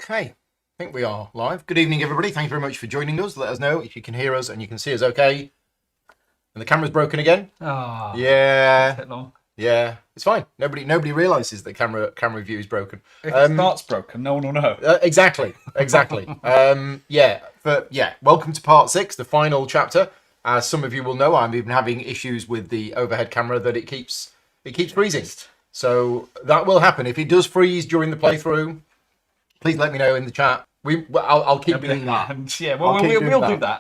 Okay, I think we are live. Good evening, everybody. Thank you very much for joining us. Let us know if you can hear us and you can see us okay. And the camera's broken again. Oh, Yeah, a bit long. yeah, it's fine. Nobody realizes that camera view is broken. If it starts broken, no one will know. Exactly. Welcome to part 6, the final chapter. As some of you will know, I'm even having issues with the overhead camera that it keeps freezing. So that will happen if it does freeze during the playthrough. Please let me know in the chat. I'll keep doing that. Yeah, well, we'll do that.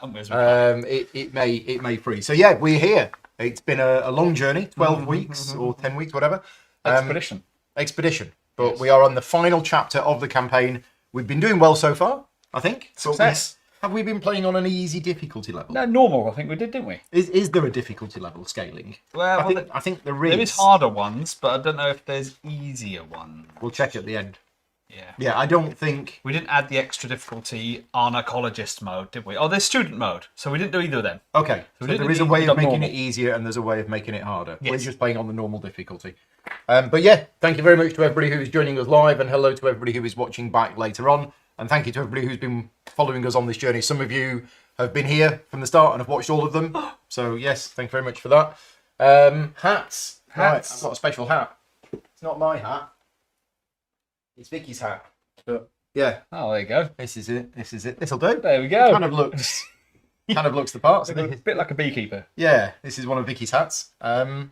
It may freeze. So yeah, we're here. It's been a long journey, 12 weeks or 10 weeks, whatever. Expedition. But Yes. we are on the final chapter of the campaign. We've been doing well so far, I think. Success. Have we been playing on an easy difficulty level? No, normal. I think we did, didn't we? Is there a difficulty level scaling? Well, I think there is. there is harder ones, but I don't know if there's easier ones. We'll check at the end. Yeah. Yeah, I don't think... We didn't add the extra difficulty Arnacologist mode, did we? Oh, there's student mode, so we didn't do either of them. Okay, so there is a way of making it easier and there's a way of making it harder. Yes. We're just playing on the normal difficulty. But yeah, thank you very much to everybody who's joining us live, and hello to everybody who is watching back later on. And thank you to everybody who's been following us on this journey. Some of you have been here from the start and have watched all of them. So yes, thank you very much for that. Hats. Right, I've got a special hat. It's not my hat. It's Vicky's hat. But yeah. Oh, there you go. This is it. This'll do. There we go. Kind of looks the part. A bit like a beekeeper. Yeah, this is one of Vicky's hats. And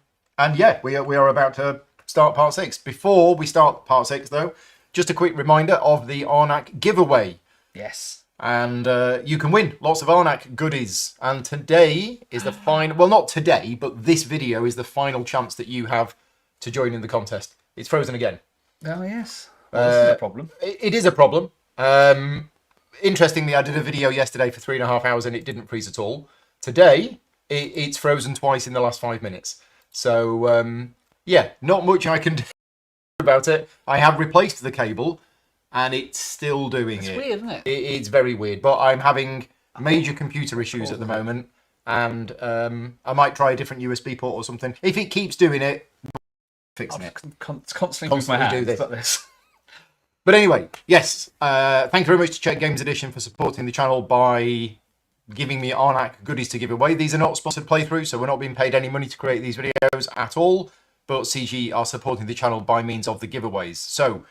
yeah, we are about to start part 6. Before we start part 6, though, just a quick reminder of the Arnak giveaway. Yes. And you can win lots of Arnak goodies. And today is the final... Well, not today, but this video is the final chance that you have to join in the contest. It's frozen again. Oh, yes. Well, this is a problem. It is a problem. Interestingly, I did a video yesterday for 3.5 hours and it didn't freeze at all. Today, it's frozen twice in the last 5 minutes. So, yeah, not much I can do about it. I have replaced the cable and it's still doing it. It's weird, isn't it? It's very weird, but I'm having major computer issues at the moment, and I might try a different USB port or something. If it keeps doing it, fixing it. Constantly with my hands do like this. But anyway, yes, thank you very much to Check Games Edition for supporting the channel by giving me Arnak goodies to give away. These are not sponsored playthroughs, so we're not being paid any money to create these videos at all, but CG are supporting the channel by means of the giveaways. So,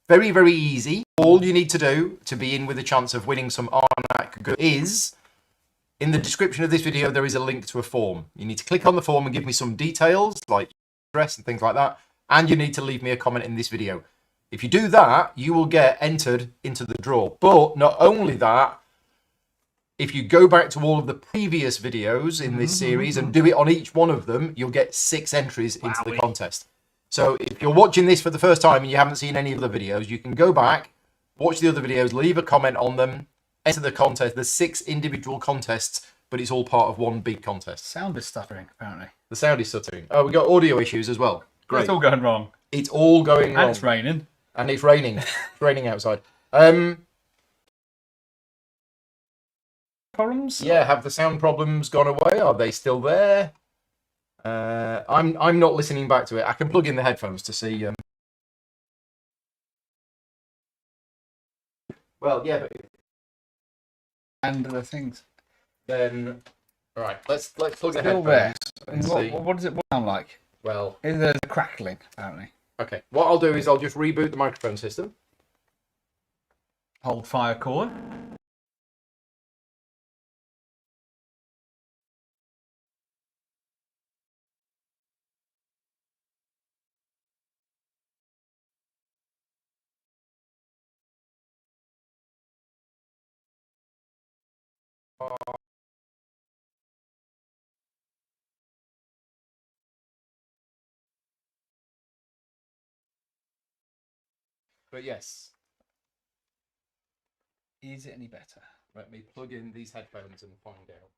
very, very easy. All you need to do to be in with a chance of winning some Arnak goodies is, in the description of this video, there is a link to a form. You need to click on the form and give me some details, like address and things like that, and you need to leave me a comment in this video. If you do that, you will get entered into the draw. But not only that, if you go back to all of the previous videos in this series and do it on each one of them, you'll get 6 entries into the contest. So if you're watching this for the first time and you haven't seen any of the videos, you can go back, watch the other videos, leave a comment on them, enter the contest. There's 6 individual contests, but it's all part of one big contest. Sound is stuttering, apparently. The sound is stuttering. Oh, we got audio issues as well. Great. It's all going wrong. It's all going wrong. And it's raining. And it's raining. It's raining outside. Problems? Yeah, have the sound problems gone away? Are they still there? I'm not listening back to it. I can plug in the headphones to see. Well, yeah, but And the things. then right. Let's plug the Still headphones. there. And see. What does it sound like? Well, There's a crackling, apparently. okay. What I'll do is I'll just reboot the microphone system. Hold fire cord. But yes, Is it any better? let me plug in these headphones and find out.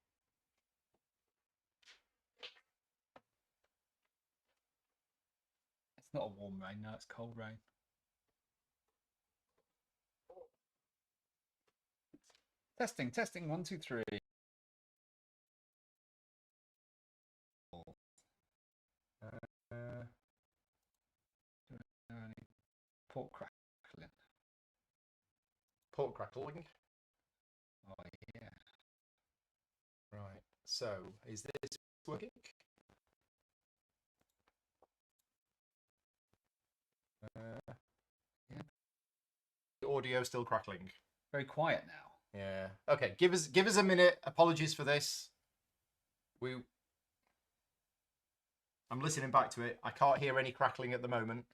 It's not a warm rain, no, it's cold rain. Testing, 1, 2, 3. Port crackling. Port crackling. Oh, yeah. Right. So, is this working? Yeah. The audio still crackling. Very quiet now. Yeah. Okay. Give us a minute. Apologies for this. I'm listening back to it. I can't hear any crackling at the moment.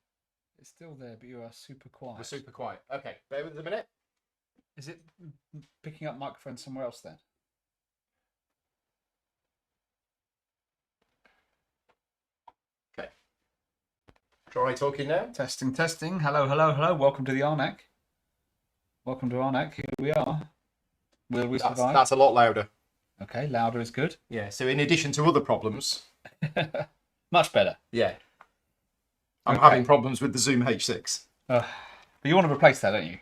It's still there, but you are super quiet. We're super quiet. Okay. Bear with us a minute. Is it picking up microphone somewhere else then? Okay. Try talking now. Testing, testing. Hello, hello, hello. Welcome to the Arnak. Welcome to Arnak. Here we are. Will we survive? That's a lot louder. Okay, louder is good. Yeah. So in addition to other problems, Much better. yeah, I'm Okay. having problems with the Zoom H6. But you want to replace that, don't you?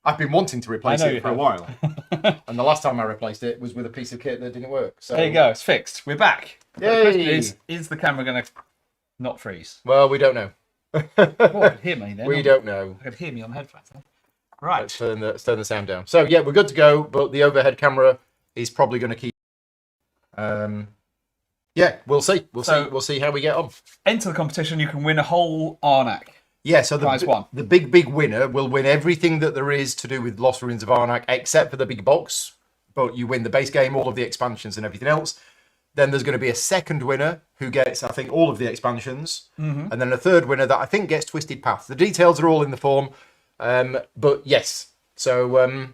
I've been wanting to replace I know it you for a have. while, and the last time I replaced it was with a piece of kit that didn't work. So There you go. It's fixed. We're back. Yay! The question is the camera going to not freeze? Well, we don't know. Oh, I could hear me then. We don't know. I could hear me on the headphones. Then. Right. Let's turn the sound down. So yeah, we're good to go. But the overhead camera is probably going to keep. Yeah, we'll see. We'll see how we get on. Enter the competition. You can win a whole Arnak. Yeah, so Prize one. the big winner will win everything that there is to do with Lost Ruins of Arnak, except for the big box. But you win the base game, all of the expansions, and everything else. Then there's going to be a second winner who gets, I think, all of the expansions, and then a third winner that I think gets Twisted Path. The details are all in the form, but yes. So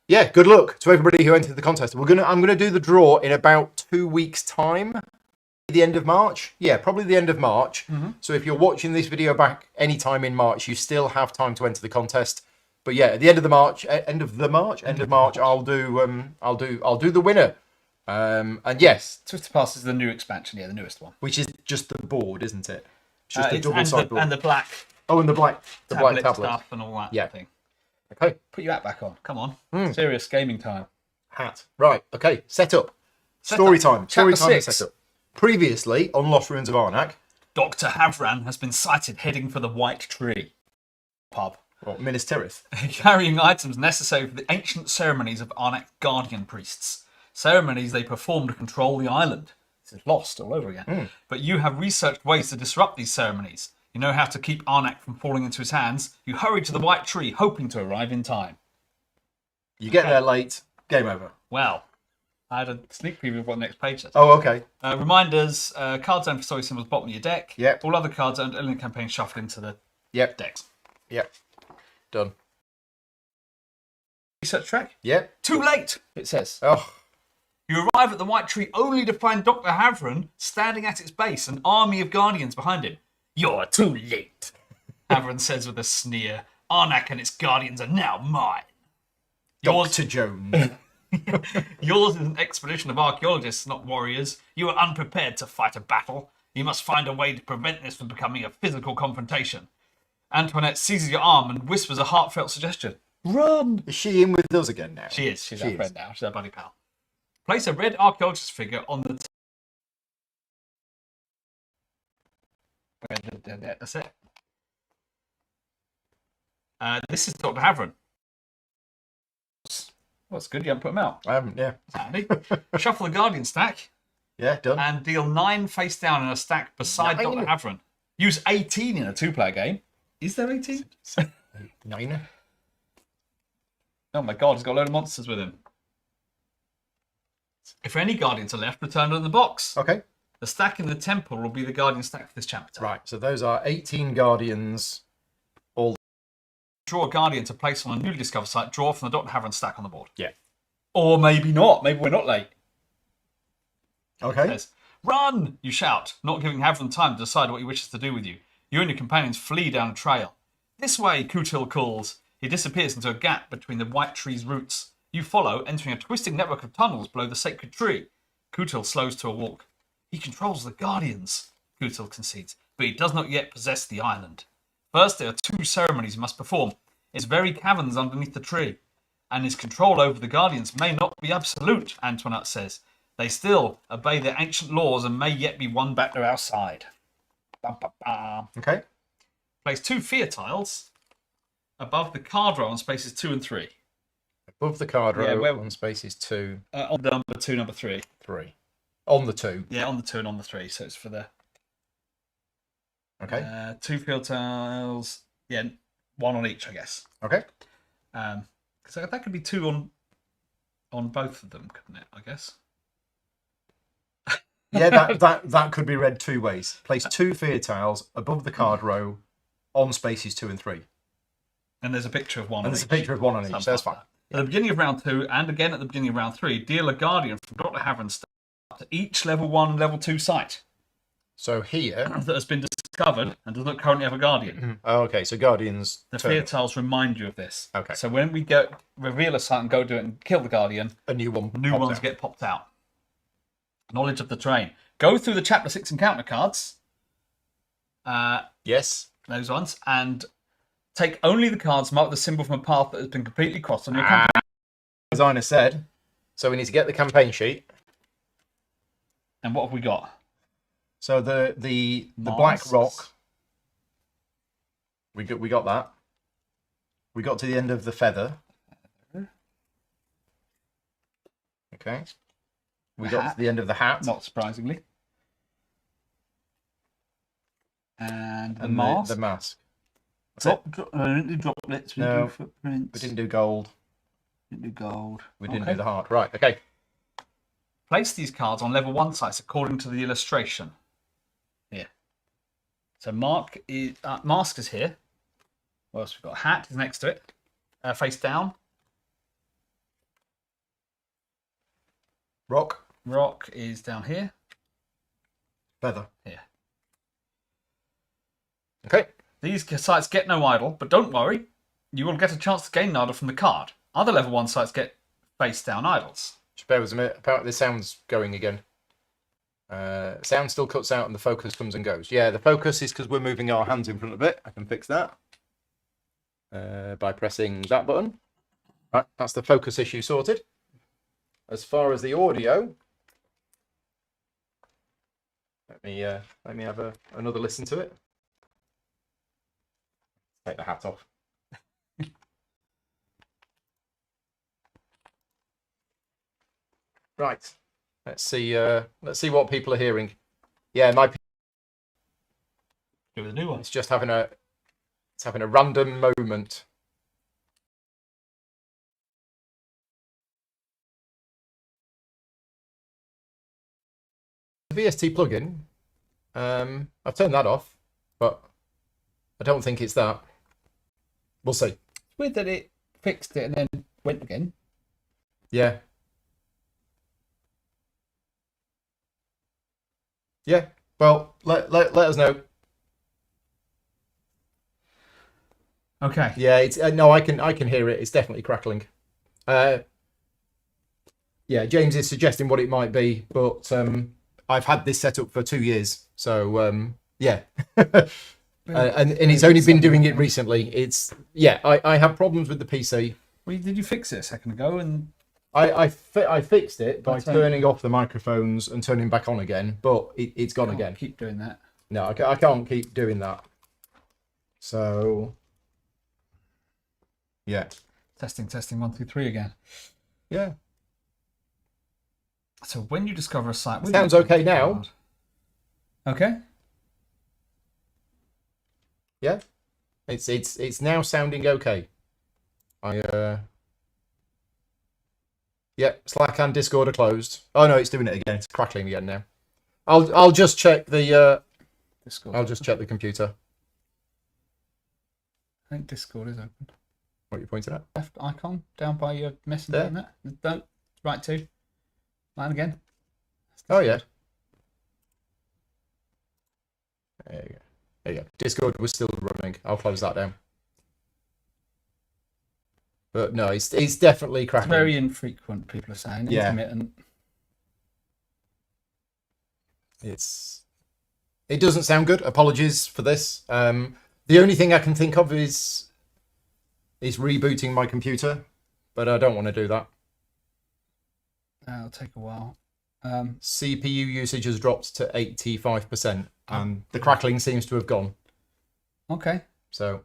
yeah, good luck to everybody who entered the contest. I'm gonna do the draw in about 2 weeks' time. The end of March, yeah, probably the end of March. So if you're watching this video back anytime in March, you still have time to enter the contest. But yeah, at the end of March, I'll do the winner. And yes, Twisted Pass is the new expansion. Yeah, the newest one. which is just the board, isn't it? It's just a double and side the, board. and the black Oh, and the black tablet tablet. stuff and all that Yeah. thing. Okay, Put your hat back on. Come on. Serious gaming time. hat. Right. Okay. Setup. Story time. Story Chapter time and 6. setup. Previously on Lost Ruins of Arnak, Dr. Havran has been sighted heading for the White Tree pub, or Minas Tirith. carrying items necessary for the ancient ceremonies of Arnak guardian priests. Ceremonies they perform to control the island. This is Lost all over again. But you have researched ways to disrupt these ceremonies. You know how to keep Arnak from falling into his hands. You hurry to the White Tree, hoping to arrive in time. You get there late, game over. Well, I had a sneak preview of what the next page says. Oh, okay. Reminders, cards owned for story symbols, bottom of your deck. Yep. All other cards owned early in the campaign shuffled into the Yep. decks. Yep. Done. Research track. Yep. Too late, it says. Oh, You arrive at the White Tree only to find Dr. Havran standing at its base, an army of guardians behind him. You're too late, Havran says with a sneer. Arnak and its guardians are now mine. Dr. Jones. Yours is an expedition of archaeologists, not warriors. You are unprepared to fight a battle. You must find a way to prevent this from becoming a physical confrontation. Antoinette seizes your arm and whispers a heartfelt suggestion. Run! Is she in with us again now? She is. She's She our is. friend now. She's our buddy pal. Place a red archaeologist figure on the... That's it. This is Dr. Havran. That's good. You haven't put them out. I haven't, yeah. Handy. Shuffle the Guardian stack Yeah, done. and deal 9 face down in a stack beside 9? Dr. Havran. Use 18 in a 2-player game. Is there 18? 9. Oh my god, he's got a load of monsters with him. If any Guardians are left, return them in the box. Okay. The stack in the temple will be the Guardian stack for this chapter. Right, so those are 18 Guardians. Draw a Guardian to place on a newly discovered site. Draw from the Dr. Havran stack on the board. Yeah. Or maybe not. Maybe we're not late. Okay. Says, run! You shout, not giving Havran time to decide what he wishes to do with you. You and your companions flee down a trail. This way, Kutil calls. He disappears into a gap between the White Tree's roots. You follow, entering a twisting network of tunnels below the sacred tree. Kutil slows to a walk. He controls the Guardians, Kutil concedes, but he does not yet possess the island. First, there are 2 ceremonies he must perform. Its very caverns underneath the tree. And his control over the Guardians may not be absolute, Antoinette says. They still obey their ancient laws and may yet be won back to our side. Bum, bum, bum. Okay. Place 2 fear tiles above the card row on spaces 2 and 3. Above the card row where- on spaces 2, On the number 2, number 3. 3. On the 2. Yeah, on the 2 and on the 3. So it's for the Okay. 2 field tiles. Yeah, 1 on each, I guess. Okay. So that could be 2 on both of them, couldn't it? I guess. Yeah, that could be read 2 ways. Place 2 field tiles above the card row on spaces 2 and 3. And there's a picture of 1 And on there's each. a picture of 1 on each. So that's fine. At the beginning of round 2, and again at the beginning of round 3, deal a guardian from Dr. Havren's to each level 1 and level 2 site So here. that has been discovered and does not currently have a guardian. Oh, okay, so Guardians. The turn. fear tiles remind you of this. Okay. So when we reveal a site and go do it and kill the guardian, A new one. new pops ones out. get popped out. Knowledge of the terrain. Go through the chapter 6 encounter cards. Yes. Those ones, and take only the cards marked with the symbol from a path that has been completely crossed on your campaign. Designer said. So we need to get the campaign sheet. And what have we got? So the Black Masks. Rock. We got that. We got to the end of the feather. Okay. We got to the end of the hat. Not surprisingly. And the and mask. The mask. That's it. Didn't do droplets. We No, didn't do footprints. We didn't do gold. Didn't do gold. We didn't Okay. do the heart. Right. Okay. Place these cards on level 1 sites according to the illustration. Here. So mask is here. What else we got? Hat is next to it. Face down. Rock. Rock is down here. Feather. Here. Okay. These sites get no idol, but don't worry. You will get a chance to gain an idol from the card. Other level 1 sites get face down idols. Just bear with us a minute. Apparently the sound's going again. Sound still cuts out and the focus comes and goes. Yeah, the focus is because we're moving our hands in front of it. I can fix that by pressing that button. Right, that's the focus issue sorted. As far as the audio, let me have another listen to it. Take the hat off. Right. Let's see what people are hearing. Yeah, Do with a new one. it's just having a random moment. The VST plugin, I've turned that off, but I don't think it's that. We'll see. It's weird that it fixed it and then went again. Yeah. Yeah. Well, let us know. Okay. Yeah, it's no, I can hear it. It's definitely crackling. Yeah, James is suggesting what it might be, but I've had this set up for 2 years, so yeah, and it's only been doing it recently. I have problems with the PC. Well, did you fix it a second ago? And I fixed it by But, turning off the microphones and turning back on again, but it's gone can't again. keep doing that. No, I can't keep doing that. So yeah, Testing 1, 2, 3 again. yeah. So when you discover a site, with Sounds okay now. Okay. Yeah, it's now sounding okay. Yeah, Slack and Discord are closed. Oh no, it's doing it again. It's crackling again now. I'll just check the Discord. I'll just check the computer. I think Discord is open. What are you pointing at? Left icon down by your messenger. There? And that. Don't. Right to. Line again. Oh yeah. There you go. There you go. Discord was still running. I'll close that down. But no, it's definitely It's crackling. very infrequent. People are saying Yeah. intermittent. It doesn't sound good. Apologies for this. The only thing I can think of is rebooting my computer, but I don't want to do that. That'll take a while. CPU usage has dropped to 85%, and the crackling seems to have gone. Okay. So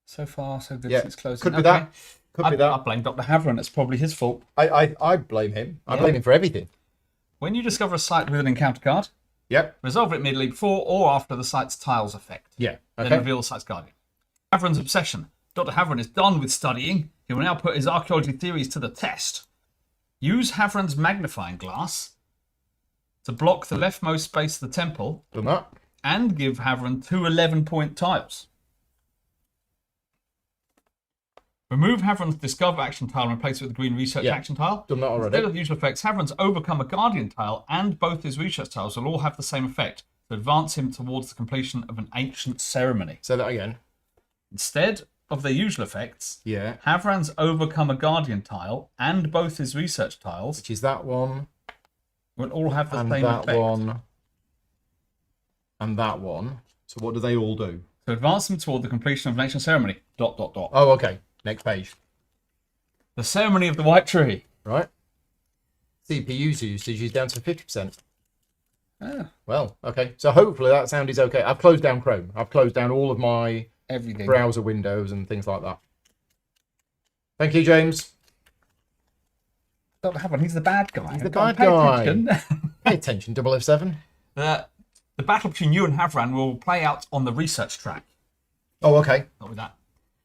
So far, so good Yeah, since closing. could be that. Could be that. I blame Dr. Havron. It's probably his fault. I blame him. I blame him for everything. When you discover a site with an encounter card, Yep. resolve it immediately before or after the site's tiles effect. Yeah. Then Okay. reveal the site's guardian. Havron's obsession. Dr. Havron is done with studying. He will now put his archaeology theories to the test. Use Havron's magnifying glass to block the leftmost space of the temple Done that. and give Havron 2 11-point tiles. Remove Havron's discover action tile and replace it with the green research action tile. Done that already. Instead of the usual effects, Havron's overcome a guardian tile and both his research tiles will all have the same effect to advance him towards the completion of an ancient ceremony. Say that again. Instead of their usual effects, Yeah. Havron's overcome a guardian tile and both his research tiles Which is that one, will all have the and same that effect. one, and that one. So what do they all do? To advance him toward the completion of an ancient ceremony. ... Oh, okay. Next page. The ceremony of the white tree. Right. CPU's usage is down to 50%. Ah, Well, okay. So hopefully that sound is okay. I've closed down Chrome. I've closed down all of my everything. browser windows and things like that. Thank you, James. Dr. Havron, he's the bad guy. He's the Can't bad guy. attention. Pay attention, 007. The battle between you and Havron will play out on the research track. Oh, okay. Not with that.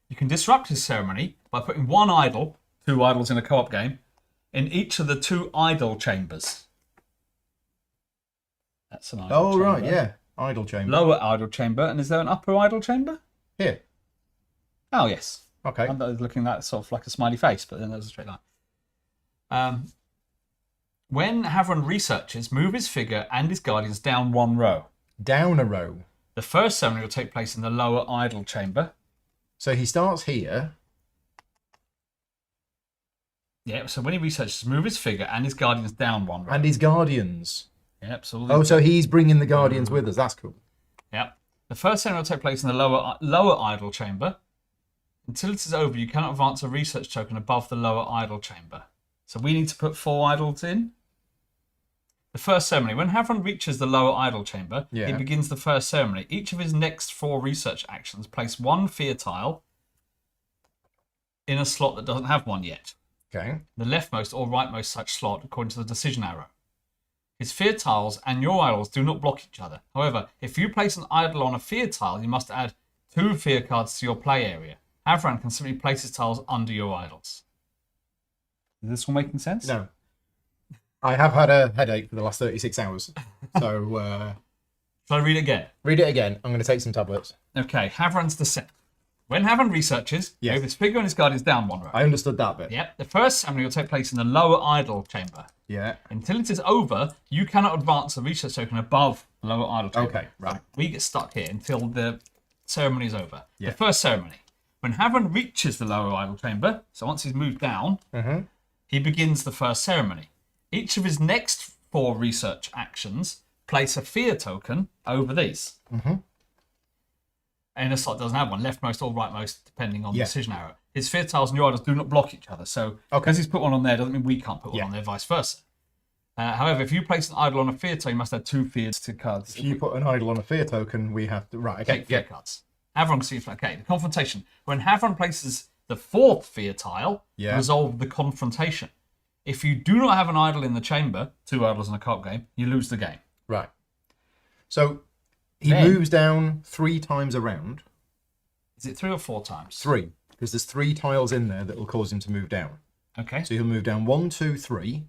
You can disrupt his ceremony by putting one idol, 2 idols in a co-op game, in each of the 2 idol chambers. That's an idol Oh, chamber. right, yeah. Idle chamber. Lower idol chamber, and is there an upper idol chamber? Here. Oh, yes. Okay. I was looking at that sort of like a smiley face, but then there's a straight line. When Havron researches, move his figure and his guardians down 1 row. Down a row. The first ceremony will take place in the lower idol chamber. So he starts here. Yeah, so when he researches, move his figure and his guardians down 1 row. And his guardians. Yep, so Oh, so he's bringing the guardians with us. That's cool. Yep. The first ceremony will take place in the lower idol chamber. Until it is over, you cannot advance a research token above the lower idol chamber. So we need to put 4 idols in. The first ceremony. When Havron reaches the lower idol chamber, he begins the first ceremony. Each of his next 4 research actions place 1 fear tile in a slot that doesn't have one yet. Okay. The leftmost or rightmost such slot according to the decision arrow. His fear tiles and your idols do not block each other. However, if you place an idol on a fear tile, you must add 2 fear cards to your play area. Havron can simply place his tiles under your idols. Is this all making sense? No. I have had a headache for the last 36 hours. So, Shall I read it again? read it again. I'm going to take some tablets. Okay, Havron's descent. When Havron researches, move his figure and his guardians down 1 row. I understood that bit. Yep. The first ceremony will take place in the lower idol chamber. Yeah. Until it is over, you cannot advance a research token above the lower idol chamber. Okay, right. We get stuck here until the ceremony is over. Yeah. The first ceremony. When Havron reaches the lower idol chamber, so once he's moved down, he begins the first ceremony. Each of his next 4 research actions place a fear token over these. And a slot doesn't have one, leftmost or rightmost, depending on the decision arrow. His fear tiles and your idols do not block each other. So because he's put one on there, doesn't mean we can't put one on there, vice versa. However, if you place an idol on a fear tile, you must add 2 fears to cards. If you put an idol on a fear token, we have to... Right, okay. Take fear cards. Havron seems okay. The confrontation. When Havron places the 4th fear tile, resolve the confrontation. If you do not have an idol in the chamber, 2 idols in a co-op game, you lose the game. Right. So he moves down 3 times around. Is it 3 or 4 times? 3. Because there's 3 tiles in there that will cause him to move down. Okay. So he'll move down 1, 2, 3.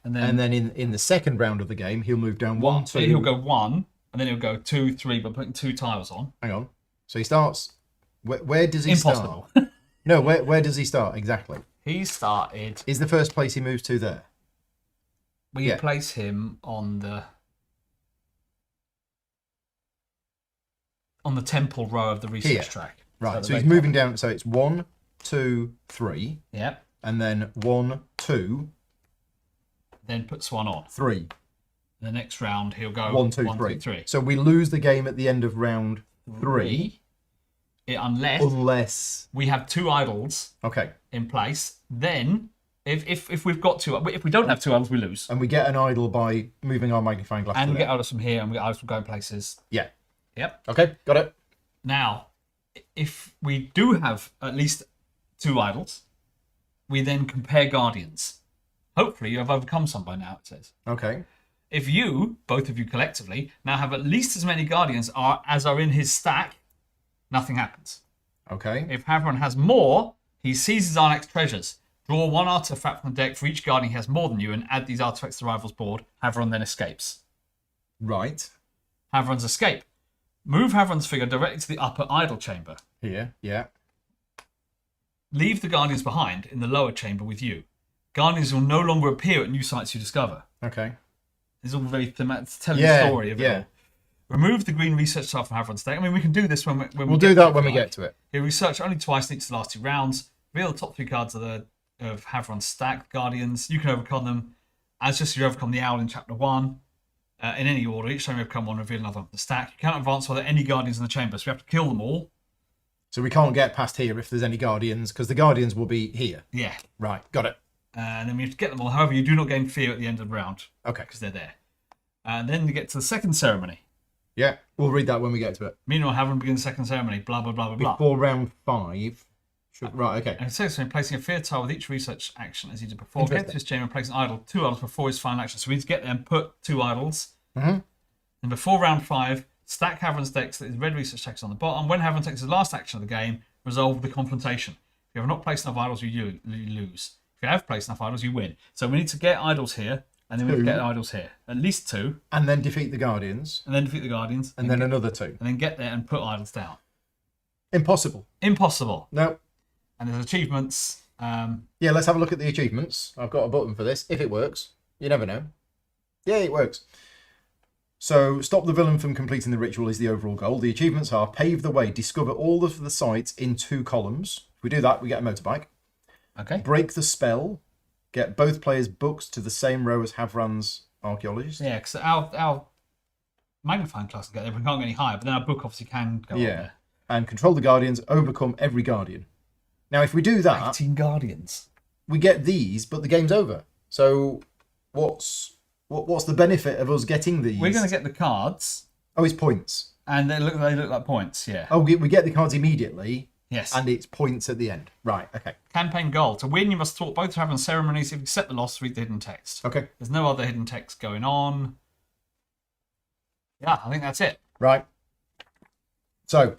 And then in the second round of the game, he'll move down 1, 2. He'll go 1, and then he'll go 2, 3, but putting 2 tiles on. Hang on. So he starts... Where does he Impossible. start? No, where does he start exactly? He started... Is the first place he moves to there? We place him on the temple row of the research track. Right, so he's moving down. So it's 1, 2, 3. Yep. And then 1, 2. Then puts 1 on. 3. The next round he'll go 1, 2, 3. So we lose the game at the end of round 3. Unless we have 2 idols in place. Then if we've got 2, if we don't have 2 idols, we lose. And we get an idol by moving our magnifying glass. And we get idols from here, and we get idols from going places. Yeah. Yep. Okay, got it. Now, if we do have at least 2 idols, we then compare guardians. Hopefully, you have overcome some by now. It says. Okay. If you, both of you collectively, now have at least as many guardians as are in his stack, nothing happens. Okay. If Havron has more, he seizes Arnak's treasures. Draw 1 artifact from the deck for each guardian he has more than you, and add these artifacts to the rival's board. Havron then escapes. Right. Havron's escape. Move Havron's figure directly to the upper idol chamber. Here. Yeah. Leave the guardians behind in the lower chamber with you. Guardians will no longer appear at new sites you discover. Okay. It's all very thematic. It's telling the story of it all. Remove the green research star from Havron's deck. I mean, we can do this when we'll do that when we get to it. He'll research only twice in each of the last 2 rounds. Reveal the top 3 cards of Havron's stack. Guardians. You can overcome them as just as you overcome the owl in chapter 1. In any order. Each time you overcome one, reveal another of the stack. You cannot advance while there are any guardians in the chamber, so we have to kill them all. So we can't get past here if there's any guardians, because the guardians will be here. Yeah. Right. Got it. And then we have to get them all. However, you do not gain fear at the end of the round. Okay. Because they're there. And then you get to the second ceremony. Yeah. We'll read that when we get to it. Meanwhile, Havron begins the second ceremony. Blah, blah, blah, blah, blah. Before round 5. Right, okay. And it says placing a fear tile with each research action as he did before. Get to his chamber and place an idol, 2 idols before his final action. So we need to get there and put 2 idols. Mm-hmm. And before round 5, stack Havron's deck so that his red research text is on the bottom. When Havron takes his last action of the game, resolve the confrontation. If you have not placed enough idols, you lose. If you have placed enough idols, you win. So we need to get idols here, and then we need to get idols here. At least 2. And then defeat the guardians. And then defeat the guardians. And then another 2. And then get there and put idols down. Impossible. Impossible. No. And there's achievements. Yeah, let's have a look at the achievements. I've got a button for this. If it works. You never know. Yeah, it works. So, stop the villain from completing the ritual is the overall goal. The achievements are pave the way, discover all of the sites in 2 columns. If we do that, we get a motorbike. Okay. Break the spell. Get both players' books to the same row as Havran's archaeologist. Yeah, because our magnifying class can get there, but we can't get any higher. But then our book obviously can go up there. And control the guardians, overcome every guardian. Now, if we do that, 18 guardians. We get these, but the game's over. So, what's the benefit of us getting these? We're going to get the cards. Oh, it's points. And they look like points, yeah. Oh, we get the cards immediately. Yes. And it's points at the end. Right, okay. Campaign goal. To win, you must thwart both Havron's ceremonies. If you accept the loss, read the hidden text. Okay. There's no other hidden text going on. Yeah, I think that's it. Right. So.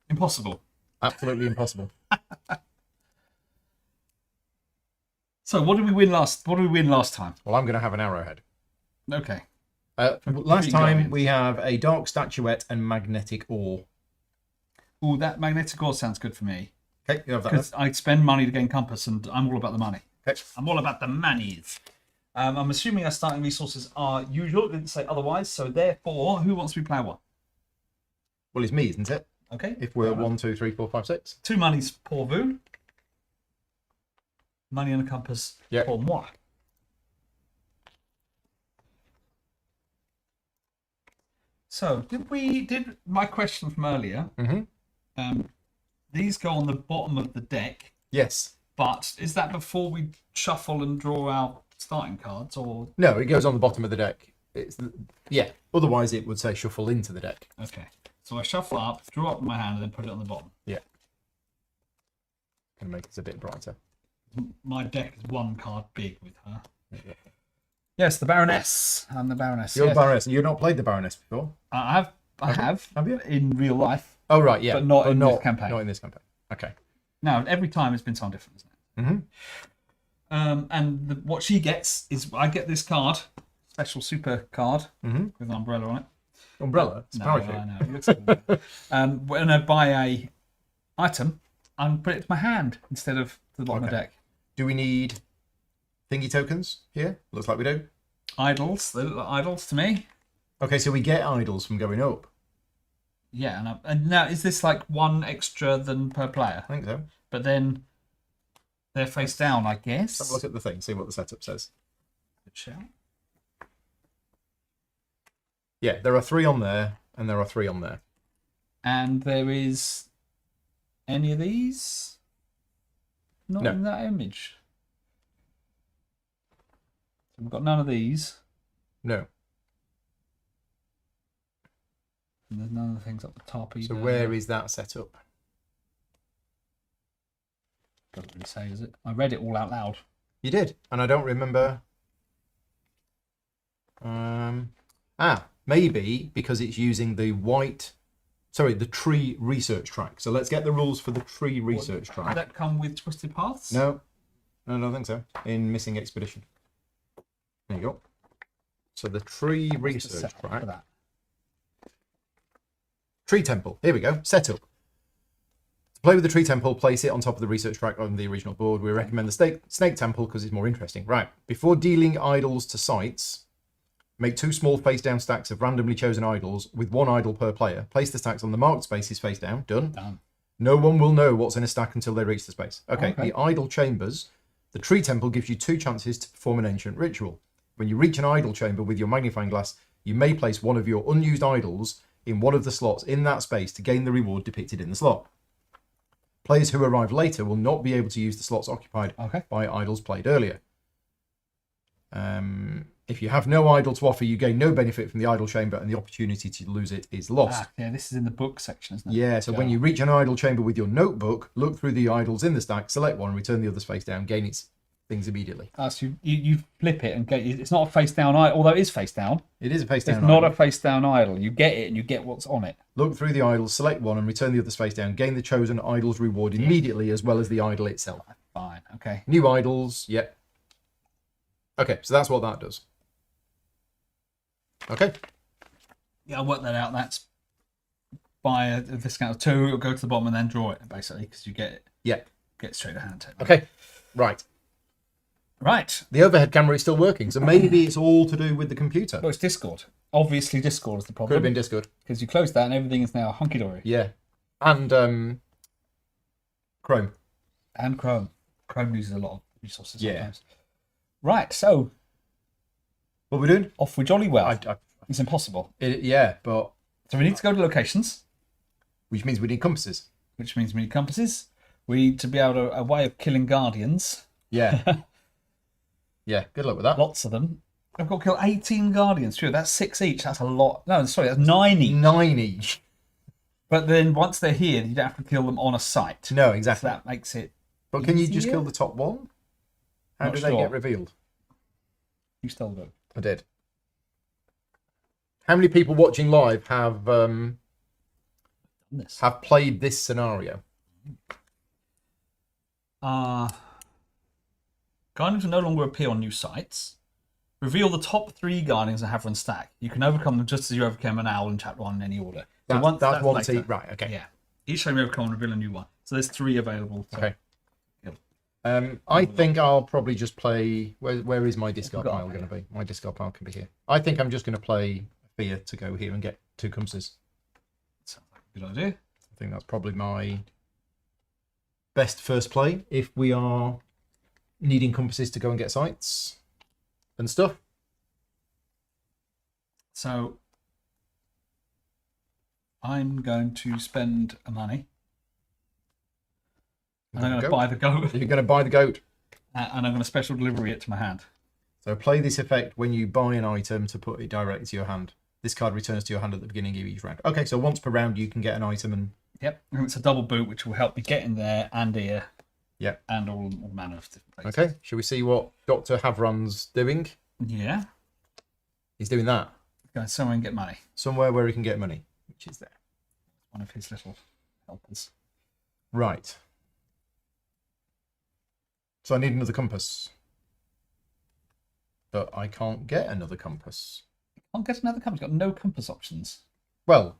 Impossible. Absolutely impossible. So, what did we win last time? Well, I'm going to have an arrowhead. Okay. Last time we have a dark statuette and magnetic ore. Oh, that magnetic ore sounds good for me. Okay, you have that. Because I'd spend money to gain compass, and I'm all about the money. Okay. I'm all about the monies. I'm assuming our starting resources are usual. It didn't say otherwise, so therefore, who wants to be player 1? Well, it's me, isn't it? Okay. If we're 1, 2, 3, 4, 5, 6. 2 monies pour vous. Money and a compass pour moi. So, did my question from earlier, these go on the bottom of the deck? Yes. But is that before we shuffle and draw our starting cards, or? No, it goes on the bottom of the deck. Otherwise it would say shuffle into the deck. Okay. So I shuffle up, draw up my hand, and then put it on the bottom. Yeah. Can make it a bit brighter. My deck is 1 card big with her. Yes, the Baroness. I'm the Baroness. You're the Baroness. You've not played the Baroness before? I have. Have you? In real life. Oh, right, yeah. But not in this campaign. Not in this campaign. Okay. Now, every time it's been something different, isn't it? Mm-hmm. And what she gets is I get this card, special super card, with an umbrella on it. Umbrella? It's parachute. I know. It looks like when I buy a item, I put it to my hand instead of to the bottom of the deck. Do we need thingy tokens here? Looks like we do. Idols. They look like idols to me. Okay, so we get idols from going up. Yeah, and now is this like 1 extra than per player? I think so. But then they're face down, I guess. Have a look at the thing, see what the setup says. Good shout. Yeah, there are 3 on there, and there are 3 on there. And there is any of these? Not in that image. So we've got none of these. No. And there's none of the things up the top either. So where is that set up? Doesn't really say, does it? I read it all out loud. You did, and I don't remember. Maybe because it's using the the tree research track. So let's get the rules for the tree research Did track. that come with Twisted Paths? No, I don't think so. In Missing Expedition. There you go. So the tree research Set up track. for that. Tree Temple. Here we go. Setup. To play with the Tree Temple, place it on top of the research track on the original board. We recommend the Snake Temple because it's more interesting. Right. Before dealing idols to sites, make 2 small face-down stacks of randomly chosen idols with 1 idol per player. Place the stacks on the marked spaces face down. Done. No one will know what's in a stack until they reach the space. Okay. The idol chambers. The Tree Temple gives you 2 chances to perform an ancient ritual. When you reach an idol chamber with your magnifying glass, you may place one of your unused idols in one of the slots in that space to gain the reward depicted in the slot. Players who arrive later will not be able to use the slots occupied by idols played earlier. If you have no idol to offer, you gain no benefit from the idol chamber, and the opportunity to lose it is lost. Yeah, this is in the book section, isn't it? Yeah, so when you reach an idol chamber with your notebook, look through the idols in the stack, select one, return the others face down, gain its things immediately. So you flip it and get it's not a face down idol, although it is face down. It is a face down It's not a face down idol. You get it and you get what's on it. Look through the idols, select one, and return the others face down. Gain the chosen idol's reward immediately, as well as the idol itself. Fine, okay. New idols, yep. Okay, so that's what that does. Okay. Yeah, I worked that out. That's buy a discount of 2, it'll go to the bottom and then draw it, basically, because you get it. Yeah. Get straight to hand. Okay, right. Right. The overhead camera is still working, so maybe it's all to do with the computer. Well, it's Discord. Obviously, Discord is the problem. Could have been Discord. Because you closed that and everything is now hunky-dory. Yeah. And Chrome. And Chrome. Chrome uses a lot of resources Yeah. sometimes. Right, so What are we doing? off we jolly well. It's impossible. Yeah, but... So we need to go to locations. Which means we need compasses. Which means we need compasses. We need to be able to a way of killing guardians. Yeah. Yeah, good luck with that. Lots of them. I've got to kill 18 guardians. Sure, that's 6 each. That's a lot. No, sorry, that's 9 each. 9 each. But then once they're here, you don't have to kill them on a site. No, exactly. So that makes it But can you just easier? kill the top one? How Not do they sure. get revealed? You still do. I did. How many people watching live have This. played this scenario? Guardians will no longer appear on new sites. Reveal the top 3 guardians and have run stack. You can overcome them just as you overcame an owl in chapter 1 in any order. So That's one later. team. Right, okay. Yeah. Each time you overcome, reveal a new one. So there's 3 available. Okay. kill. I think I'll probably just play... Where is my discard Forgot pile about going to be? My discard pile can be here. I think I'm just going to play Fear to go here and get 2 compasses. Sounds like a good idea. I think that's probably my best first play if we are needing compasses to go and get sites and stuff. So I'm going to spend money. And I'm going to buy the goat. You're going to buy the goat. And I'm going to special delivery it to my hand. So play this effect when you buy an item to put it directly to your hand. This card returns to your hand at the beginning of each round. Okay, so once per round you can get an item and... Yep. And it's a double boot, which will help me get in there and here. Yep. And all manner of different places. Okay, shall we see what Dr. Havran's doing? Yeah. He's doing that. Go somewhere and get money. Somewhere where he can get money, which is there. One of his little helpers. Right. So I need another compass. But I can't get another compass. I'll get another compass. Got no compass options. Well,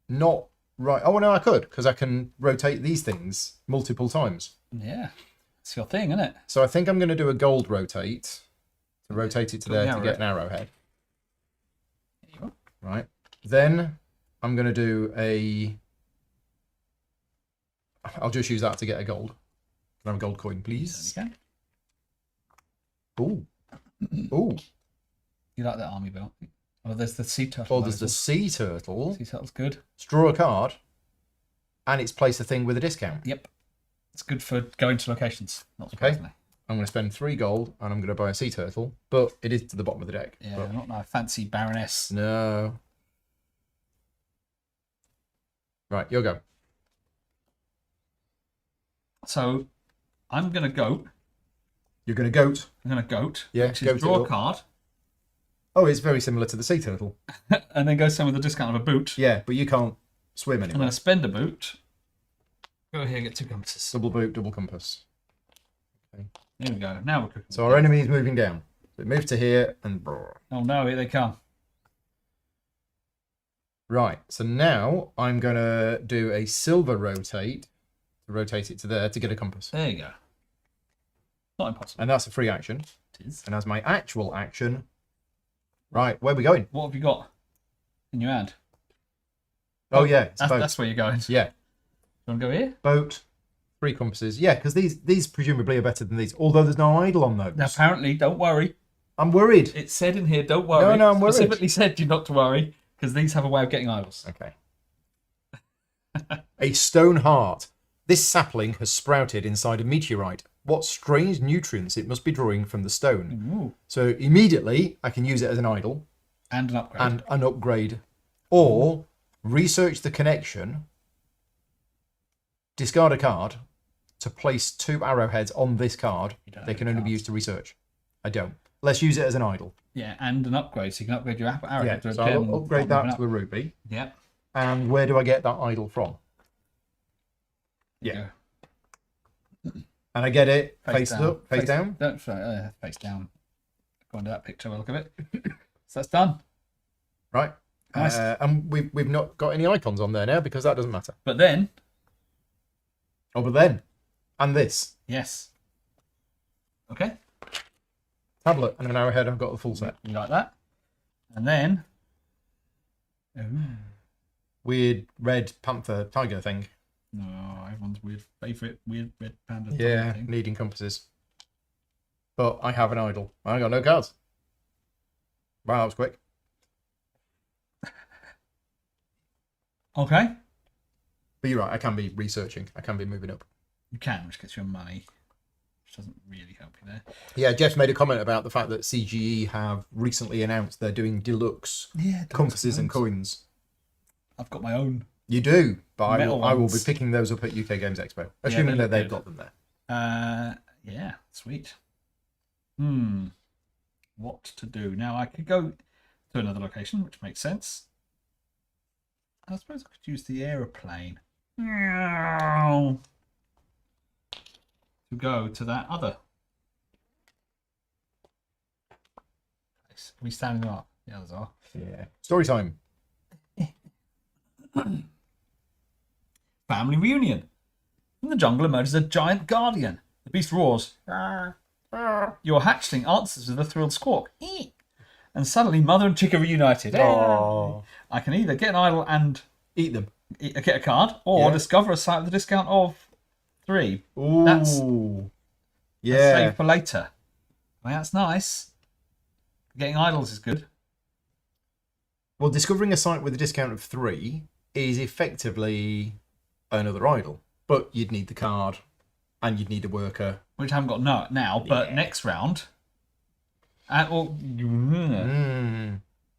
not right. Oh, no, I could, because I can rotate these things multiple times. Yeah. It's your thing, isn't it? So I think I'm going to do a gold rotate. To rotate it to there to get an arrowhead. There you are. Right. Then I'm going to do a... I'll just use that to get a gold. Can I have a gold coin, please? There you Ooh. Ooh. go. You like that army belt? Oh, there's the sea turtle. Oh, there's the sea turtle. Sea turtle's good. Draw a card. And it's place a thing with a discount. Yep. It's good for going to locations. Not surprisingly. I'm going to spend 3 gold and I'm going to buy a sea turtle. But it is to the bottom of the deck. Yeah, But not no fancy Baroness. no. Right, your go. So I'm going to goat. You're going to goat. I'm going to goat. Yeah, Which is goat draw it a up. card Oh, it's very similar to the sea turtle. and then go somewhere with the discount of a boot. Yeah, but you can't swim I'm anywhere. going to spend a boot. Go here, get 2 compasses. Double boot, double compass. Okay. Here we go. Now we're cooking. So our enemy is moving down. So it moves to here and... Oh no, here they come. Right, so now I'm going to do a silver rotate. To rotate it to there to get a compass. There you go. Not impossible. And that's a free action. It is. And as my actual action... Right, where are we going? What have you got in your hand? Oh, yeah, it's boat. That's where you're going. Yeah. You want to go here? Boat, 3 compasses. Yeah, because these presumably are better than these, although there's no idle on those. Now, apparently, don't worry. I'm worried. It said in here, don't worry. No, I'm worried. Specifically said you not to worry, because these have a way of getting idols. Okay. A stone heart. This sapling has sprouted inside a meteorite. What strange nutrients it must be drawing from the stone. Ooh. So immediately I can use it as an idol And an upgrade. and an upgrade. Or research the connection, discard a card to place 2 arrowheads on this card. They can only be used to research. I don't. Let's use it as an idol. Yeah, and an upgrade. So you can upgrade your arrowhead to a So gem. I'll upgrade that to a ruby. Yeah. And where do I get that idol from? Yeah. And I get it Face face down. up, face down. Don't face down. Go into that picture. Look at it. So that's done. Right. Nice. And we've not got any icons on there now because that doesn't matter. But then, Oh, but then, and this yes. Okay. tablet and an arrowhead. I've got the full set. You like that? And then, Weird red panther tiger thing. no, everyone's weird favourite weird red panda. Yeah, Thing. needing compasses. But I have an idol. I got no cards. Wow, that was quick. Okay. But you're right. I can be researching. I can be moving up. You can, which gets you money, which doesn't really help you there. Yeah, Jeff made a comment about the fact that CGE have recently announced they're doing deluxe compasses and coins. I've got my own. You do, but I Metal will be ones. picking those up at UK Games Expo, assuming they that look they've good. got them there. Yeah, sweet. What to do now? I could go to another location, which makes sense. I suppose I could use the aeroplane to go to that other place. Are we standing up? The others are. Yeah. Story time. Family reunion. In the jungle emerges a giant guardian. The beast roars. Your hatchling answers with a thrilled squawk. And suddenly, mother and chick are reunited. Oh. I can either get an idol and Eat them. get a card, or Yeah. discover a site with a discount of 3. Ooh. That's yeah. save for later. Well, that's nice. Getting idols is good. Well, discovering a site with a discount of 3 is effectively another idol, but you'd need the card and you'd need a worker. Which I haven't got now, but next round. And,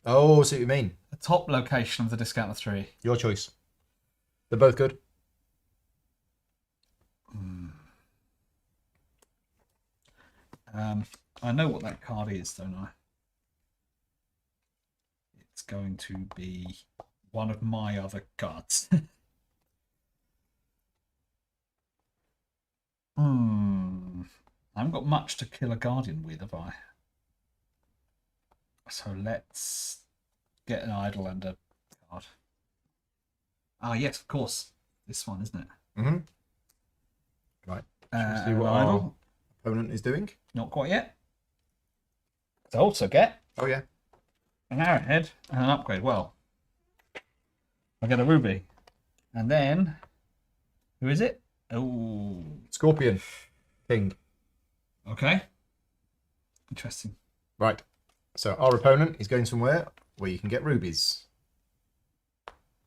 Oh, I see what you mean. the top location of the discount of 3. Your choice. They're both good. I know what that card is, don't I? It's going to be one of my other cards. I haven't got much to kill a guardian with, have I? So let's get an idol and a card. Ah, yes, of course. This one, isn't it? Mm-hmm. Right. Shall we see what An our idol. opponent is doing? Not quite yet. To also get Oh, yeah. an arrowhead and an upgrade. Well, I get a ruby. And then, who is it? Oh, Scorpion King. okay. Interesting. Right. So our opponent is going somewhere where you can get rubies.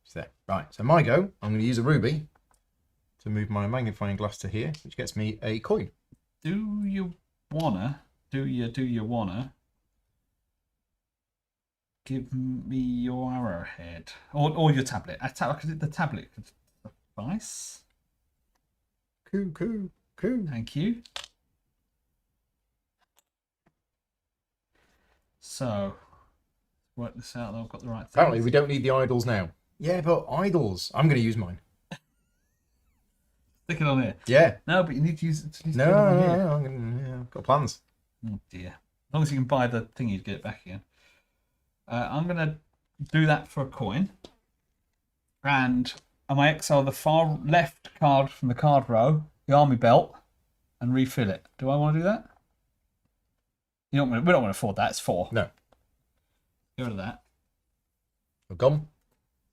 It's there. Right. So my go, I'm going to use a ruby to move my magnifying glass to here, which gets me a coin. Do you wanna Give me your arrowhead. Or your tablet. The tablet could suffice. Coo. Thank you. So, work this out. I've got the right thing. Apparently, we don't need the idols now. Yeah, but idols. I'm going to use mine. Stick it on here. Yeah. No, but you need to use it. No, I've got plans. Oh dear. As long as you can buy the thing, you'd get it back again. I'm going to do that for a coin. And I might exile the far left card from the card row, the army belt, and refill it. Do I want to do that? We don't want to afford that. It's 4. No. Get rid of that. We're gone.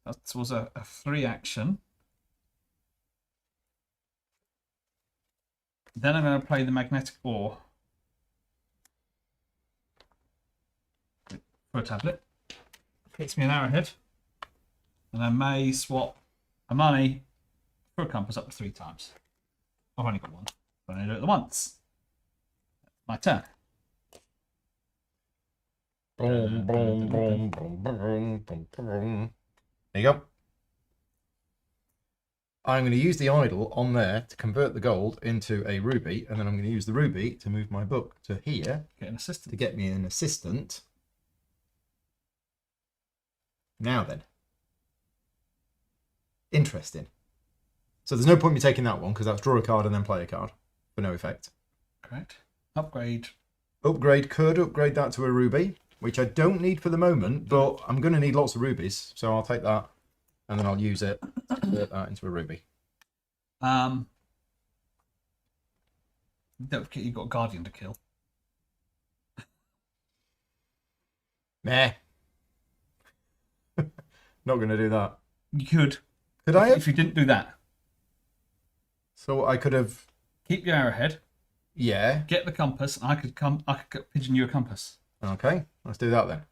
That was a 3 action. Then I'm going to play the magnetic ore for a tablet. Gets me an arrowhead. And I may swap a money for a compass up to 3 times. I've only got one. I'm going to do it once. My turn. Boom. There you go. I'm going to use the idol on there to convert the gold into a ruby, and then I'm going to use the ruby to move my book to here Get an assistant. to get me an assistant. Now then. Interesting. So there's no point me taking that one, because that's draw a card and then play a card for no effect. Correct. Upgrade. Could upgrade that to a ruby, which I don't need for the moment, but I'm going to need lots of rubies, so I'll take that and then I'll use it to convert that into a ruby. Don't forget you've got a guardian to kill. Meh. Not going to do that. You could. Could I have? If you didn't do that. So I could have... Keep your arrowhead. Yeah. Get the compass, and I could pigeon you a compass. Okay, let's do that then.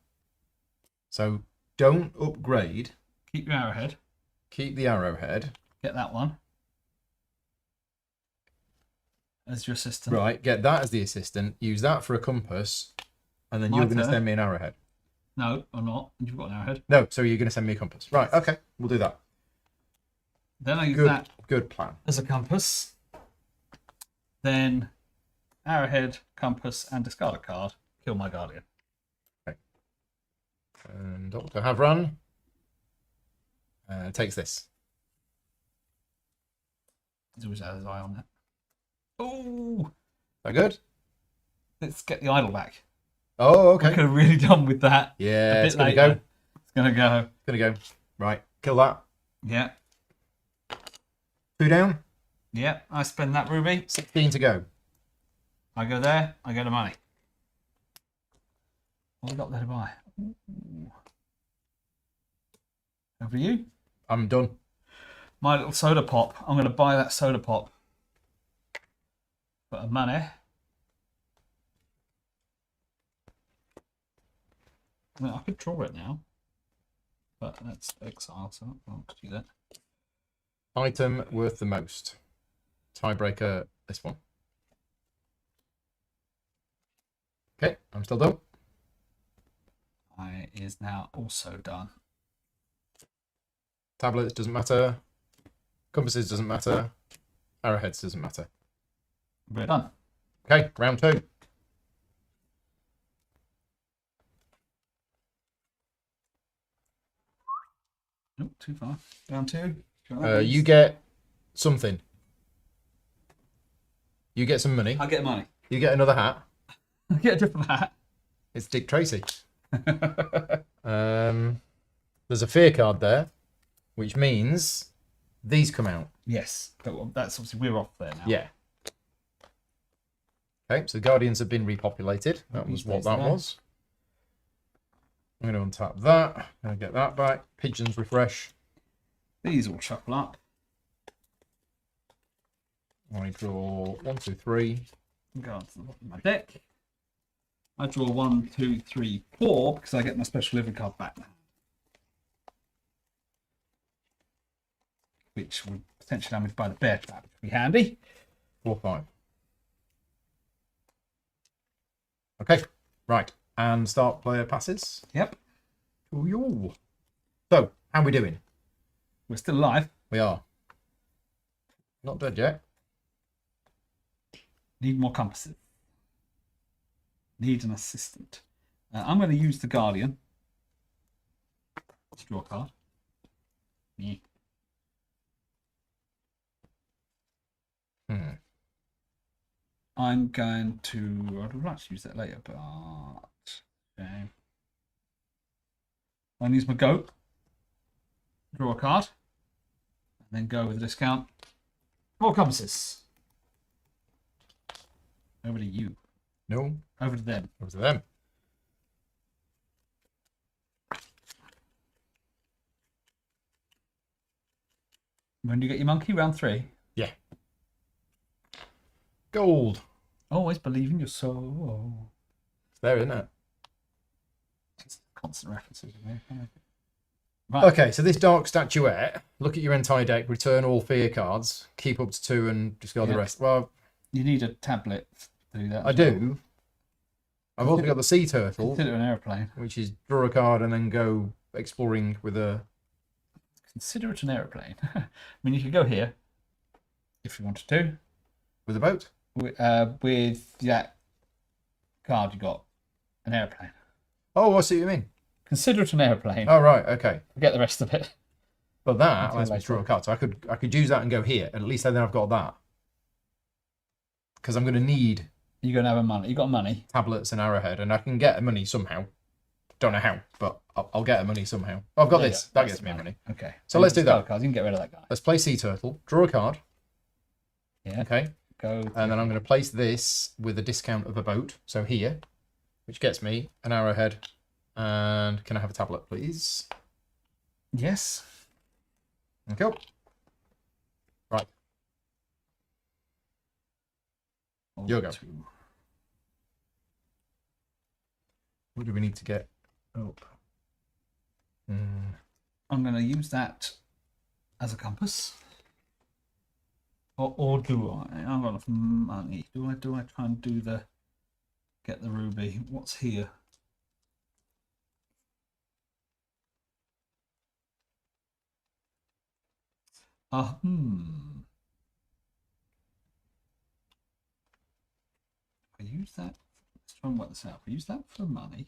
So don't upgrade. Keep your arrowhead. Keep the arrowhead. Get that one as your assistant. Right, get that as the assistant. Use that for a compass. And then My you're going to turn. send me an arrowhead. No, I'm not. You've got an arrowhead. No, so you're going to send me a compass. Right, okay, we'll do that. Then I use that Good plan. as a compass. Then arrowhead, compass, and discard a card. Kill my guardian. Okay. And Dr. Havran takes this. He's always had his eye on that. Oh, Is that good? let's get the idol back. Oh, We okay. could have really done with that. Yeah, a bit it's going to later. go. It's gonna go. Going to go. Right, kill that. Yeah, 2 down. yeah. I spend that ruby. 16 to go. I go there. I get the money. What have we got there to buy? Ooh. Over you. I'm done. My little soda pop. I'm going to buy that soda pop for a money. Well, I could draw it now, but that's exile, so I won't do that. Item worth the most. Tiebreaker, this one. Okay, I'm still done. I is now also done. Tablets doesn't matter. Compasses doesn't matter. Arrowheads doesn't matter. We're done. Okay, round 2. Nope, too far. Down 2. You get something. You get some money. I get money. You get another hat. I get a different hat. It's Dick Tracy. There's a fear card there, which means these come out. Yes, but that's obviously we're off there now. Yeah. Okay, so the Guardians have been repopulated. That was what that was. I'm going to untap that. I'm going to get that back. Pigeons refresh. These all shuffle up. I draw 1, 2, 3. Go on to the bottom of my deck. I draw 1, 2, 3, 4 because I get my special living card back now. Which would potentially allow me to buy the bear trap, which would be handy. 4, 5. Okay, right. And start player passes. Yep. Ooh, yo. So, how are we doing? We're still alive. We are. Not dead yet. Need more compasses. Need an assistant. I'm going to use the Guardian. Let's draw a card. Yeah. I'm going to... I'd like to use that later, but... Shame. I'm going to use my goat. Draw a card. And then go with a discount. More compasses. Over to you. No. Over to them. Over to them. When do you get your monkey? Round 3? Yeah. Gold. Always believe in your soul. It's there, isn't it? Just constant references. Right. Okay, so this dark statuette, look at your entire deck, return all fear cards, keep up to 2 and discard the rest. Well, you need a tablet to do that. I do. I've also got the sea turtle, Consider an aeroplane. which is draw a card and then go exploring with a... Consider it an aeroplane. I mean, you could go here if you wanted to. With a boat? With that card you got, an aeroplane. Oh, I see what you mean. Consider it an aeroplane. Oh, right, okay. Forget the rest of it. But that Until lets me later. draw a card, so I could use that and go here, and at least then I've got that. Because I'm going to need You're going to have money. You got money. tablets and arrowhead, and I can get money somehow. Don't know how, but I'll get money somehow. Oh, I've got There you this. go. That That's gets me the money. Okay. So let's do that. Cards. You can get rid of that guy. Let's play sea turtle, draw a card. Yeah. Okay. Go. And then I'm going to place this with a discount of a boat, so here, which gets me an arrowhead. And can I have a tablet, please? Yes. Okay. Right. Your go. What do we need to get up? I'm going to use that as a compass. Or do I? I've got enough money. Do I try and get the ruby? What's here? I use that. Let's try and work this out. I use that for money,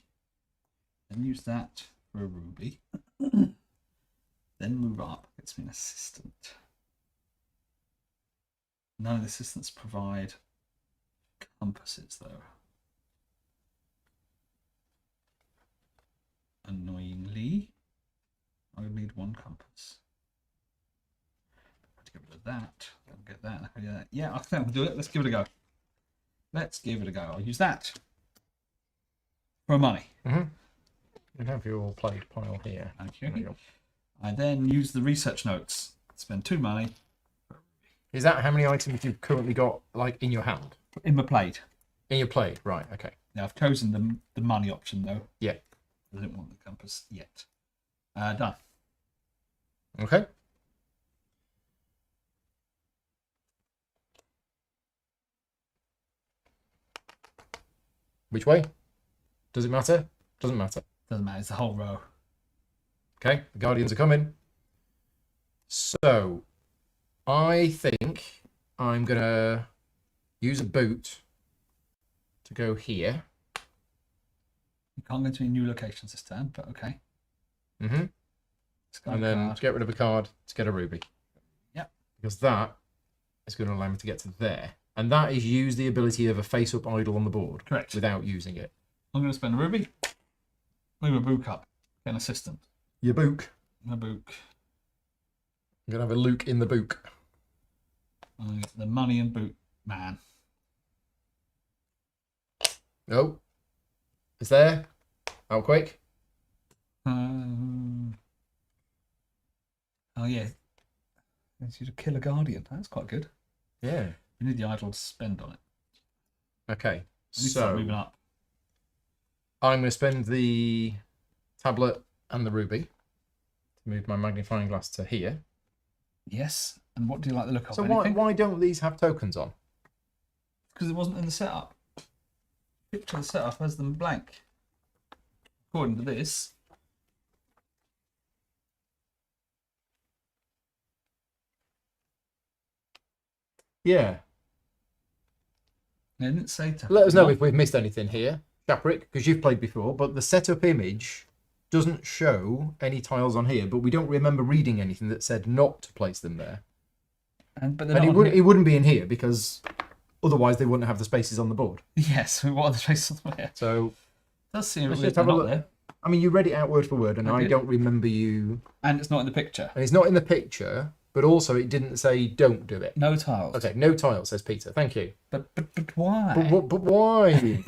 then use that for a ruby, then move up. Gets me an assistant. None of the assistants provide compasses, though. Annoyingly, I would need 1 compass. Get rid of that. I'll get that. I'll get that. Yeah, I think I'll do it. Let's give it a go. Let's give it a go. I'll use that for money. You have your played pile here. Okay. I then use the research notes. Spend 2 money. Is that how many items you've currently got, like, in your hand? In my plate. In your plate, right, okay. Now I've chosen the money option though. Yeah. I don't want the compass yet. Done. Okay. Which way? Does it matter? Doesn't matter. Doesn't matter. It's the whole row. Okay, the Guardians are coming. So, I think I'm going to use a boot to go here. You can't go to any new locations this turn, but okay. And then get rid of a card to get a ruby. Yep. Because that is going to allow me to get to there. And that is use the ability of a face-up idol on the board. Correct. Without using it. I'm going to spend a ruby. Move a book up. Get an assistant. Your book. My book. I'm going to have a Luke in the book. I'm going to get the money and boot man. Oh. It's there. How quick? Oh yeah. It's you to kill a guardian. That's quite good. Yeah. You need the idol to spend on it. Okay. You need to start So moving up. I'm going to spend the tablet and the ruby to move my magnifying glass to here. Yes. And what do you like the look of? So Anything? why don't these have tokens on? Because it wasn't in the setup. Picture the setup has them blank. According to this. Yeah. They didn't say to. Let us know if we've missed anything here, Shaprik, because you've played before, but the setup image doesn't show any tiles on here, but we don't remember reading anything that said not to place them there. But And it wouldn't be in here because otherwise they wouldn't have the spaces on the board. Yes, what are the spaces on there? So It does seem let's weird just have a not look. there. I mean, you read it out word for word, and I I did. don't remember you. And it's not in the picture. And it's not in the picture, but also it didn't say don't do it. No tiles. Okay, no tiles, says Peter. Thank you. But why? But why?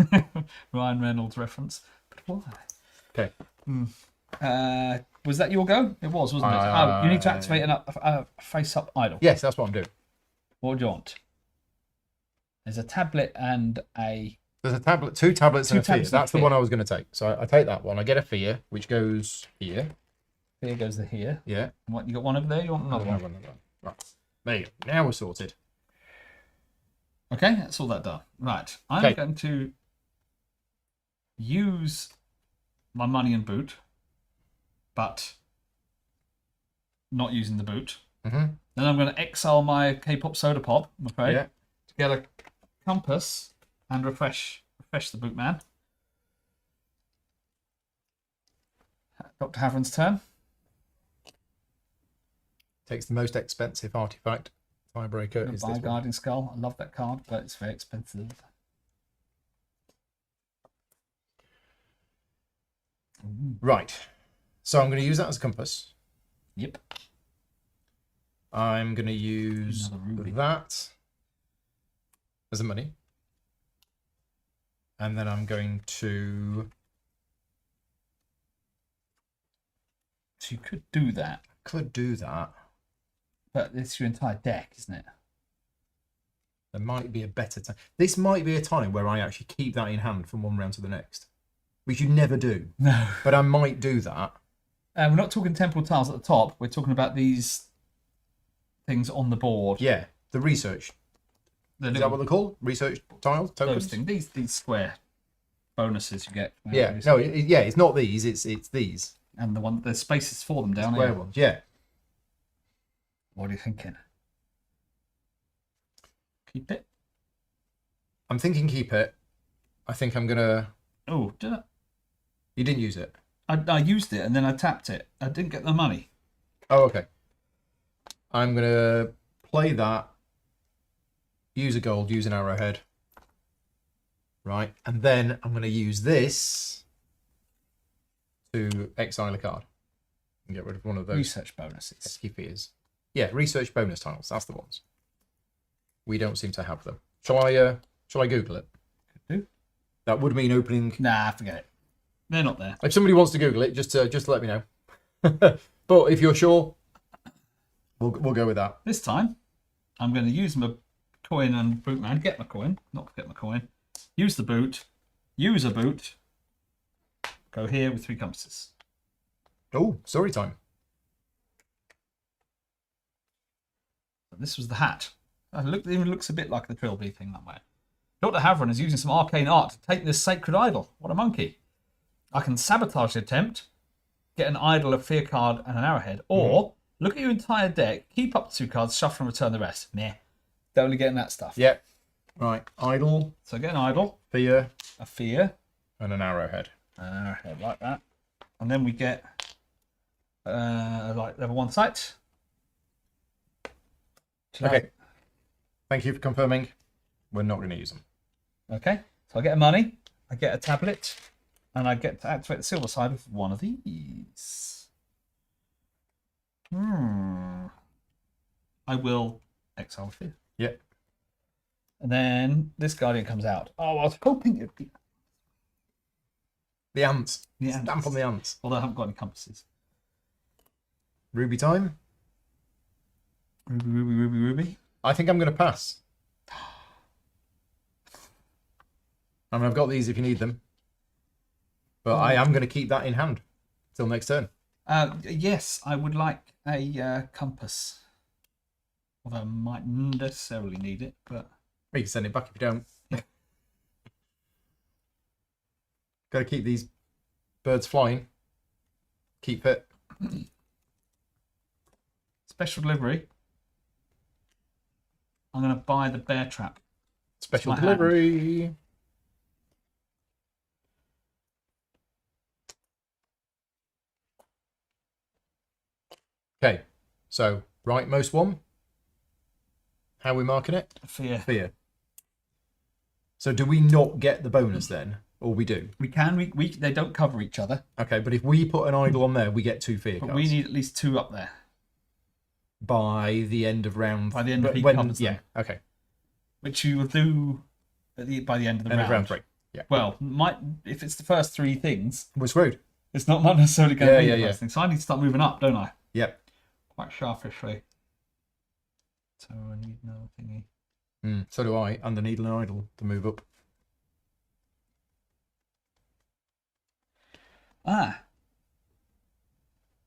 Ryan Reynolds reference. But why? Okay. Was that your go? It was, wasn't it? You need to activate a face-up idol. Yes, that's what I'm doing. What do you want? There's a tablet and a... There's a tablet, two tablets and a fear. tablets and a That's the fear. one I was going to take. So I take that one. I get a fear, which goes here. Here goes the here. Yeah. And what, you got one over there? You want another one? Right. There you go. Now we're sorted. Okay, that's all that done. Right. I'm Okay. going to use my money and boot, but not using the boot. Mm-hmm. Then I'm going to exile my K-pop soda pop, I'm afraid, Yeah. to get a compass and refresh the boot man. Dr. Havren's turn. Takes the most expensive artifact. Tiebreaker is Buy this one. Guardian Skull. I love that card, but it's very expensive. Right. So I'm going to use that as a compass. Yep. I'm going to use Another ruby. that as a money. And then I'm going to... So you could do that, Could do that. but it's your entire deck, isn't it? There might be a better time. This might be a time where I actually keep that in hand from one round to the next. Which you never do. No. But I might do that. We're not talking temple tiles at the top. We're talking about these things on the board. Yeah. The research. The Is little, that what they're called? Research tiles? Tokens? those things. These square bonuses you get. Yeah. No, yeah, it's not these. It's these. And there's spaces for them down Square here. ones. Yeah. What are you thinking? Keep it. I'm thinking keep it. I think I'm going to... Oh, did I? You didn't use it? I used it and then I tapped it. I didn't get the money. Oh, okay. I'm going to play that. Use a gold, use an arrowhead. Right. And then I'm going to use this to exile a card. And get rid of one of those Research bonuses. pesky fears. Yeah, research bonus tiles. That's the ones. We don't seem to have them. Shall I Google it? Could do. That would mean opening... Nah, forget it. They're not there. If somebody wants to Google it, just let me know. But if you're sure, we'll go with that. This time, I'm going to use my coin and boot man. Get my coin. Not forget my coin. Use the boot. Use a boot. Go here with 3 compasses. Oh, story time. This was the hat. It even looks a bit like the Trilby thing that way. Dr. Havren is using some arcane art to take this sacred idol. What a monkey. I can sabotage the attempt, get an idol, a fear card, and an arrowhead, or look at your entire deck, keep up 2 cards, shuffle and return the rest. Meh. Don't really getting that stuff. Yep. Right. Idol, So get an idol, fear, a fear, and an arrowhead. an arrowhead like that. And then we get like level 1 sight. Okay. Thank you for confirming. We're not going to use them. Okay. So I get a money, I get a tablet, and I get to activate the silver side of one of these. I will exile fear. Yep. And then this guardian comes out. Oh, I was hoping it'd be The ants. the ants. Stamp on the ants. Although I haven't got any compasses. Ruby time. Ruby, ruby, ruby, ruby. I think I'm going to pass. I mean, I've got these if you need them. But I am going to keep that in hand till next turn. Yes, I would like a compass. Although I might necessarily need it, but You can send it back if you don't. Got to keep these birds flying. Keep it. special delivery. I'm going to buy the bear trap. Special my delivery. Okay, so rightmost one. How are we marking it? Fear. Fear. So do we not get the bonus then? Or we do? We can. We they don't cover each other. Okay, but if we put an idol on there, we get 2 fear But cards. we need at least 2 up there. By the end of round... By the end of he covers them. Yeah, okay. Which you will do by the end of the round. Of round 3. Yeah. Well, if it's the first 3 things, We're screwed. it's not necessarily going to be the yeah. first thing. So I need to start moving up, don't I? Yep. Quite sharpishly. So I need another thingy. So do I, and the needle and idol to move up.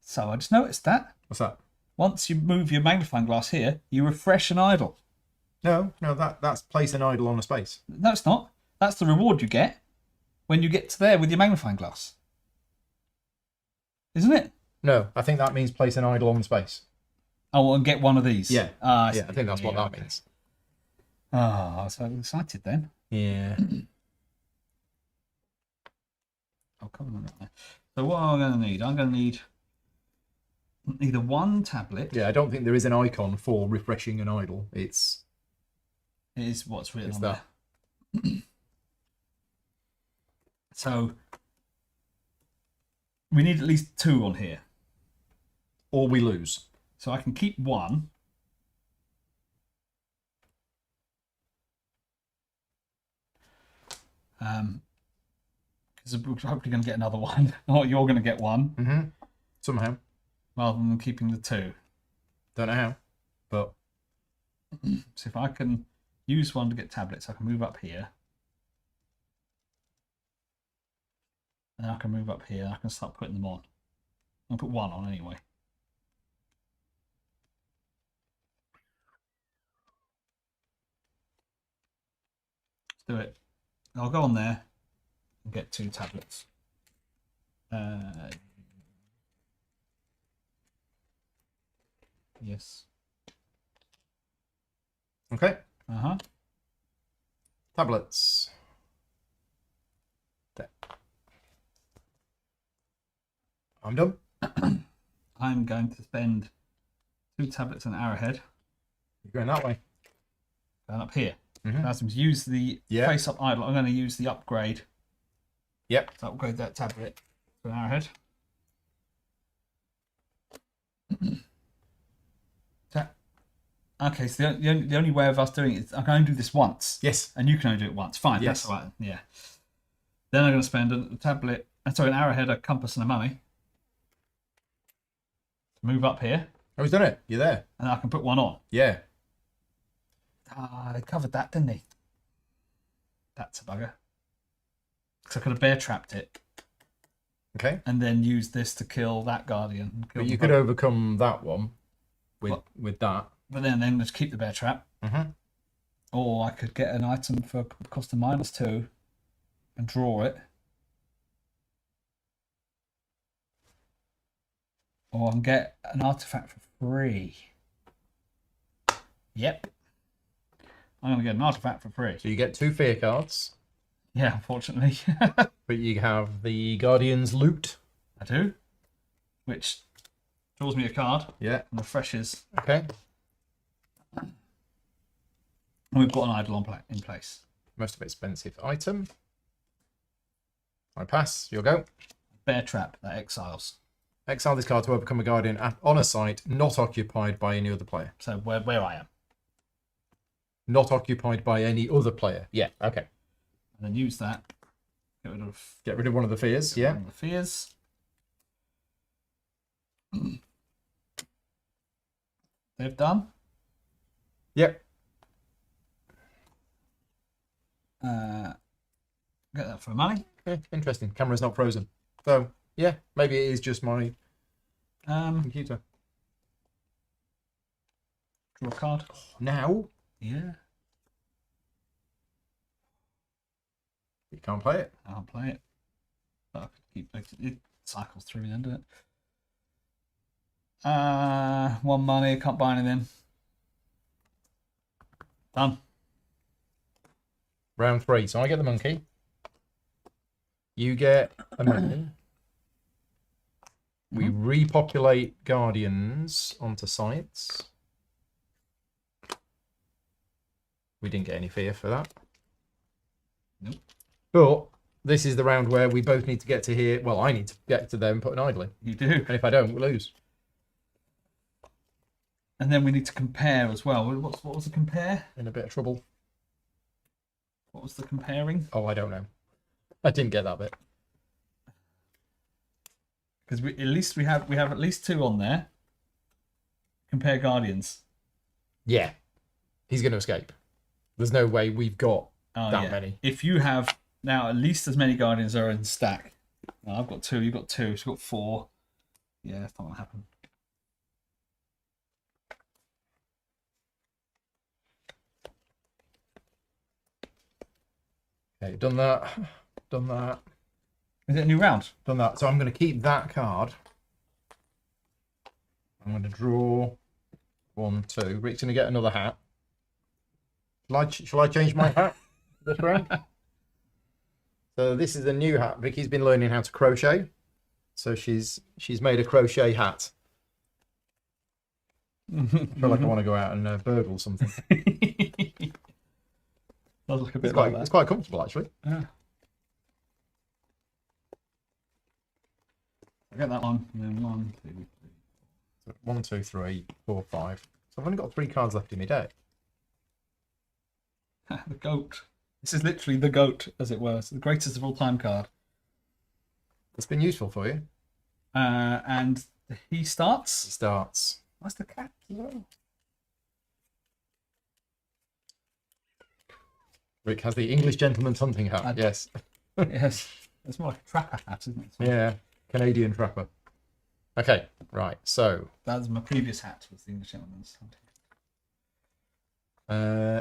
So I just noticed that. What's that? Once you move your magnifying glass here, you refresh an idol. No, that's place an idol on a space. No, it's not. That's the reward you get when you get to there with your magnifying glass. Isn't it? No, I think that means place an idol on space. Oh, and get one of these. Yeah. I think that's what that means. Oh, so excited then. Yeah. Oh, come on. So what am I going to need? I'm going to need either one tablet. Yeah, I don't think there is an icon for refreshing an idol. It is what's written on that. there. So we need at least 2 on here. Or we lose. So I can keep 1. Because we're hopefully going to get another one. Or you're going to get 1. Mm-hmm. Somehow. Rather than keeping the 2. Don't know how. But so if I can use 1 to get tablets, I can move up here. And I can move up here. I can start putting them on. I'll put 1 on anyway. Let's do it. I'll go on there and get 2 tablets. Yes. okay. Tablets. There. I'm done. I'm going to spend 2 tablets and arrowhead. You're going that way. Going up here. Mm-hmm. As to use the face-up idol, I'm going to use the upgrade. Yep. To upgrade that tablet to an arrowhead. Okay, so the only way of us doing it is I can only do this once. Yes. And you can only do it once. Fine, yes. That's all right. Yeah. Then I'm going to spend a tablet, an arrowhead, a compass, and a money. Move up here. Oh, he's done it. You're there. And I can put 1 on. Yeah. They covered that, didn't they? That's a bugger. Because I could have bear trapped it. Okay. And then use this to kill that guardian. But you could overcome that one with that. But then just keep the bear trap. Mm-hmm. Or I could get an item for cost of -2 and draw it. Or I can get an artifact for free. Yep. I'm going to get an artifact for free. So you get 2 fear cards. Yeah, unfortunately. But you have the Guardian's loot. I do. Which draws me a card. Yeah. And refreshes. Okay. And we've got an idol in place. Most expensive item. I pass. You'll go. Bear trap that exiles. Exile this card to overcome a Guardian on a site not occupied by any other player. So where I am. Not occupied by any other player. Yeah, okay. And then use that. Get rid of one of the fears, yeah. One of the fears. They've done. Yep. Get that for money. Okay, interesting. Camera's not frozen. So, yeah, maybe it is just my computer. Draw a card. Now? Yeah. You can't play it. I can't play it. But I could keep it cycles through then, doesn't it? 1 money, can't buy anything. Done. Round 3. So I get the monkey. You get a monkey. We repopulate guardians onto sites. We didn't get any fear for that. Nope. But this is the round where we both need to get to here. Well, I need to get to there and put an idol in. You do. And if I don't, we lose. And then we need to compare as well. What was the compare? In a bit of trouble. What was the comparing? Oh, I don't know. I didn't get that bit. Because we have at least 2 on there. Compare guardians. Yeah. He's going to escape. There's no way we've got that many. If you have now at least as many guardians are in stack. Well, I've got 2. You've got 2. So you've got 4. Yeah, that's not going to happen. Okay, done that. Done that. Is it a new round? Done that. So I'm going to keep that card. I'm going to draw 1, 2. Rick's going to get another hat. Shall I change my hat this round? So this is a new hat. Vicky's been learning how to crochet. So she's made a crochet hat. I feel like I want to go out and burgle something. Does look a bit like that. It's quite comfortable, actually. Yeah. I get that one. And then 1, 2, 3. 1, 2, 3, 4, 5. So I've only got 3 cards left in my deck. The goat. This is literally the goat, as it were. It's the greatest of all time card. It's been useful for you. And he starts. He starts. What's the cat as well? Rick has the English gentleman's hunting hat. Yes. Yes. It's more like a trapper hat, isn't it? Yeah. Canadian trapper. Okay. Right. So. That was my previous hat, was the English gentleman's hunting.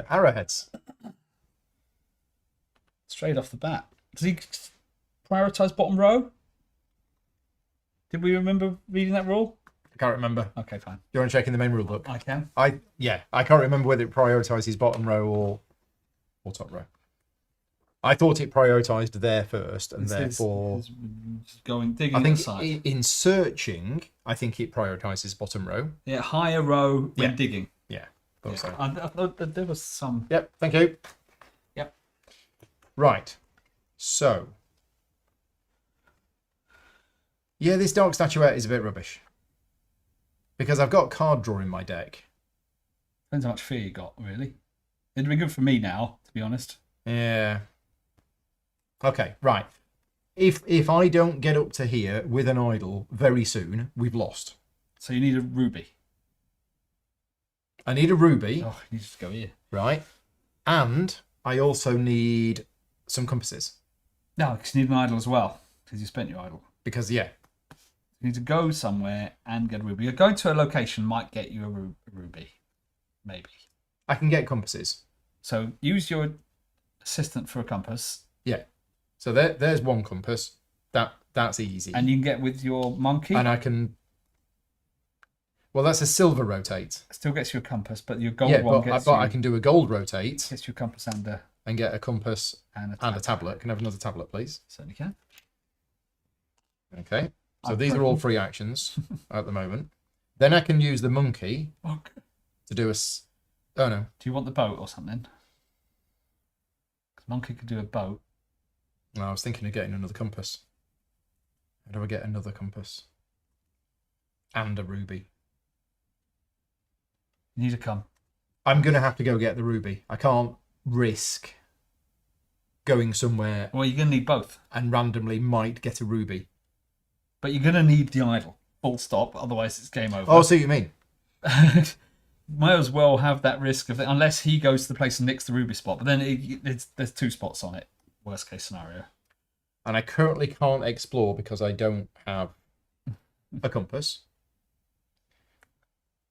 Arrowheads. Straight off the bat. Does he prioritise bottom row? Did we remember reading that rule? I can't remember. Okay, fine. Do you want to check in the main rule book? I can. I can't remember whether it prioritises bottom row or top row. I thought it prioritised there first, and therefore digging. I think in searching, I think it prioritises bottom row. Yeah, higher row when digging. Yeah, thought so. I thought that there was some. Yep, thank you. Yep. Right. So. Yeah, this Dark Statuette is a bit rubbish. Because I've got card draw in my deck. Depends how much fear you got, really. It'd be good for me now, to be honest. Yeah. Okay, right. If I don't get up to here with an idol very soon, we've lost. So you need a ruby. I need a ruby. Oh, you need to go here. Right. And I also need some compasses. No, because you need an idol as well. Because you spent your idol. Because, yeah. You need to go somewhere and get a ruby. Going to a location might get you a ruby. Maybe. I can get compasses. So use your assistant for a compass. Yeah. So there's one compass. That's easy. And you can get with your monkey. And I can... Well, that's a silver rotate. Still gets you a compass, but your gold one gets you... I can do a gold rotate. Gets you a compass and a... And get a compass and a tablet. Can I have another tablet, please? Certainly can. Okay. So these are all free actions at the moment. Then I can use the monkey to do a... Oh, no. Do you want the boat or something? Because monkey could do a boat. No, I was thinking of getting another compass. How do I get another compass? And a ruby. You need to come. I'm going to have to go get the ruby. I can't risk going somewhere... Well, you're going to need both. And randomly might get a ruby. But you're going to need the idol. Full stop. Otherwise, it's game over. Oh, I see what you mean. Might as well have that risk of it, unless he goes to the place and nicks the ruby spot. But then there's 2 spots on it. Worst case scenario. And I currently can't explore because I don't have a compass.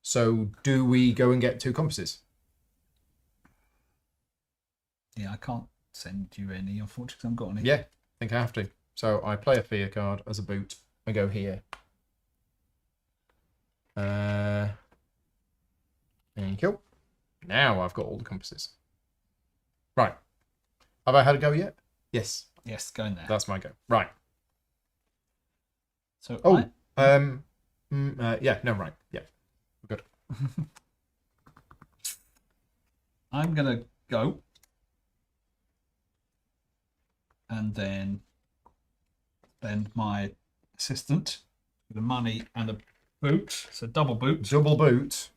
So do we go and get 2 compasses? Yeah, I can't send you any, unfortunately, because I haven't got any. Yeah, I think I have to. So I play a fear card as a boot. I go here. Thank you. Now I've got all the compasses. Right. Have I had a go yet? Yes. Yes, go in there. That's my go. Right. So Oh, yeah, no, right. Yeah. We're good. I'm going to go. And then spend my assistant with the money and the boot. So double boot. Double boot.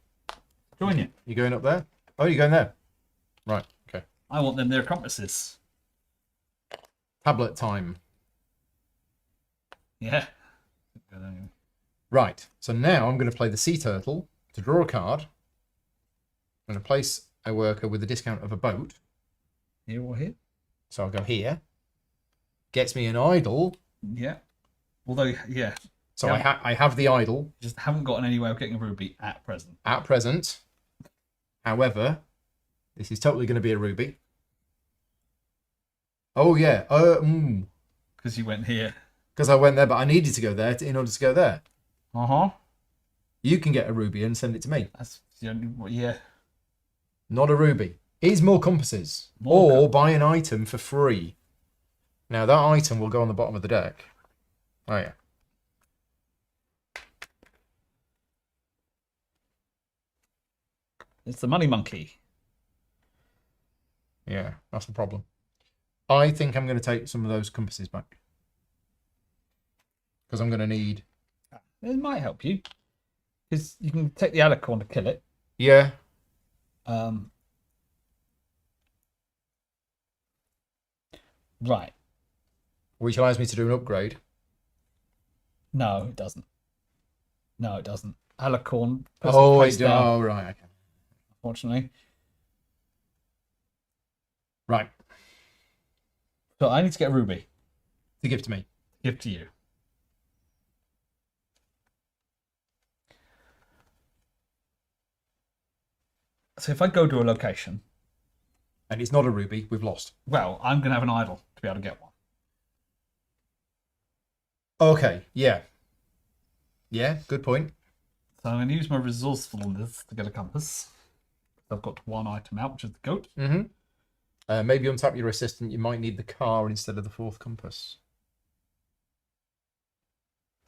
Join you. You going up there? Oh, you're going there. Right, okay. I want them their compasses. Tablet time. Yeah. Right, so now I'm going to play the sea turtle to draw a card. I'm going to place a worker with a discount of a boat. Here or here? So I'll go here. Gets me an idol. Yeah. Although, yeah. So I have the idol. Just haven't gotten any way of getting a ruby at present. At present. However, this is totally going to be a ruby. Oh, yeah. Because you went here. Because I went there, but I needed to go there in order to go there. Uh-huh. You can get a ruby and send it to me. That's the only... Yeah. Not a ruby. Is more compasses. Or buy an item for free. Now, that item will go on the bottom of the deck. Oh, yeah. It's the money monkey. Yeah, that's the problem. I think I'm going to take some of those compasses back. Because I'm going to need... It might help you. Because you can take the alicorn to kill it. Yeah. Right. Which allows me to do an upgrade. No, it doesn't. No, it doesn't. Alicorn. Oh, it does. Oh, right. Okay. Unfortunately. Right. So I need to get a ruby. To give to me. Give to you. So if I go to a location... And it's not a ruby, we've lost. Well, I'm going to have an idol to be able to get one. Okay, yeah. Yeah, good point. So I'm going to use my resourcefulness to get a compass. I've got one item out, which is the goat. Mm-hmm. Maybe untap your assistant. You might need the car instead of the fourth compass.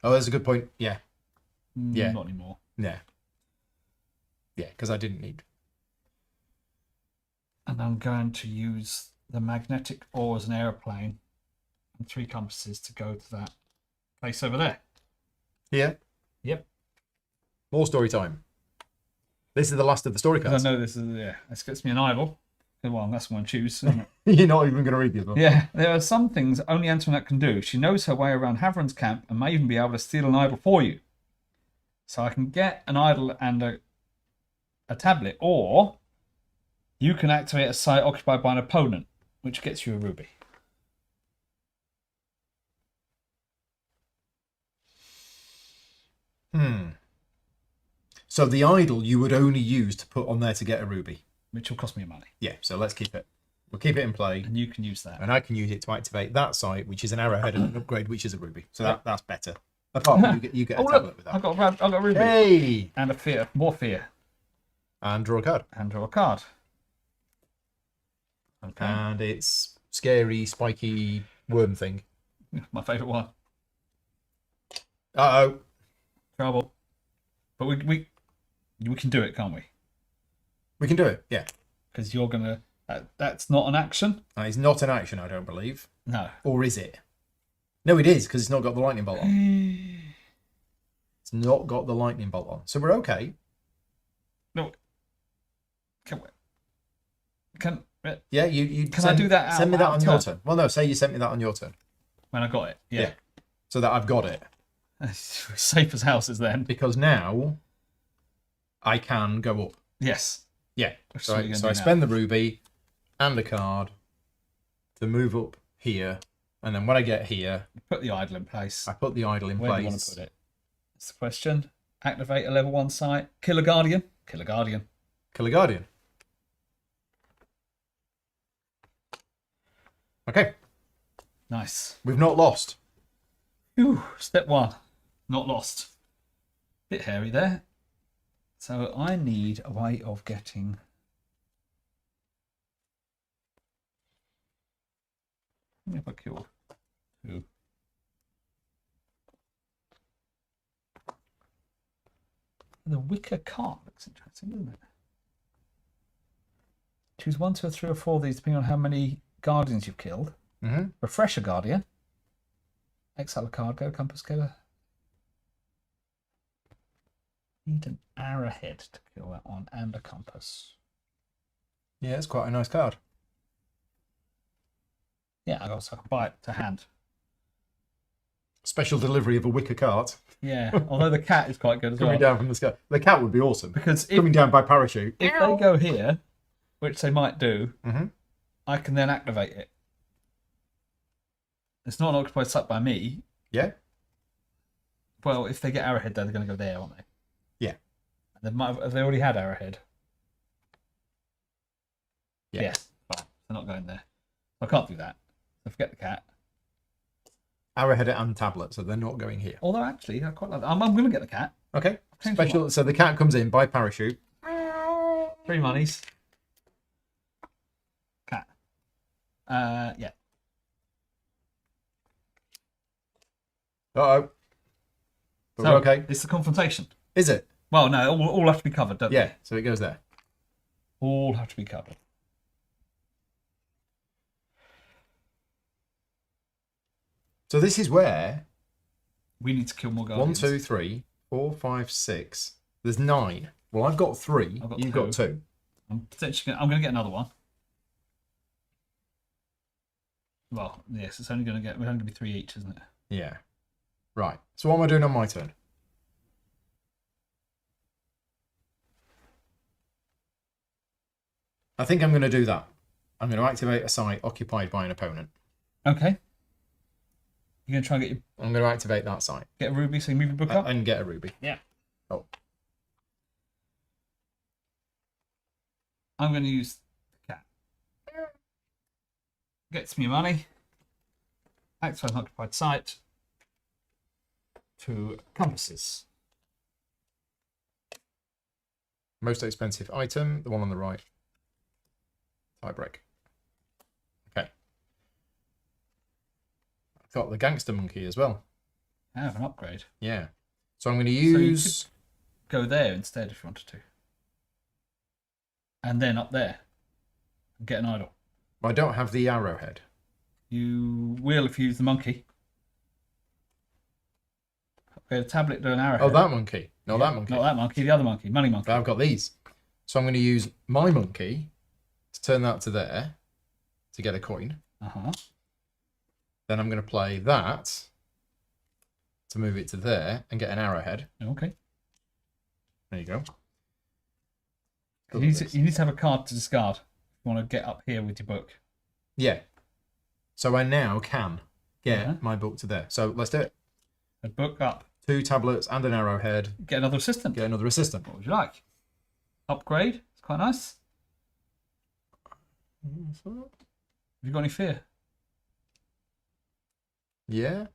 Oh, that's a good point. Yeah. Yeah. Not anymore. Yeah. Yeah, because I didn't need... And I'm going to use the magnetic ore as an aeroplane and 3 compasses to go to that place over there. Here? Yep. More story time. This is the last of the story cards. I know this is, yeah, this gets me an idol. Well, that's one I choose. Isn't it? You're not even going to read these ones. Yeah, there are some things only Antoinette can do. She knows her way around Havron's camp and may even be able to steal an idol for you. So I can get an idol and a tablet, or you can activate a site occupied by an opponent, which gets you a ruby. So the idol you would only use to put on there to get a ruby. Which will cost me money. Yeah, so let's keep it. We'll keep it in play. And you can use that. And I can use it to activate that site, which is an arrowhead and an upgrade, which is a ruby. So that's better. Apart from you get a tablet with that. I've got a ruby. Hey! And a fear. More fear. And draw a card. And draw a card. Okay. And it's scary, spiky worm thing. My favourite one. Uh-oh. Trouble. But we can do it, can't we? We can do it, yeah. Because you're going to... that's not an action? That is not an action, I don't believe. No. Or is it? No, it is, because it's not got the lightning bolt on. It's not got the lightning bolt on. So we're okay. No. Yeah, you Can I do that out- Send me that out on of your turn? turn. Well, no, say you sent me that on your turn. When I got it, yeah. So that I've got it. Safe as houses then. Because now I can go up. Yes. Yeah. Which So is what you're I gonna do now. spend the ruby and a card to move up here. And then when I get here, Put the idol in place. I put the idol in Where place. do you want to put it? That's the question. Activate a level 1 site. Kill a guardian. Kill a guardian. Kill a guardian. Okay. Nice. We've not lost. Ooh, step 1. Not lost. Bit hairy there. So I need a way of getting many have I killed? 2. The wicker cart looks interesting, doesn't it? Choose 1, 2, or 3, or 4 of these, depending on how many guardians you've killed. Mm-hmm. Refresh a guardian. Exile a card. Go to compass. Go to... Need an arrowhead to kill that one, and a compass. Yeah, it's quite a nice card. Yeah, I can buy it to hand. Special delivery of a wicker cart. Yeah, although the cat is quite good as Coming well. down from the sky. The cat would be awesome. Because Coming down by parachute. if they go here, which they might do, Mm-hmm. I can then activate it. It's not an occupied site by me. Yeah? Well, if they get arrowhead there, they're going to go there, aren't they? Yeah. They might have they already had arrowhead? Yeah. Yes. Fine. They're not going there. I can't do that. So forget the cat. Arrowhead and tablet, so they're not going here. Although, actually, I quite like that. I'm going to get the cat. Okay. Change Special. So the cat comes in by parachute. 3 monies. Cat. Yeah. Uh-oh. But So, we're okay. it's the confrontation. Is it? Well, no, all have to be covered, don't Yeah, they? so it goes there. All have to be covered. So this is where We need to kill more 1, guardians. 2, 3, 4, 5, 6. There's 9. Well, I've got 3. I've got You've 2. got 2. I'm going to get another one. Well, yes, it's only going to be 3 each, isn't it? Yeah. Right. So what am I doing on my turn? I think I'm going to do that. I'm going to activate a site occupied by an opponent. Okay. You're going to try and I'm going to activate that site. get a ruby so you move your book up? And get a ruby. Yeah. Oh. I'm going to use the cat. Gets me money. Activate an occupied site. 2 compasses. Most expensive item, the one on the right. Tie break. Okay. I've got the gangster monkey as well. I have an upgrade. Yeah. So I'm going to use... Go there instead if you wanted to. And then up there. And get an idol. I don't have the arrowhead. You will if you use the monkey. Okay, the tablet do an arrowhead. Oh, that monkey. No, that monkey. Not that monkey, the other monkey. Money monkey. But I've got these. So I'm going to use my monkey to turn that to there to get a coin. Uh-huh. Then I'm going to play that to move it to there and get an arrowhead. Okay. There you go. You need to have a card to discard. If you want to get up here with your book. Yeah. So I now can get Yeah. my book to there. So let's do it. A book up. 2 tablets and an arrowhead. Get another assistant. Get another assistant. What would you like? Upgrade. It's quite nice. Have you got any fear? Yeah.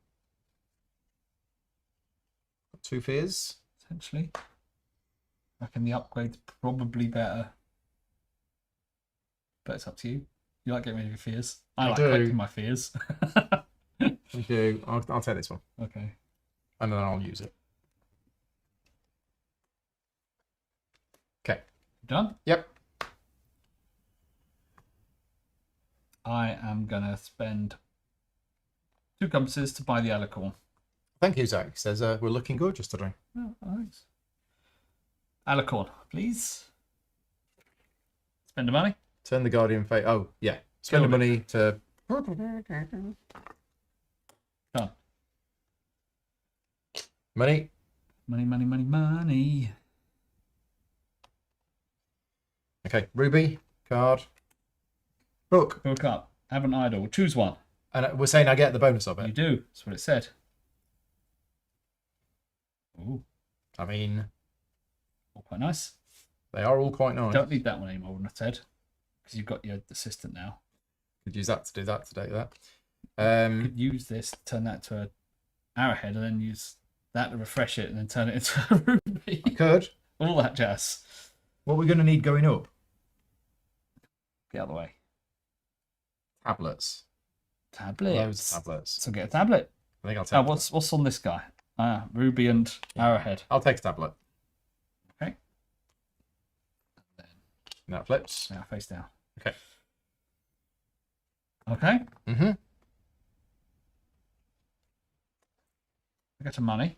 2 fears. Essentially. I reckon the upgrade's probably better. But it's up to you. You like getting rid of your fears. I like do. collecting my fears. I do. I'll take this one. Okay. And then I'll use it. Okay. Done? Yep. I am going to spend 2 compasses to buy the alicorn. Thank you, Zach. Says we're looking gorgeous today. Oh, thanks. Alicorn, please. Spend the money. Turn the Guardian fate. Oh, yeah. Spend the Kill money to... Done. Money. Money, money, money, money. Okay. Ruby. Card. Book. Book up. Have an idol. Choose one. And we're saying I get the bonus of You it. do. That's what it said. Ooh, I mean, all quite nice. they are all quite nice. Don't need that one anymore, wouldn't have said. Because you've got your assistant now. Could use that to do that, to do that. You could use this, turn that to an arrowhead, and then use that to refresh it, and then turn it into a ruby. I could. All that jazz. What we're going to need going up? Get out of the way. Tablets. Tablets. Loads of tablets. So get a tablet. I think I'll take. What's on this guy? Ruby and Arrowhead. I'll take a tablet. Okay. That flips. Now face down. Okay. Okay. Mm-hmm. I get some money.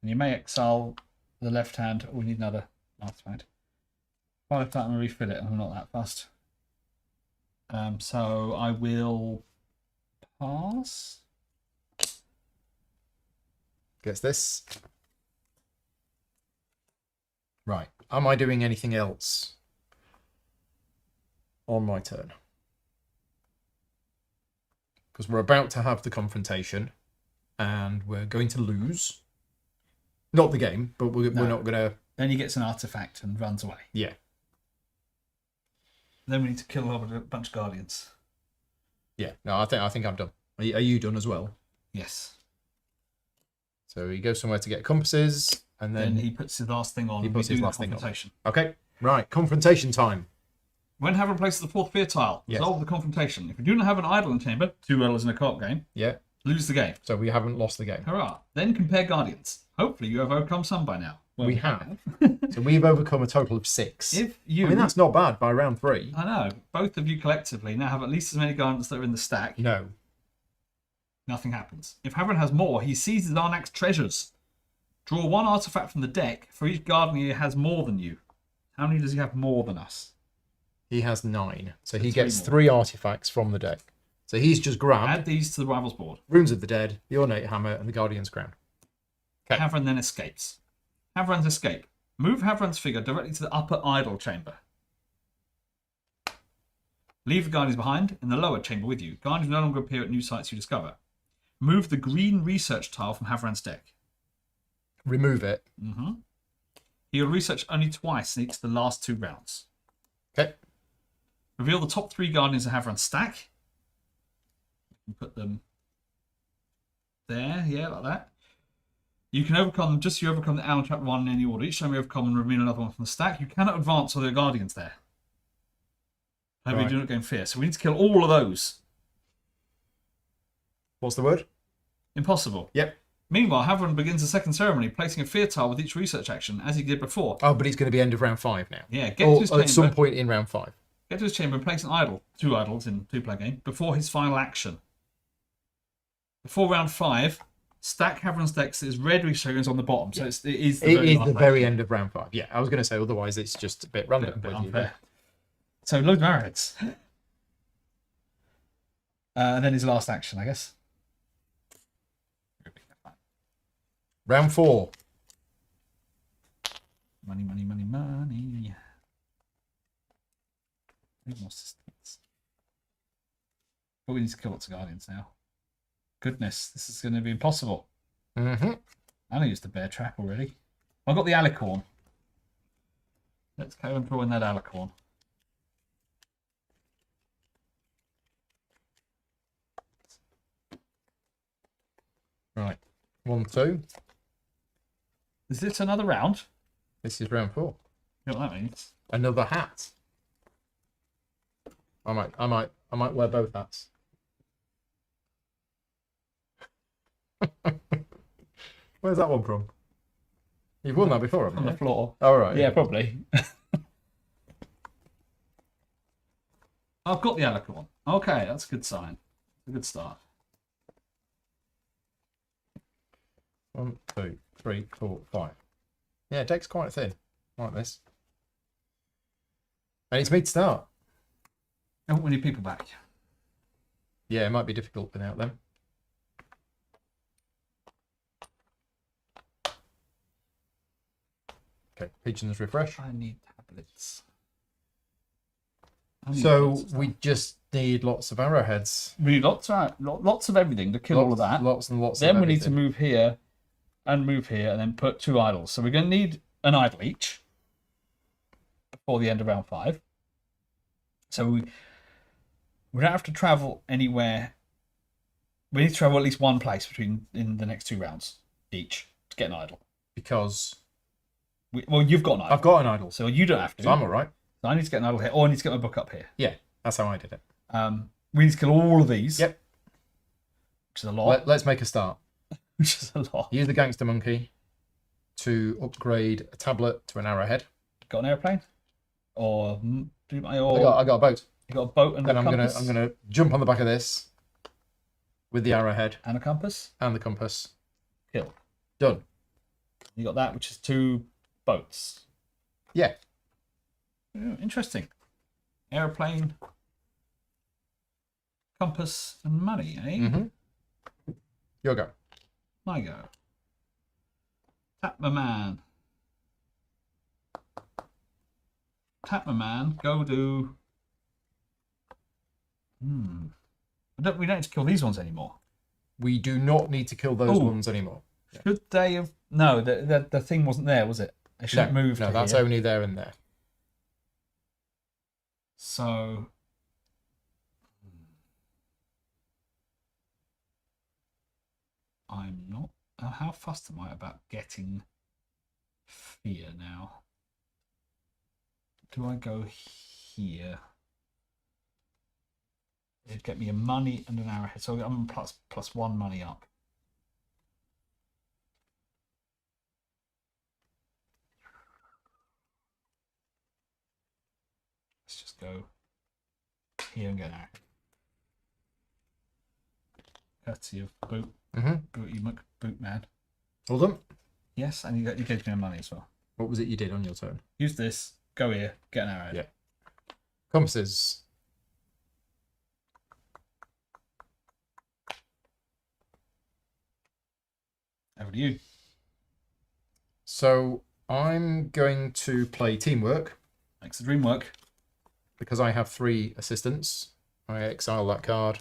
And you may exile the left hand. Oh, we need another artifact. If I left that and refill it, I'm not that fast. So I will pass. Gets this. Right. Am I doing anything else on my turn? Because we're about to have the confrontation and we're going to lose. Not the game, but we're not going to... Then he gets an artifact and runs away. Yeah. Then we need to kill a bunch of guardians. Yeah. No, I think I'm done. Are you done as well? Yes. So he goes somewhere to get compasses, and then he puts his last thing on. He puts his last thing on. Confrontation. Okay. Right. Confrontation time. When Havren places the fourth fear tile, resolve the confrontation. If you do not have an idol in chamber, 2 idols in a co-op game, Yeah. lose the game. So we haven't lost the game. Hurrah. Then compare guardians. Hopefully you have overcome some by now. Well, we have. So we've overcome a total of 6. If you... I mean, that's not bad by round 3. I know. Both of you collectively now have at least as many guardians that are in the stack. No. Nothing happens. If Havren has more, he seizes Arnak's treasures. Draw 1 artifact from the deck for each guardian he has more than you. How many does he have more than us? He has 9. So he 3 gets more. 3 artifacts from the deck. So he's just grabbed Add these to the rivals board. Runes of the Dead, the Ornate Hammer, and the Guardian's Crown. Okay. Havren then escapes. Havren's escape. Move Havren's figure directly to the upper idol chamber. Leave the guardians behind in the lower chamber with you. Guardians no longer appear at new sites you discover. Move the green research tile from Havren's deck. Remove it. Mm-hmm. He'll research only twice in each of the last 2 rounds. Okay. Reveal the top 3 guardians of Havren's stack. You can put them there, yeah, like that. You can overcome them just so you overcome the Owl Trap 1 in any order. Each time you overcome and remove another one from the stack, you cannot advance all the guardians there. However, you do not gain fear. So we need to kill all of those. What's the word? Impossible. Yep. Meanwhile, Havren begins the second ceremony, placing a fear tile with each research action, as he did before. Oh, but it's going to be end of round 5 now. Yeah, get to his chamber. At some point in round 5. Get to his chamber and place an idol, 2 idols in 2-player game, before his final action. Before round 5, stack Havren's deck so his red research on the bottom. So it is the very end of round 5. Yeah, I was going to say otherwise it's just a bit random. A bit unfair. So loads of arrowheads. And then his last action, I guess. Round 4. Money, money, money, money. Need more systems. But we need to kill lots of guardians now. Goodness, this is going to be impossible. Mm-hmm. I used the bear trap already. I've got the alicorn. Let's go and draw in that alicorn. Right. 1, 2. Is this another round? This is round 4. You know what that means? Another hat. I might wear both hats. Where's that one from? You've won that before, haven't On you? the floor. Oh, right. Yeah, probably. I've got the alicorn. Okay, that's a good sign. A good start. 1, 2, 3, 4, 5. Yeah, deck's quite thin. Like this. And it's me to start. Oh, we need people back. Yeah, it might be difficult without them. Okay, pigeons refresh. I need tablets. So we just need lots of arrowheads. We need lots of everything to kill all of that. Lots and lots. Then of we need to everything. move here and move here and then put 2 idols. So we're going to need an idol each before the end of round 5. So we don't have to travel anywhere. We need to travel at least one place in the next 2 rounds each to get an idol. Because Well, you've got an idol. I've got an idol, So you don't have to. so I'm all right. So I need to get an idol here, or I need to get my book up here. Yeah, that's how I did it. We need to kill all of these. Yep. Which is a lot. Let's make a start. Which is a lot. Use the gangster monkey to upgrade a tablet to an arrowhead. Got an airplane? Or I got a boat. You got a boat and Then a I'm compass? gonna jump on the back of this with the arrowhead And a compass? and the compass. Kill. Done. You got that, which is 2 boats. Yeah. Interesting. Airplane, compass, and money, eh? Mm-hmm. Your go. My go. Tap my man. Tap my man. Go do. We don't need to kill these ones anymore. We do not need to kill those ones anymore. Should they have? No, the thing wasn't there, was it? It should have moved. No, to that's here. only there and there. So. I'm not. How fussed am I about getting fear now? Do I go here? It'd get me a money and an arrowhead. So I'm plus 1 money up. Let's just go here and get an arrow. Courtesy of boot. Boot, you boot man. All done. Yes, and you gave me money as well. What was it you did on your turn? Use this. Go here. Get an arrow. Yeah. Compasses. Over to you. So I'm going to play teamwork. Makes the dream work. Because I have 3 assistants. I exile that card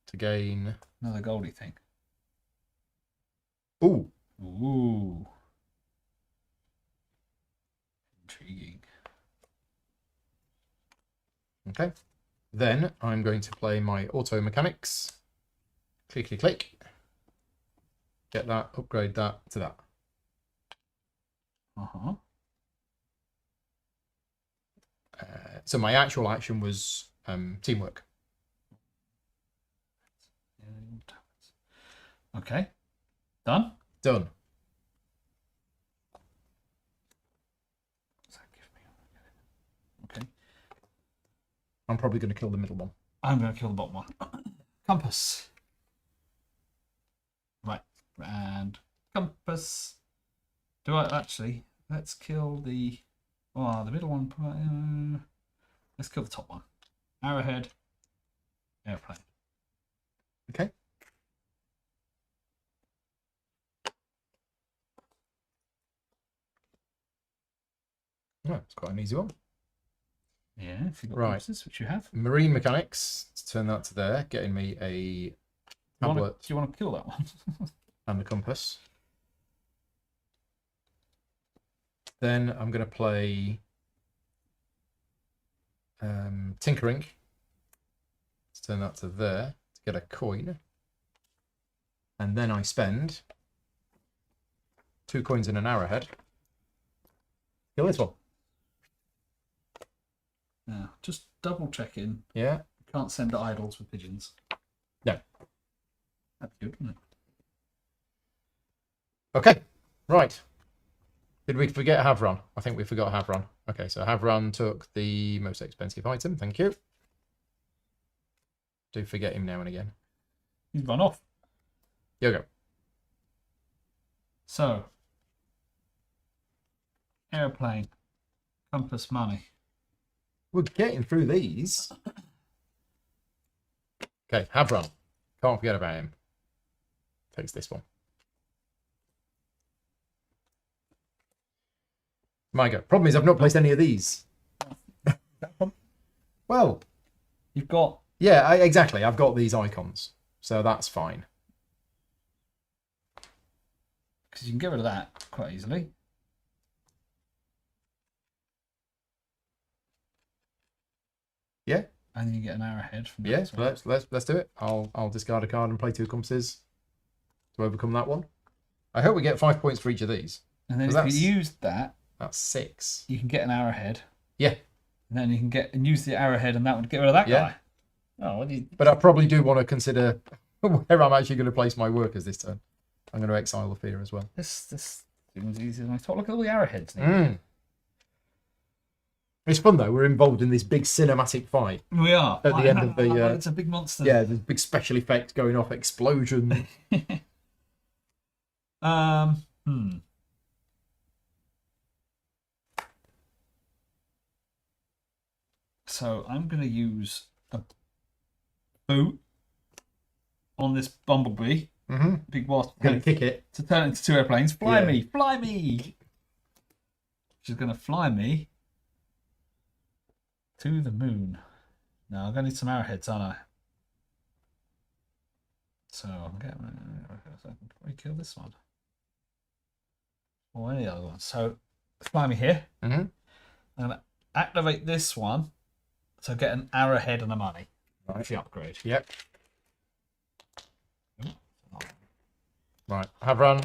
to gain. Another Goldie thing. Ooh. Ooh. Intriguing. Okay. Then I'm going to play my auto mechanics. Click, click, click. Get that, upgrade that to that. So my actual action was teamwork. Okay. Done? Done. What's that give me? Okay. I'm probably going to kill the middle one. I'm going to kill the bottom one. Compass. Right. And compass. Do I actually? Let's kill the... Oh, the middle one. Let's kill the top one. Arrowhead. Airplane. Okay. Oh, it's quite an easy one. Yeah, if you've got Right. compasses, which you have. Marine mechanics, to turn that to there, getting me a tablet Do you want to kill that one? and a compass. Then I'm going to play tinkering, to turn that to there, to get a coin. And then I spend 2 coins and an arrowhead. Kill this one. Yeah, just double checking. Yeah. You can't send idols with pigeons. No. That'd be good, wouldn't it? Okay. Right. Did we forget Havron? I think we forgot Havron. Okay, so Havron took the most expensive item. Thank you. Do forget him now and again. He's gone off. Here we go. So, airplane, compass, money. We're getting through these. Okay, Havron. Can't forget about him. Takes this one. My go. Problem is I've not placed any of these. Well, You've got... yeah, exactly. I've got these icons. So that's fine. Because you can get rid of that quite easily. Yeah. And then you get an arrowhead from that Yeah, as well. let's do it. I'll discard a card and play 2 compasses to overcome that one. I hope we get 5 points for each of these. And then Because if you use that, That's 6. you can get an arrowhead. Yeah. And then you can get and use the arrowhead and that would get rid of that Yeah. guy. Oh, what do you... But I probably do want to consider where I'm actually going to place my workers this turn. I'm going to exile the fear as well. This seems easier than I thought. Look at all the arrowheads. It's fun though. We're involved in this big cinematic fight. We are. At the end of the... it's a big monster. Yeah, there's big special effects going off, explosion. So I'm going to use a boot on this bumblebee. Big wasp. Going to kick it. To turn it into 2 airplanes. Fly me! Fly me! She's going to fly me to the moon. Now I'm going to need some arrowheads, aren't I? So I'm getting... We kill this one. Or any other one. So fly me here. I'm going to activate this one to get an arrowhead and a money. Right. The upgrade. Yep. Right, Havran.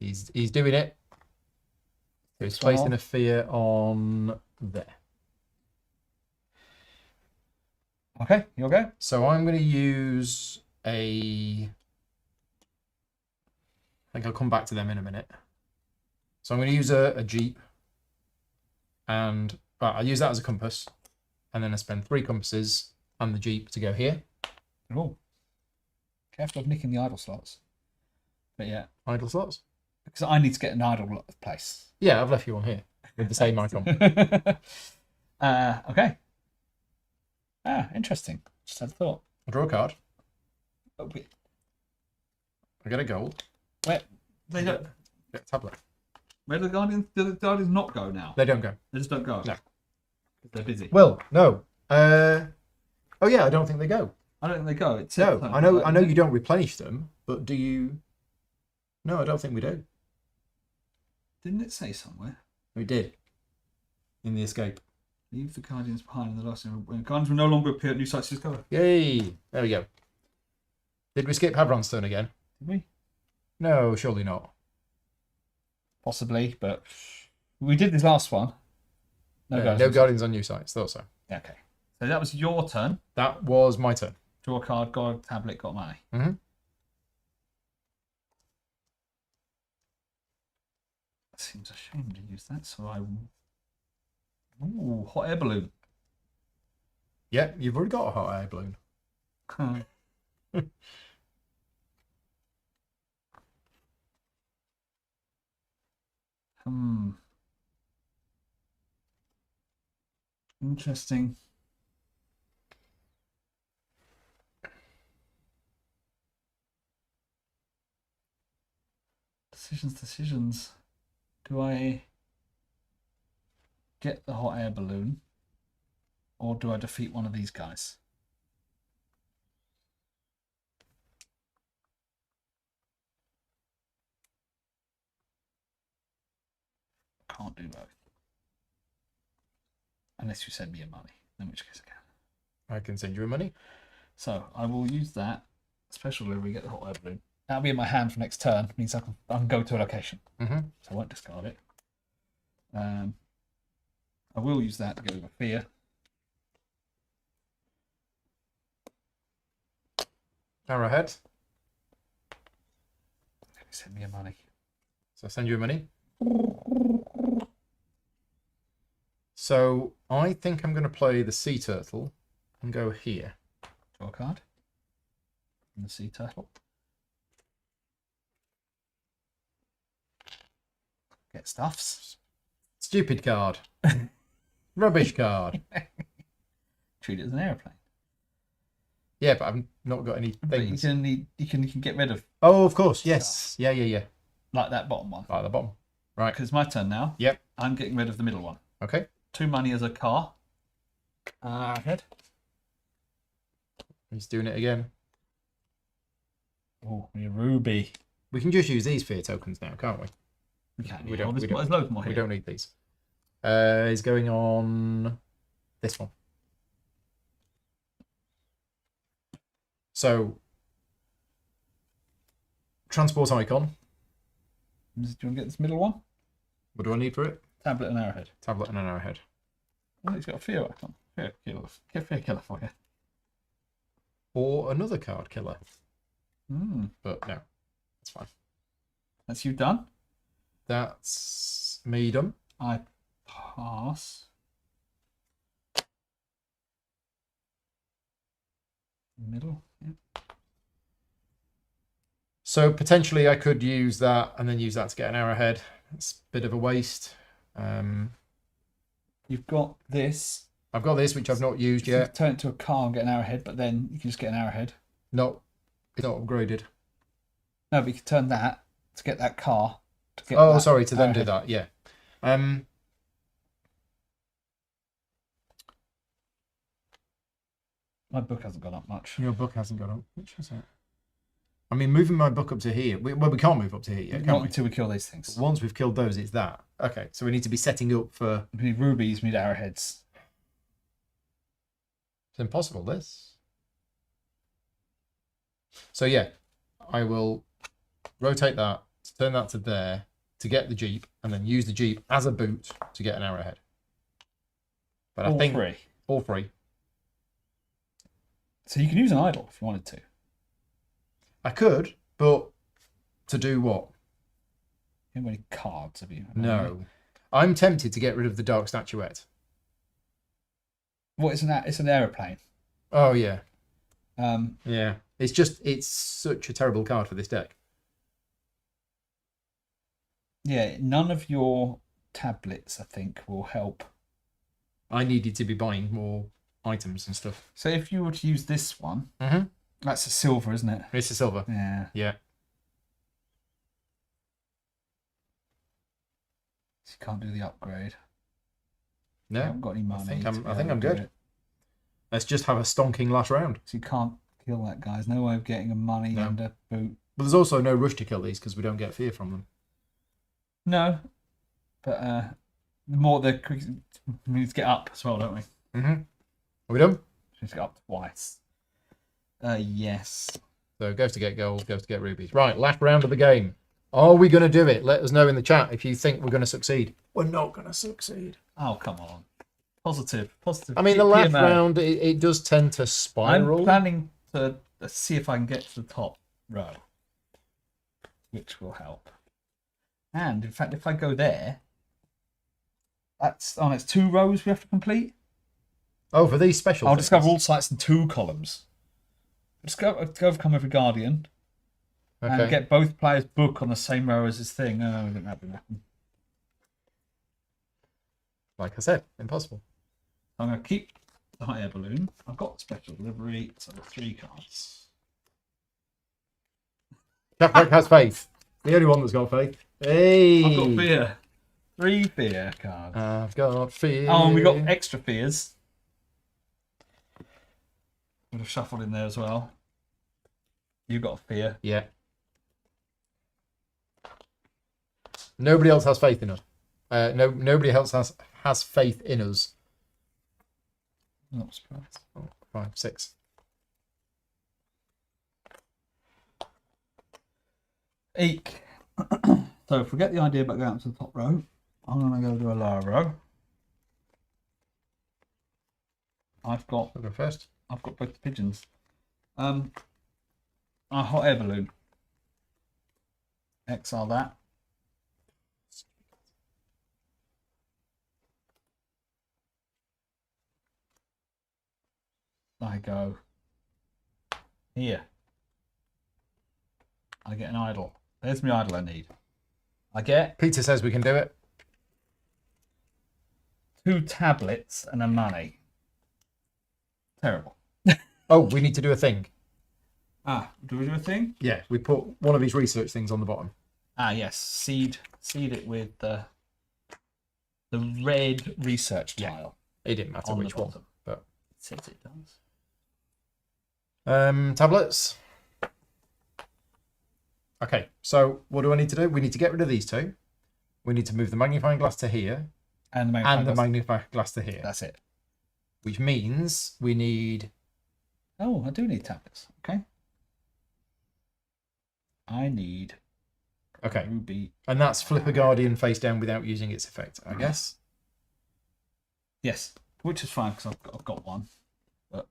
He's doing it. So he's placing a fear on there. Okay, you okay? So I'm going to use a... I think I'll come back to them in a minute. So I'm going to use a jeep. And I'll use that as a compass. And then I spend 3 compasses and the jeep to go here. Oh. Careful of nicking the idle slots. But yeah. Idle slots? Because I need to get an idle place. Yeah, I've left you one here with the same icon. Okay. Interesting. Just had a thought. I'll draw a card. Oh, wait. I get a gold. Where they don't. Get a tablet. Where do the Guardians not go now? They don't go. They just don't go. No. They're busy. Well, no. Oh yeah, I don't think they go. I don't think they go. It's No, I know you don't replenish them, but do you? No, I don't think we do. Didn't it say somewhere? We did. In the escape. Leave the Guardians behind in the last room. When Guardians will no longer appear at new sites, just go. Yay! There we go. Did we skip Havran's turn again? Did we? No, surely not. Possibly, but we did this last one. No Guardians on new sites. Thought so. Yeah, okay. So that was your turn. That was my turn. Draw a card, got a tablet, got money. Seems a shame to use that, so I... Ooh, hot air balloon. Yeah, you've already got a hot air balloon. Interesting. Decisions. Do I get the hot air balloon, or do I defeat one of these guys? Can't do both. Unless you send me your money, in which case I can. I can send you a money. So I will use that special delivery, get the hot air balloon. That'll be in my hand for next turn. Means I can go to a location. So I won't discard it. I will use that to get rid of fear. Arrowhead. Send me your money. So I send you a money. So I think I'm going to play the sea turtle and go here. Draw a card. And the sea turtle. Get stuffs. Stupid card. Rubbish card. Treat it as an airplane. Yeah, but I've not got any But things. you can get rid of Oh, of course. Yes. Yeah. like that bottom one. Right at the bottom. Right. Because it's my turn now. Yep. I'm getting rid of the middle one. Okay. 2 money as a car. Head. He's doing it again. Oh, your ruby. We can just use these fear tokens now, can't we? We don't. There's loads more here. We don't need these. He's going on this one. So, transport icon. Do you want to get this middle one? What do I need for it? Tablet and arrowhead. Tablet and an arrowhead. Well, he's got a fear icon. Fear killer for you. or another card killer. Mm. But no, it's fine. That's you done. That's me done. I pass. Middle. Yeah. So potentially I could use that and then use that to get an arrowhead. It's a bit of a waste. You've got this. I've got this, which I've not used You can yet. turn it to a car and get an arrowhead, but then you can just get an arrowhead. No, it's not upgraded. No, but you can turn that to get that car. To get Oh, that sorry, to then do arrowhead. that, yeah. My book hasn't gone up much. Your book hasn't got up. Which is it? I mean, moving my book up to here. We can't move up to here yet, can't we? Until we kill these things. Once we've killed those, it's that. Okay, so we need to be setting up for... We need rubies, we need arrowheads. It's impossible, this. So yeah, I will rotate that, turn that to there, to get the Jeep, and then use the Jeep as a boot to get an arrowhead. But I think... Three. All three. So you can use an idol if you wanted to. I could, but to do what? You haven't got any cards, have you? No. I'm tempted to get rid of the Dark Statuette. What is that? It's an aeroplane. Oh, yeah. Um, Yeah. It's such a terrible card for this deck. yeah, none of your tablets, I think, will help. I needed to be buying more items and stuff. So if you were to use this one, Mm-hmm. that's a silver, isn't it? It's a silver. Yeah. Yeah. So you can't do the upgrade. No. You haven't got any money. I think to be I'm able to do good. it. Let's just have a stonking last round. So you can't kill that guy. There's no way of getting a money No. and a boot. But there's also no rush to kill these because we don't get fear from them. No. But the more the quick, we need to get up as well, don't we? Mm-hmm. Are we done? We need to get up twice. Yes. So goes to get gold, goes to get rubies. Right, last round of the game. Are we going to do it? Let us know in the chat if you think we're going to succeed. We're not going to succeed. Oh, come on. Positive. I mean, the PMO. last round, it does tend to spiral. I'm planning to see if I can get to the top row, which will help. And in fact, if I go there, it's 2 rows we have to complete. Oh, for these special I'll things. discover all sites in 2 columns. Overcome every guardian Okay. and get both players' book on the same row as this thing. Oh, I think that would happen. Like I said, impossible. I'm going to keep the hot air balloon. I've got special delivery, so 3 cards. Caprak has faith. The only one that's got faith. Hey! I've got fear. 3 fear cards. I've got fear. Oh, and we got extra fears. Would have shuffled in there as well. You got a fear. Yeah. Nobody else has faith in us. Nobody else has faith in us. Not surprised. Oh, 5, 6. Eek. So forget the idea about going up to the top row. I'm going to go to a lower row. I'll go first. I've got both the pigeons. A hot air balloon. Exile that. I go here. I get an idol. There's my idol I need. I get Peter says we can do it. 2 tablets and a money. Terrible. Oh, we need to do a thing. Do we do a thing? Yeah, we put one of his research things on the bottom. Yes. Seed it with the red research tile. It didn't matter On the which one. bottom. But It says it does. tablets. Okay, so what do I need to do? We need to get rid of these 2. We need to move the magnifying glass to here. And the Magnifying glass to here. That's it. Which means we need... Oh, I do need tablets. Okay. I need Okay, ruby. and that's flip a guardian face down without using its effect, I guess. Yes, which is fine because I've got one. But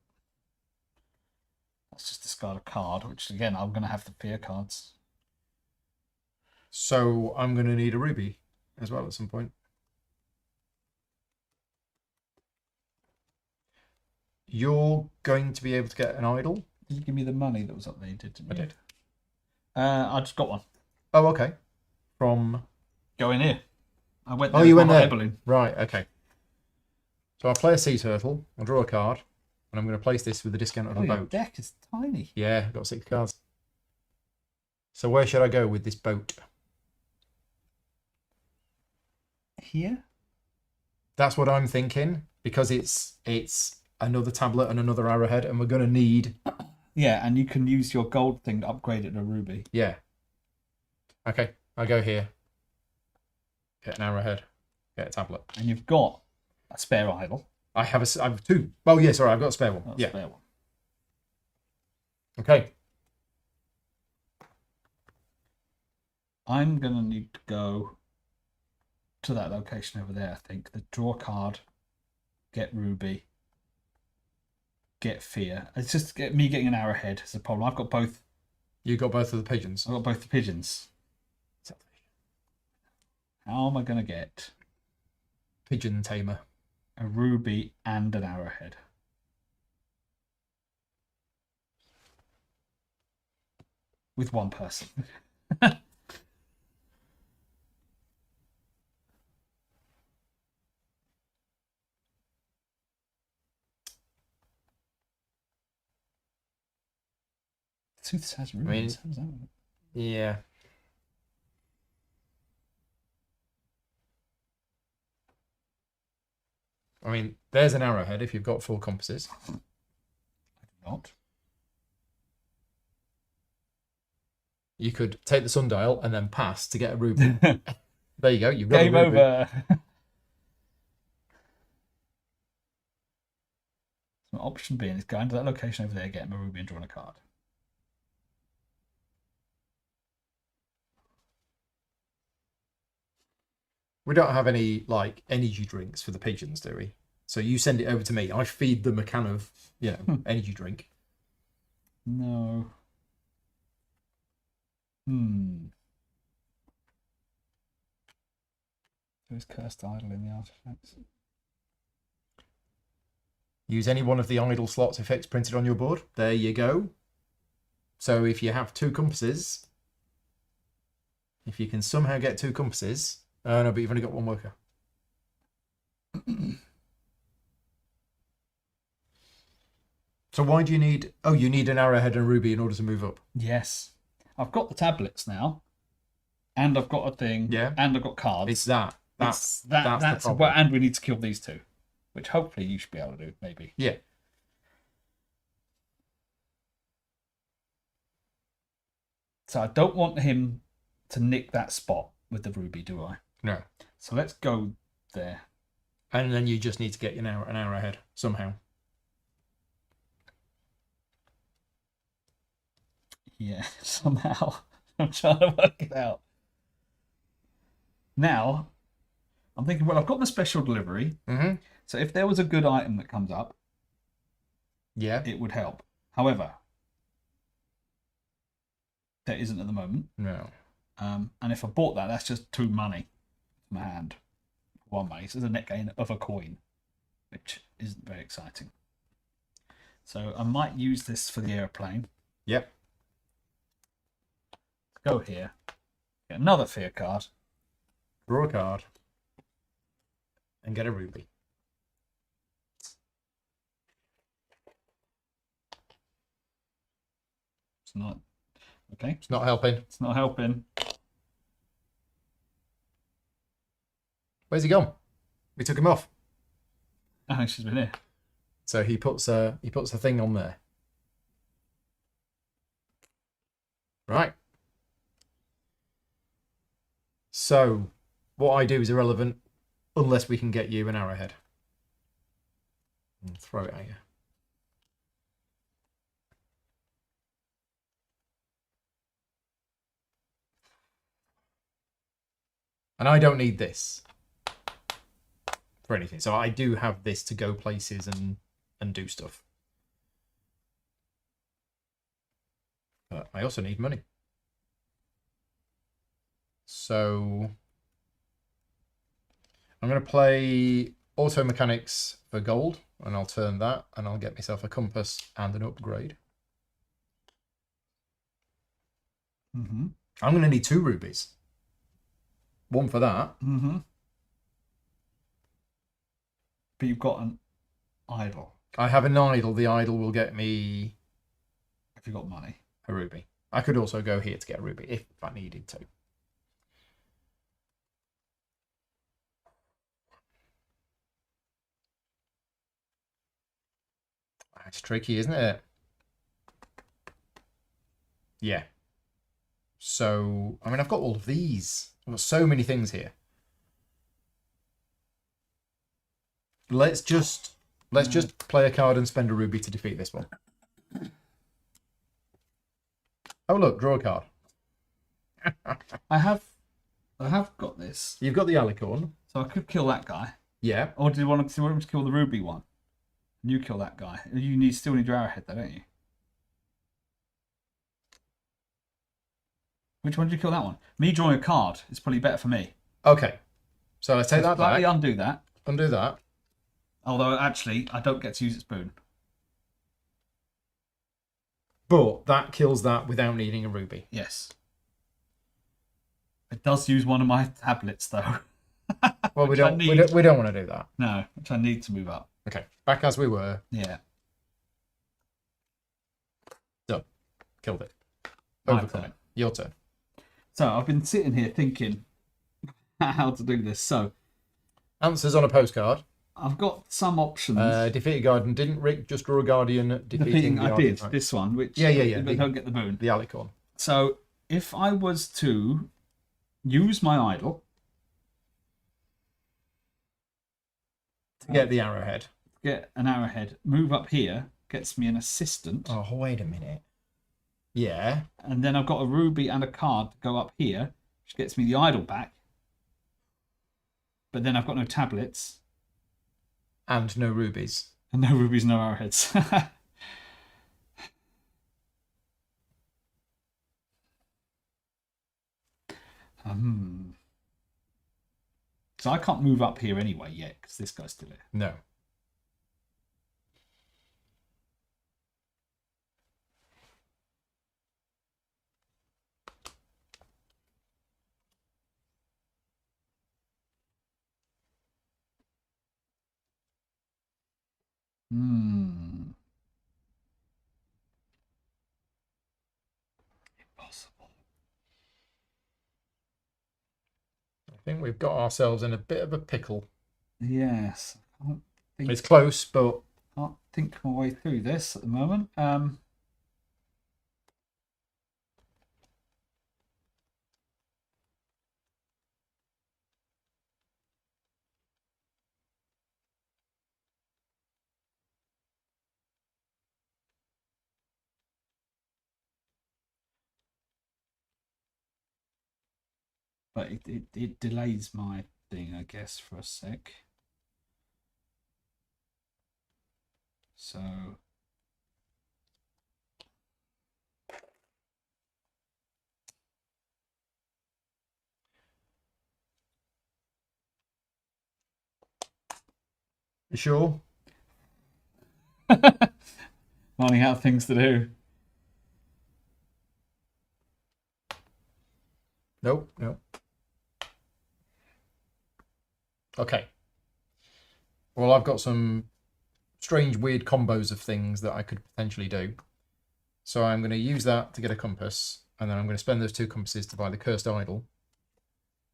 Let's just discard a card, which again, I'm going to have the fear cards. So I'm going to need a ruby as well at some point. You're going to be able to get an idol. Did you give me the money that was up there? You did, didn't you? I did. I just got one. Oh, okay. From... Go in here. I went Oh, there you with went my there. hot air balloon. Right, okay. So I'll play a sea turtle. I'll draw a card. And I'm going to place this with the discount of a Oh, your boat. deck is tiny. Yeah, I've got 6 cards. So where should I go with this boat? Here? That's what I'm thinking. Because it's another tablet and another arrowhead. And we're going to need... Yeah, and you can use your gold thing to upgrade it to ruby. Yeah. Okay, I'll go here. Get an arrowhead. Get a tablet. And you've got a spare idol. I have 2. Oh, yeah, sorry, I've got a spare one. Not a Yeah. spare one. Okay. I'm going to need to go to that location over there, I think. The draw card, get ruby, get fear. It's just me getting an arrowhead is the problem. I've got both. You got both of the pigeons. I've got both the pigeons. How am I going to get Pigeon tamer. a ruby and an arrowhead? With one person. Sooths has rubies. How does that work? Yeah. I mean, there's an arrowhead if you've got 4 compasses. I do not. You could take the sundial and then pass to get a ruby. There you go. You've got Game a ruby. over. So option B is going to that location over there, getting a ruby and drawing a card. We don't have any like energy drinks for the pigeons, do we? So you send it over to me. I feed them a can of, energy drink. No. There's cursed idol in the artifacts. Use any one of the idle slots effects printed on your board. There you go. So if you have 2 compasses, if you can somehow get 2 compasses, oh no, but you've only got 1 worker. So why do you need... Oh, you need an arrowhead and a ruby in order to move up. Yes. I've got the tablets now. And I've got a thing. Yeah. And I've got cards. It's that. That's the problem. well, and we need to kill these 2. Which hopefully you should be able to do, maybe. Yeah. So I don't want him to nick that spot with the ruby, do I? No. So let's go there. And then you just need to get an arrowhead somehow. Yeah, somehow. I'm trying to work it out. Now, I'm thinking, well, I've got the special delivery. Mm-hmm. So if there was a good item that comes up, Yeah. it would help. However, there isn't at the moment. No. And if I bought that, that's just 2 money to my hand. 1 money. So there's a net gain of a coin, which isn't very exciting. So I might use this for the airplane. Yep. Go here. Get another fear card. Draw a card. And get a ruby. It's not. Okay. It's not helping. It's not helping. Where's he gone? We took him off. I think she's been here. So he puts a thing on there. Right. So what I do is irrelevant unless we can get you an arrowhead. And throw it at you. And I don't need this for anything. So I do have this to go places and do stuff. But I also need money. So I'm going to play Auto Mechanics for gold, and I'll turn that, and I'll get myself a compass and an upgrade. I'm going to need 2 rubies. 1 for that. But you've got an idol. I have an idol. The idol will get me... If you've got money. A ruby. I could also go here to get a ruby if I needed to. It's tricky, isn't it? Yeah. So, I mean, I've got all of these. I've got so many things here. Let's just play a card and spend a ruby to defeat this one. Oh look, draw a card. I have got this. You've got the alicorn. So I could kill that guy. Yeah. Or do you want me to kill the ruby one? And you kill that guy. You still need your arrowhead though, don't you? Which one did you kill that one? Me drawing a card is probably better for me. Okay. So let's take that slightly back. undo that. Undo that. Although actually I don't get to use its boon. But that kills that without needing a ruby. Yes. It does use one of my tablets though. Well, we don't want to do that. No, which I need to move up. Okay, back as we were. Yeah. Done. Killed it. My Overcome turn. it. Your turn. So I've been sitting here thinking how to do this. So Answers on a postcard. I've got some options. Defeat a guardian. Didn't Rick just draw a guardian defeating the I guardian? did this one, which Yeah. But don't get the boon. The alicorn. So if I was to use my idol To get the arrowhead. get an arrowhead, move up here, gets me an assistant. Oh, wait a minute. Yeah. And then I've got a ruby and a card to go up here, which gets me the idol back. But then I've got no tablets. And no rubies. And no rubies, no arrowheads. So I can't move up here anyway yet, because this guy's still here. No. Impossible. I think we've got ourselves in a bit of a pickle. Yes. I can't think, It's close, but... can't think my way through this at the moment. But it delays my thing, I guess, for a sec. So You sure? running out of things to do. Nope. Okay. Well, I've got some strange, weird combos of things that I could potentially do. So I'm going to use that to get a compass, and then I'm going to spend those 2 compasses to buy the Cursed Idol.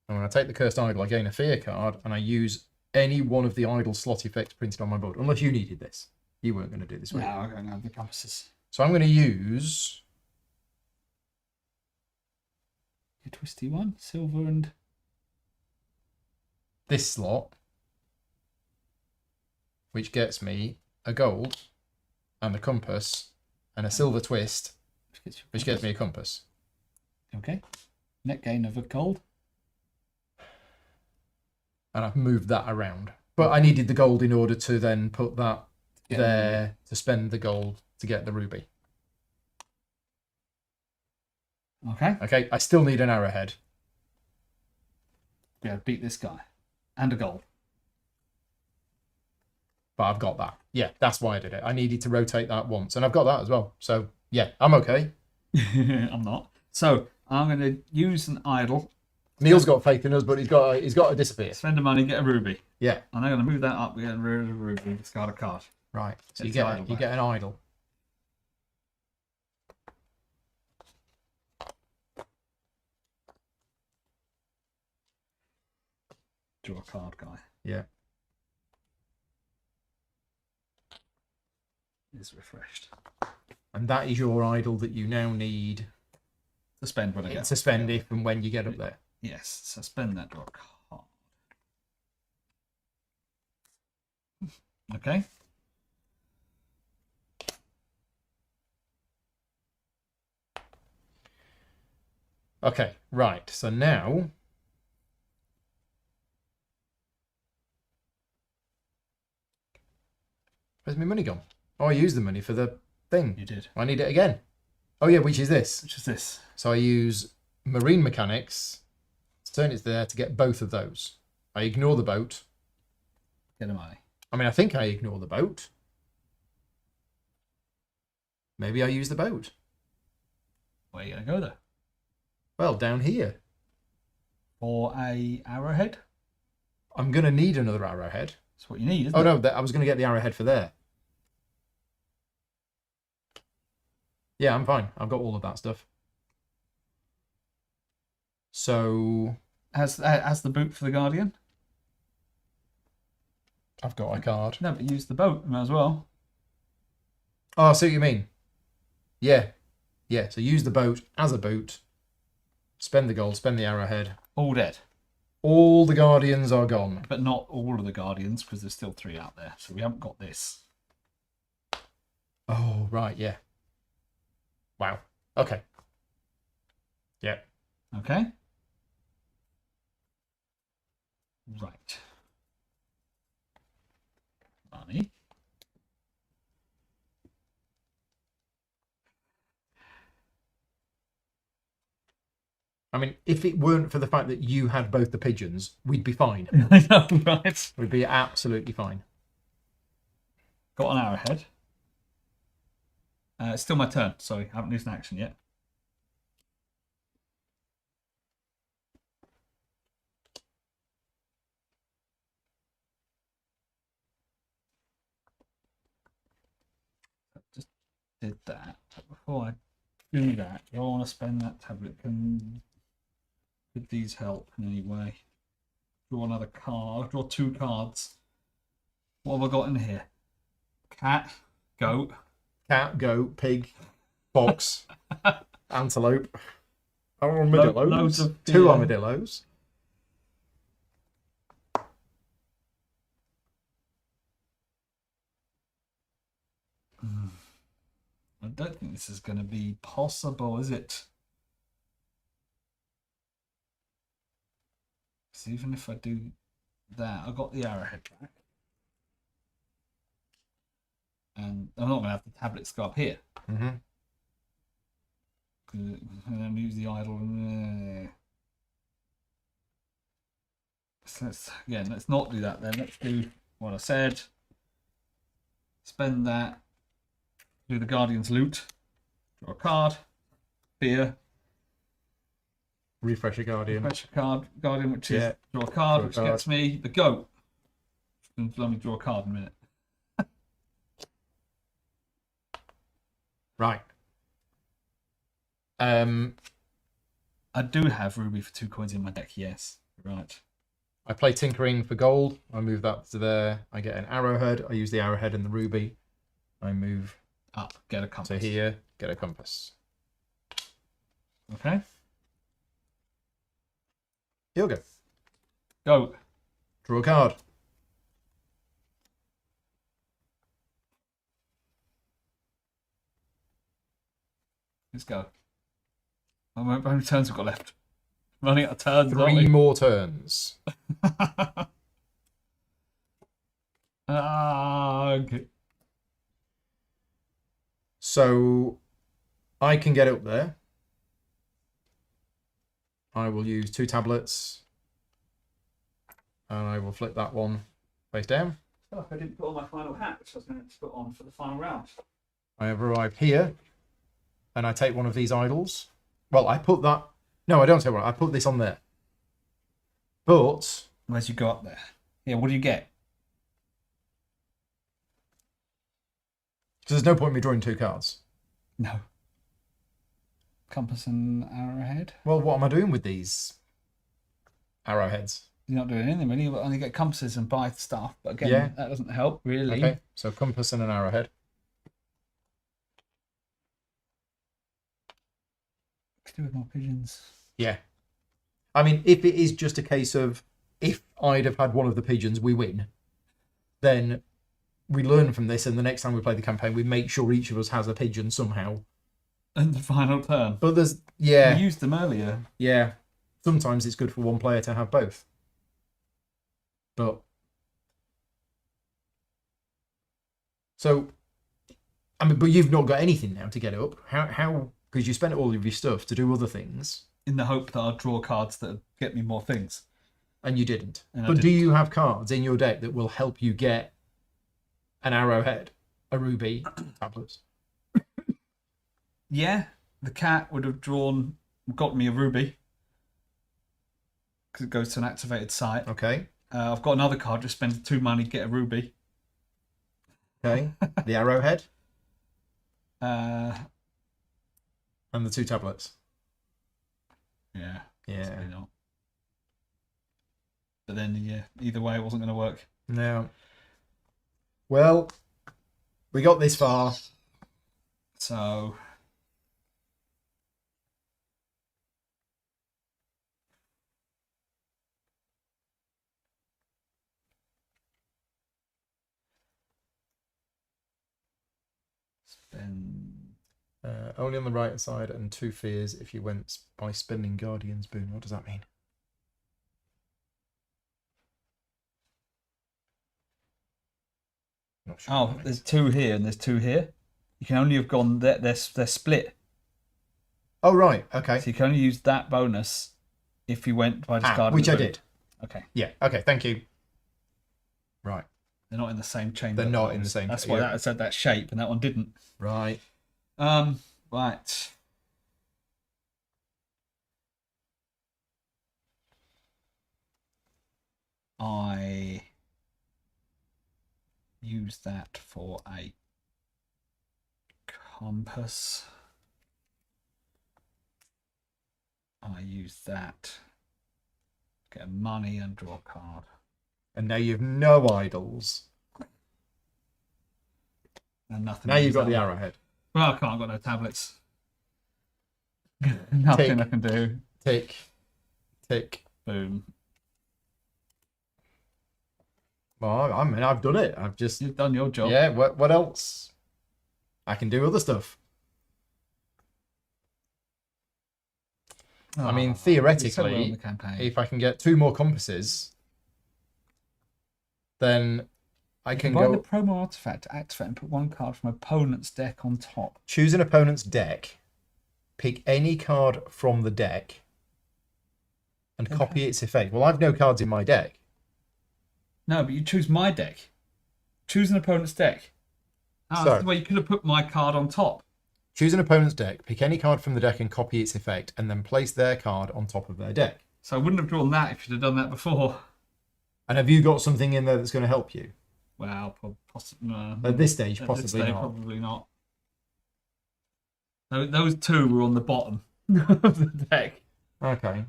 And when I take the Cursed Idol, I gain a Fear card, and I use any one of the idle slot effects printed on my board. Unless you needed this. You weren't going to do this, were you? No, I don't have the compasses. So I'm going to use... A twisty one, silver and... this slot, which gets me a gold and a compass and a silver twist, which gets me a compass. Okay. Net gain of a gold. And I've moved that around. But I needed the gold in order to then put that there to spend the gold to get the ruby. Okay. Okay, I still need an arrowhead. Yeah, beat this guy. And a gold. But I've got that. Yeah, that's why I did it. I needed to rotate that once, and I've got that as well. So yeah, I'm okay. I'm not. So I'm going to use an idol. Neil's got faith in us, but he's got to disappear. Spend the money, get a ruby. Yeah. And I'm going to move that up, get rid of the ruby, discard a card. Right. So Get you the idol get an idol. Draw a card, guy. Yeah. Is refreshed. And that is your idol that you now need To spend when I get to spend if and when you get up there. Yes, so spend that, draw a card. Okay. Okay, right. So now where's my money gone? Oh, I used the money for the thing. You did. I need it again. Oh yeah, which is this? Which is this? So I use marine mechanics, turn it there to get both of those. I ignore the boat. Get the money. I mean, I think I ignore the boat. Maybe I use the boat. Where are you going to go there? Well, down here. For a arrowhead? I'm going to need another arrowhead. That's what you need, isn't Oh, it? no, I was going to get the arrowhead for there. Yeah, I'm fine. I've got all of that stuff. So Has the boot for the Guardian? I've got a card. No, but use the boat as well. Oh, I see what you mean. Yeah. Yeah, so use the boat as a boot. Spend the gold, spend the arrowhead. All dead. All the Guardians are gone. But not all of the Guardians, because there's still 3 out there. So we haven't got this. Oh, right, yeah. Wow. Okay. Yeah. Okay. Right. Money. I mean, if it weren't for the fact that you had both the pigeons, we'd be fine. I know, right? We'd be absolutely fine. Got an arrowhead. It's still my turn. Sorry, I haven't used an action yet. I just did that. But before I do that, do I want to spend that tablet? Could these help in any way? Draw another card. Draw 2 cards. What have I got in here? Cat, goat. Cat, goat, pig, fox, antelope, armadillos, Loads of 2 armadillos. I don't think this is going to be possible, is it? So even if I do that, I got the arrowhead back. And I'm not going to have the tablets go up here. Mm-hmm. And then use the idol. So let's not do that then. Let's do what I said. Spend that. Do the Guardian's loot. Draw a card. Fear. Refresh a Guardian. Refresh a card. Guardian, which is Yeah. draw a card, Draw a which card. gets me the goat. Let me draw a card in a minute. Right. I do have ruby for 2 coins in my deck, yes. Right. I play Tinkering for gold. I move that to there. I get an arrowhead. I use the arrowhead and the ruby. I move Up, get a compass. to here, get a compass. Okay. He'll go. Goat. Draw a card. Let's go. How many turns have we got left? Running out of turns, aren't 3 we? more turns. Okay. So I can get up there. I will use 2 tablets. And I will flip that one face down. Oh, I didn't put on my final hat, which I was meant to put on for the final round. I have arrived here. And I take one of these idols. Well, I put that... No, I don't take one. I put this on there. But... Where's you go up there? Yeah, what do you get? Because there's no point in me drawing 2 cards. No. Compass and arrowhead? Well, what am I doing with these arrowheads? You're not doing anything really. You only get compasses and buy stuff. But again, Yeah. that doesn't help really. Okay, so compass and an arrowhead. Could do with more pigeons. Yeah. I mean, if it is just a case of if I'd have had one of the pigeons, we win, then we learn from this, and the next time we play the campaign, we make sure each of us has a pigeon somehow. And the final turn. But there's... Yeah. We used them earlier. Yeah. Sometimes it's good for one player to have both. But... So... I mean, but you've not got anything now to get up. How... Because you spent all of your stuff to do other things. In the hope that I'll draw cards that get me more things. And you didn't. And I but do didn't. you have cards in your deck that will help you get an arrowhead, a ruby, tablets? Yeah, the cat would have got me a ruby. Because it goes to an activated site. Okay. I've got another card, just spend 2 money, get a ruby. Okay. The arrowhead Uh, and the 2 tablets. yeah. Yeah. Probably not. But then, yeah, either way, it wasn't going to work. No. Well, we got this far. So... Spend... Only on the right side and 2 fears if you went by spending Guardian's Boon. What does that mean? Not sure. Oh, there's 2 here and there's 2 here. You can only have gone... They're split. Oh, right. Okay. So you can only use that bonus if you went by discarding which the I boon. did. Okay. Yeah. Okay. Thank you. Right. They're not in the same chain. They're not in the same. That's why that said that shape and that one didn't. Right. Right. I use that for a compass. I use that to get money and draw a card. And now you've no idols. And nothing. Now you've got the arrowhead. Well, I can't. I've got no tablets. Nothing I can do. Tick. Tick. Boom. Well, I mean, I've done it. I've just... You've done your job. Yeah, what else? I can do other stuff. I mean, theoretically, if I can get 2 more compasses, then I can Combine go... the promo artifact to activate and put 1 card from opponent's deck on top. Choose an opponent's deck, pick any card from the deck, and copy its effect. Well, I've no cards in my deck. No, but you choose my deck. Choose an opponent's deck. Oh, So- that's the way you could have put my card on top. Choose an opponent's deck, pick any card from the deck and copy its effect, and then place their card on top of their deck. So I wouldn't have drawn that if you'd have done that before. And have you got something in there that's going to help you? Well, possibly no. At this stage, At possibly this stage, not. probably not. Those 2 were on the bottom of the deck, Okay.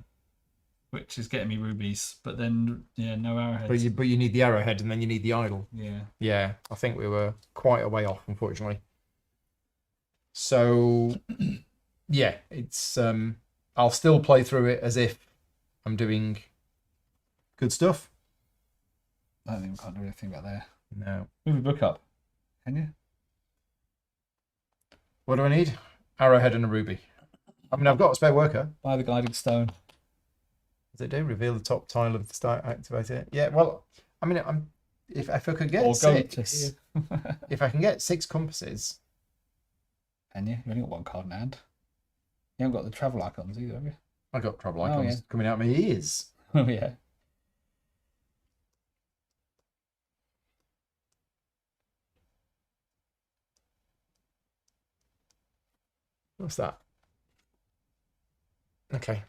which is getting me rubies. But then, yeah, no arrowheads. But you need the arrowhead and then you need the idol. Yeah. Yeah, I think we were quite a way off, unfortunately. So, yeah, it's I'll still play through it as if I'm doing good stuff. I don't think we can't do anything about there. No. Move the book up. Can you? What do I need? Arrowhead and a ruby. I mean, I've got a spare worker. Buy the guiding stone. Does it do? Reveal the top tile of the start, activate it. Yeah, well, I mean, if I could get Or go to 6, here. if I can get 6 compasses. Can you? You've only got 1 card in hand. You haven't got the travel icons either, have you? I got trouble Oh, icons yeah. coming out my ears. Oh, yeah. What's that? Okay.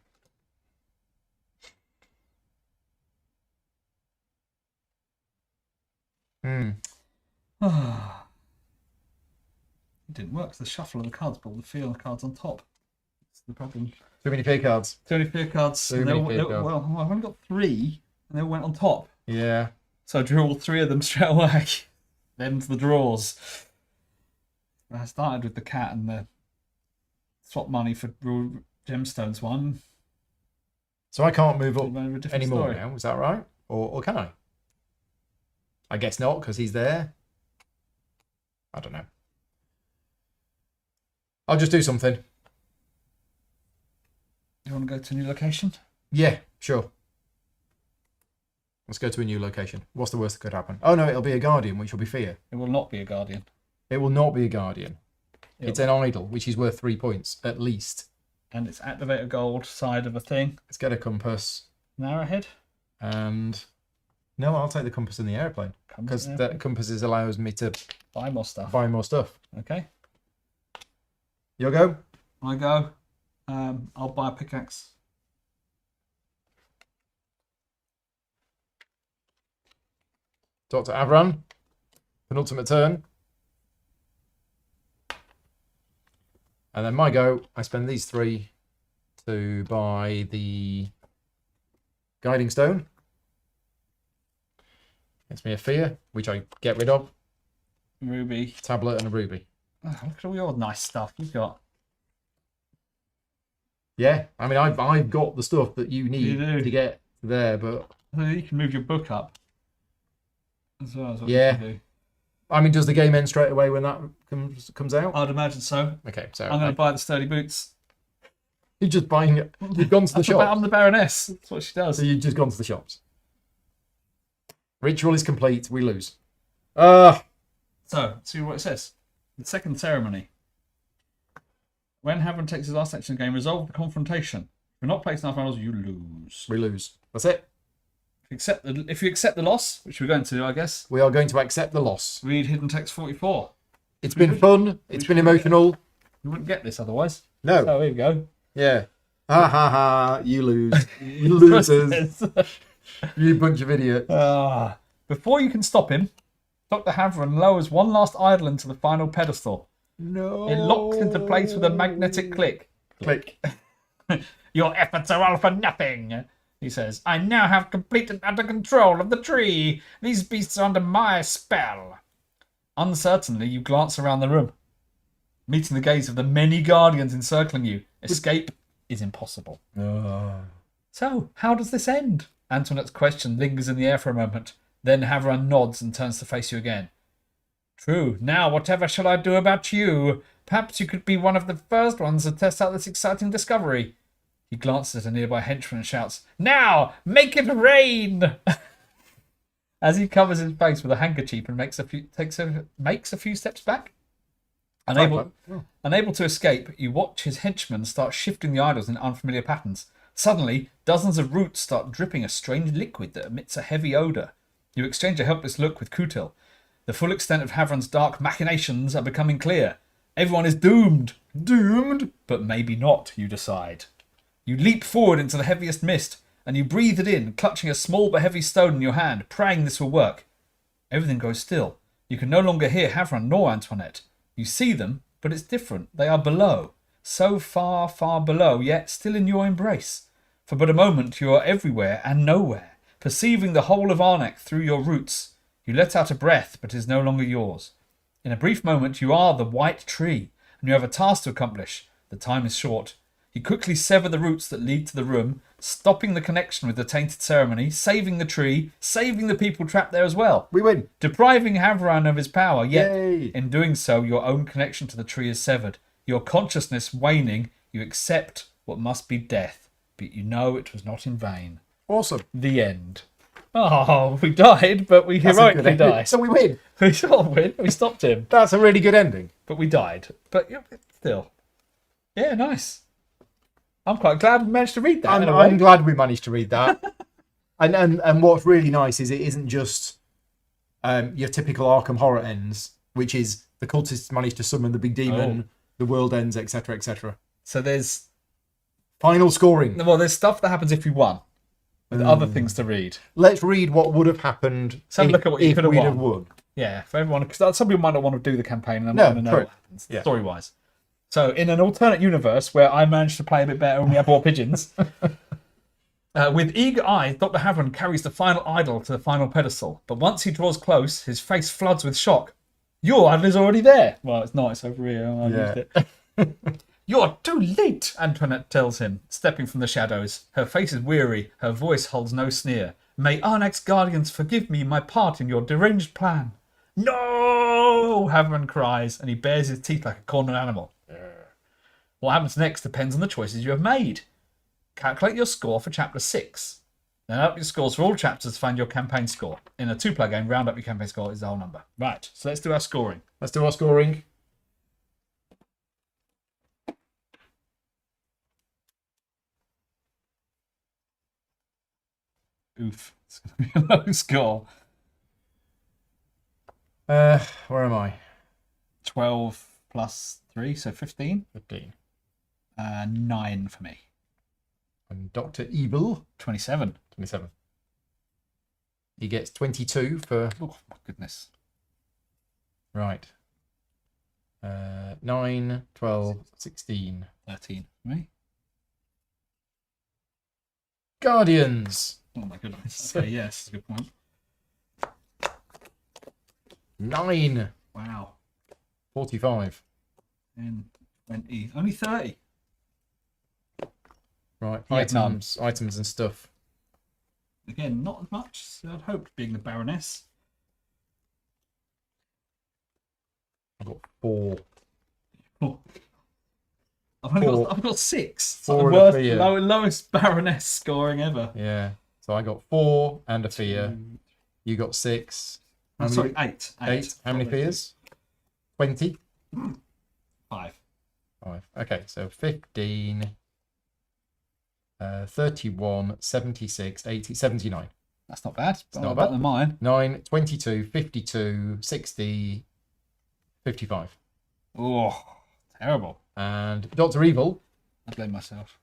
Hmm. It didn't work. The shuffle of the cards brought the feel of the cards on top. That's the problem. Too many fear cards. Too many fear cards. Too many fear cards. Well, I've only got 3, and they all went on top. Yeah. So I drew all 3 of them straight away. Then to the draws. I started with the cat and the swap money for gemstones one. So I can't move up A different anymore story. now. Is that right? Or can I? I guess not, because he's there. I don't know. I'll just do something. You want to go to a new location? Yeah, sure. Let's go to a new location. What's the worst that could happen? Oh no, it'll be a guardian, which will be fear. It will not be a guardian. It will not be a guardian. It'll It's an idol, which is worth 3 points, at least. And it's activate a gold side of a thing. Let's get a compass. An arrowhead. And... No, I'll take the compass in the airplane. Because that compasses allows me to buy more stuff. buy more stuff. Okay. You'll go? I go. I'll buy a pickaxe. Dr. Avran. Penultimate turn. And then my go, I spend these 3 to buy the guiding stone. Gets me a fear, which I get rid of. Ruby. Tablet and a ruby. Oh, look at all your nice stuff you've got. Yeah, I mean, I've got the stuff that you need You do. to get there, but... You can move your book up. As well as what Yeah. you can do. I mean, does the game end straight away when that comes out? I'd imagine so. Okay, so I'm going to buy the sturdy boots. you're just buying it. You've gone to the shop. I'm the Baroness. That's what she does. So you've just gone to the shops. Ritual is complete. We lose. Ah. So, see what it says. The second ceremony. When Havron takes his last action in the game, resolve the confrontation. If you're not placed enough rounds, you lose. We lose. That's it. If you accept the loss, which we're going to, I guess, We are going to accept the loss. read Hidden Text 44. It's been fun. It's been emotional. You wouldn't get this otherwise. No. So here we go. Yeah. Ha ha ha. You lose. You losers. You bunch of idiots. Before you can stop him, Dr. Havron lowers one last idol into the final pedestal. No. It locks into place with a magnetic click. Click. Your efforts are all for nothing, he says. I now have complete and utter control of the tree. These beasts are under my spell. Uncertainly, you glance around the room, meeting the gaze of the many guardians encircling you. Escape is impossible. So, how does this end? Antoinette's question lingers in the air for a moment. Then Havron nods and turns to face you again. True. Now, whatever shall I do about you? Perhaps you could be one of the first ones to test out this exciting discovery. He glances at a nearby henchman and shouts, Now, make it rain! As he covers his face with a handkerchief and makes a few steps back. Unable to escape, you watch his henchmen start shifting the idols in unfamiliar patterns. Suddenly, dozens of roots start dripping a strange liquid that emits a heavy odour. You exchange a helpless look with Kutil. The full extent of Havron's dark machinations are becoming clear. Everyone is doomed. Doomed? But maybe not, you decide. You leap forward into the heaviest mist, and you breathe it in, clutching a small but heavy stone in your hand, praying this will work. Everything goes still. You can no longer hear Havron nor Antoinette. You see them, but it's different. They are below. So far, far below, yet still in your embrace. For but a moment you are everywhere and nowhere, perceiving the whole of Arnak through your roots. You let out a breath, but it is no longer yours. In a brief moment you are the white tree, and you have a task to accomplish. The time is short. You quickly sever the roots that lead to the room, stopping the connection with the tainted ceremony, saving the tree, saving the people trapped there as well. We win. Depriving Havron of his power, yet Yay. in doing so your own connection to the tree is severed. Your consciousness waning, you accept what must be death, but you know it was not in vain. Awesome. The end. Oh, we died, but we That's a good heroically ending. died. So we win. We sort of win. We stopped him, That's a really good ending. but we died. But yeah, still. Yeah, nice. I'm quite glad we managed to read that. I'm glad we managed to read that. and what's really nice is it isn't just your typical Arkham horror ends, which is the cultists manage to summon the big demon, the world ends, etc., etc. So there's final scoring. Well, there's stuff that happens if you won, with other things to read. Let's read what would have happened Look at what you could have won. Yeah, for everyone, because some people might not want to do the campaign and they might want to know what happens story-wise. So, in an alternate universe where I managed to play a bit better and we have more pigeons, with eager eyes, Dr. Havron carries the final idol to the final pedestal. But once he draws close, his face floods with shock. Your idol is already there. Well, it's not. It's over here. I used it. You're too late, Antoinette tells him, stepping from the shadows. Her face is weary. Her voice holds no sneer. May Arnak's guardians forgive me my part in your deranged plan. No! Havron cries, and he bares his teeth like a cornered animal. What happens next depends on the choices you have made. Calculate your score for Chapter 6. Then add up your scores for all chapters to find your campaign score. In a 2-player game, round up your campaign score is the whole number. Right, so let's do our scoring. Oof, it's going to be a low score. Where am I? 12 plus 3, so 15. 15. 9 for me. And Dr. Evil. 27. 27. He gets 22 for... Oh, my goodness. Right. 9, 12, 16. 13 for me. Guardians. Oh, my goodness. Okay, yes, good point. 9. Wow. 45. And 20. Only 30. Right, items and stuff. Again, not as much as I'd hoped, being the Baroness. I've got 4. Oh. I've got 6. It's 4 like and the a fear. lowest Baroness scoring ever. Yeah. So I got 4 and a fear. You got 6. Sorry, 8. 8. How many fears? 20. 5. 5. Okay, so 15, 31, 76, 80, 79. That's not bad. It's not better bad. than mine. 9, 22, 52, 60, 55. Oh, terrible. And Dr. Evil. I blame myself.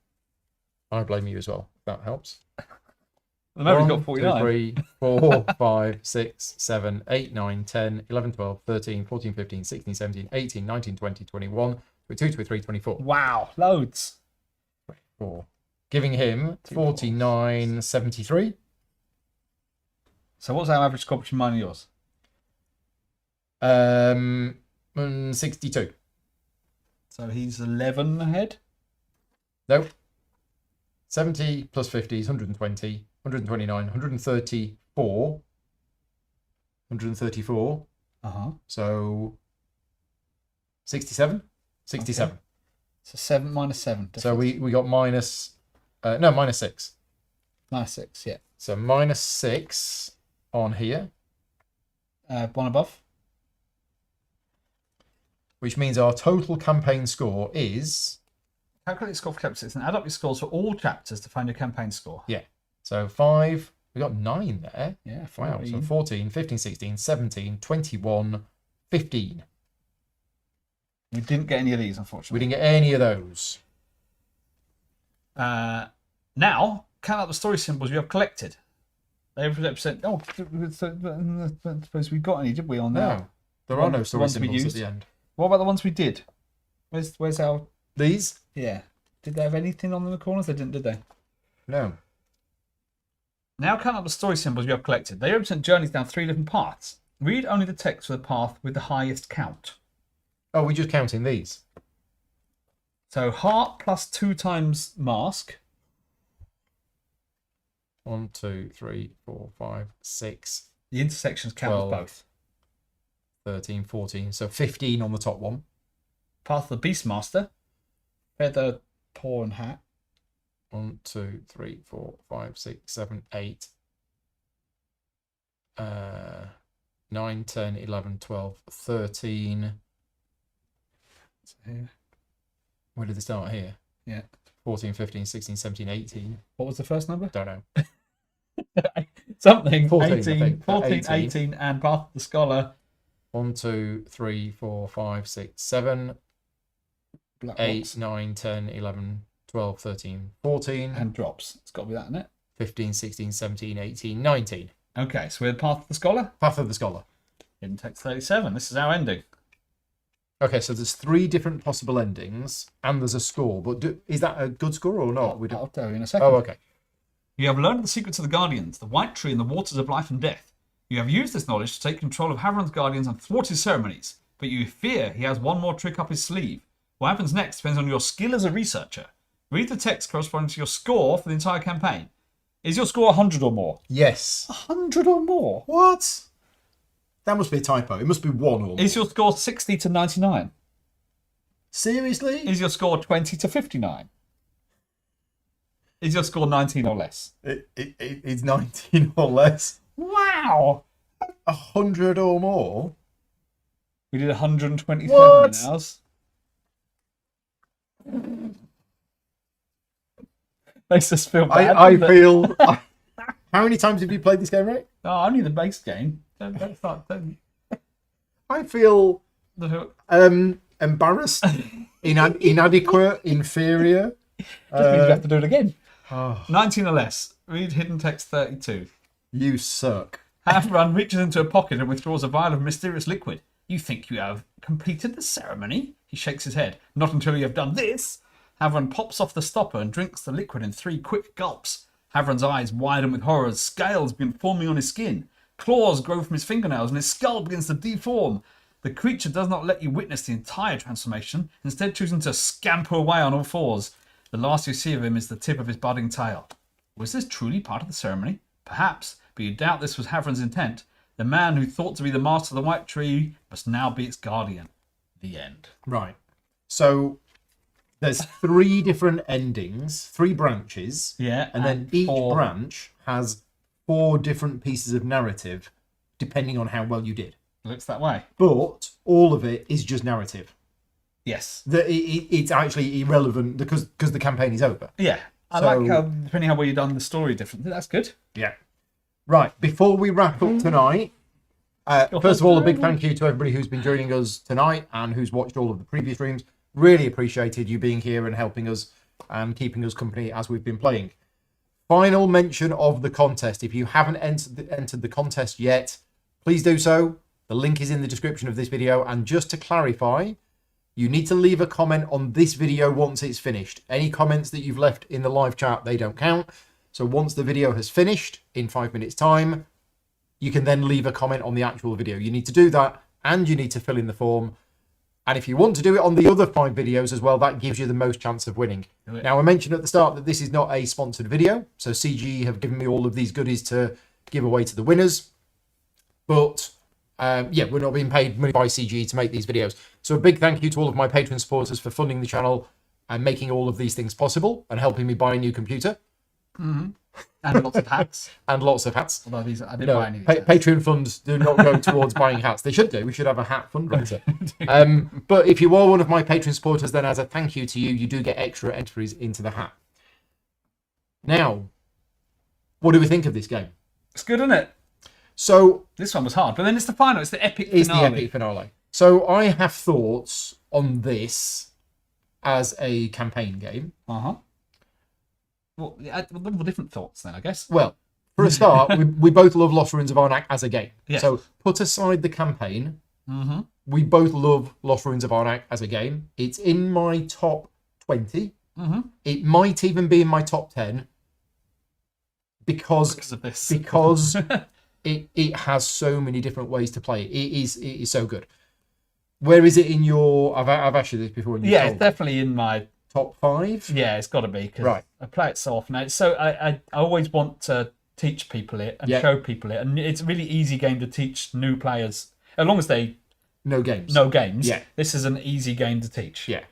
I blame you as well. If that helps. The memory's got 1, 49. 2, 3, 4, 5, 6, 7, 8, 9, 10, 11, 12, 13, 14, 15, 16, 17, 18, 19, 20, 21, 22, 23, 24. Wow, loads. 4. Giving him 49, 73. So what's our average score between mine and yours? 62. So he's 11 ahead? Nope. 70 plus 50 is 120, 129, 134. 134. Uh-huh. So 67? 67. Okay. So 7 minus 7. So we got minus... minus 6. Minus 6, yeah. So minus 6 on here. 1 above. Which means our total campaign score is... Calculate your score for chapter 6 and add up your scores for all chapters to find your campaign score. Yeah. So 5... We got 9 there. Yeah, 14. Wow. So 14, 15, 16, 17, 21, 15. We didn't get any of these, unfortunately. We didn't get any of those. Now, count up the story symbols you have collected. They represent... Oh, I suppose we got any, did we, on that? No. There are no story ones we symbols at used. the end. What about the ones we did? Where's our... These? Yeah. Did they have anything on the corners? They didn't, did they? No. Now count up the story symbols you have collected. They represent journeys down 3 different paths. Read only the text for the path with the highest count. Oh, we're just counting these. So heart plus 2 times mask. 1, 2, 3, 4, 5, 6, The intersections count as 12. both. 13, 14. So 15 on the top one. Path of the Beastmaster. Feather, paw and hat. 1, 2, 3, 4, 5, 6, 7, 8. 9, 10, 11, 12, 13. So here. Where did they start? Here. Yeah. 14, 15, 16, 17, 18. What was the first number? Don't know. Something. 14, I 18, think. 14, 18, and Path of the Scholar. 1, 2, 3, 4, 5, 6, 7, Black 8, Rocks. 9, 10, 11, 12, 13, 14, And drops. It's got to be that, isn't it? 15, 16, 17, 18, 19. Okay, so we're Path of the Scholar. Path of the Scholar. Hidden Text 37. This is our ending. Okay, so there's 3 different possible endings, and there's a score. But is that a good score or not? I'll tell you in a second. Oh, okay. You have learned the secrets of the Guardians, the White Tree, and the waters of life and death. You have used this knowledge to take control of Havron's Guardians and thwart his ceremonies, but you fear he has one more trick up his sleeve. What happens next depends on your skill as a researcher. Read the text corresponding to your score for the entire campaign. Is your score 100 or more? Yes. 100 or more? What? That must be a typo. It must be 1 or more. Is your score 60 to 99? Seriously? Is your score 20 to 59? Is your score 19 or less? It's 19 or less. Wow! 100 or more? We did 127 What? in ours. Makes us feel bad. I doesn't it? feel... How many times have you played this game, right? Oh, only the base game. Don't start. Don't. I feel embarrassed, inadequate, inferior. Just means we have to do it again. Oh, 19 or less. Read Hidden Text 32. you suck. Havron reaches into a pocket and withdraws a vial of mysterious liquid. You think you have completed the ceremony? He shakes his head. Not until you have done this. Havron pops off the stopper and drinks the liquid in 3 quick gulps. Havron's eyes widen with horror as scales begin forming on his skin. Claws grow from his fingernails and his skull begins to deform. The creature does not let you witness the entire transformation, instead choosing to scamper away on all fours. The last you see of him is the tip of his budding tail. Was this truly part of the ceremony? Perhaps, but you doubt this was Havron's intent. The man who thought to be the master of the White Tree must now be its guardian. The end. Right. So there's 3 different endings, 3 branches. Yeah, And then and each 4. branch has 4 different pieces of narrative, depending on how well you did. Looks that way. But all of it is just narrative. Yes. It's actually irrelevant because the campaign is over. Yeah. I So- like how, depending how well you've done the story differently. That's good. Yeah. Right. Before we wrap up tonight, first of all, a big thank you to everybody who's been joining us tonight and who's watched all of the previous streams. Really appreciated you being here and helping us and keeping us company as we've been playing. Final mention of the contest. If you haven't entered the contest yet, please do so. The link is in the description of this video. And just to clarify, you need to leave a comment on this video once it's finished. Any comments that you've left in the live chat, they don't count. So once the video has finished in 5 minutes time, you can then leave a comment on the actual video. You need to do that and you need to fill in the form. And if you want to do it on the other 5 videos as well, that gives you the most chance of winning. Now, I mentioned at the start that this is not a sponsored video. So CGE have given me all of these goodies to give away to the winners. But yeah, we're not being paid money by CGE to make these videos. So a big thank you to all of my Patreon supporters for funding the channel and making all of these things possible and helping me buy a new computer. Mm-hmm. And lots of hats. And lots of hats. Although these, I didn't buy any. Patreon funds do not go towards buying hats. They should do. We should have a hat fundraiser. But if you are one of my Patreon supporters, then as a thank you to you, you do get extra entries into the hat. Now, what do we think of this game? It's good, isn't it? So This one was hard, but then it's the final. It's the epic it's finale. the epic finale. So I have thoughts on this as a campaign game. Uh-huh. Well, the different thoughts then, I guess. Well, for a start, we both love Lost Ruins of Arnak as a game. Yes. So put aside the campaign, Mm-hmm. we both love Lost Ruins of Arnak as a game. It's in my top 20. Mm-hmm. It might even be in my top 10 because of this. because it has so many different ways to play. It is so good. Where is it in your? I've asked you this before. And you Yeah, told it's definitely in my... top 5. Yeah, it's got to be, because Right. I play it so often. So I always want to teach people it and show people it. And it's a really easy game to teach new players, as long as they No games. know games. Yeah. This is an easy game to teach. Yeah.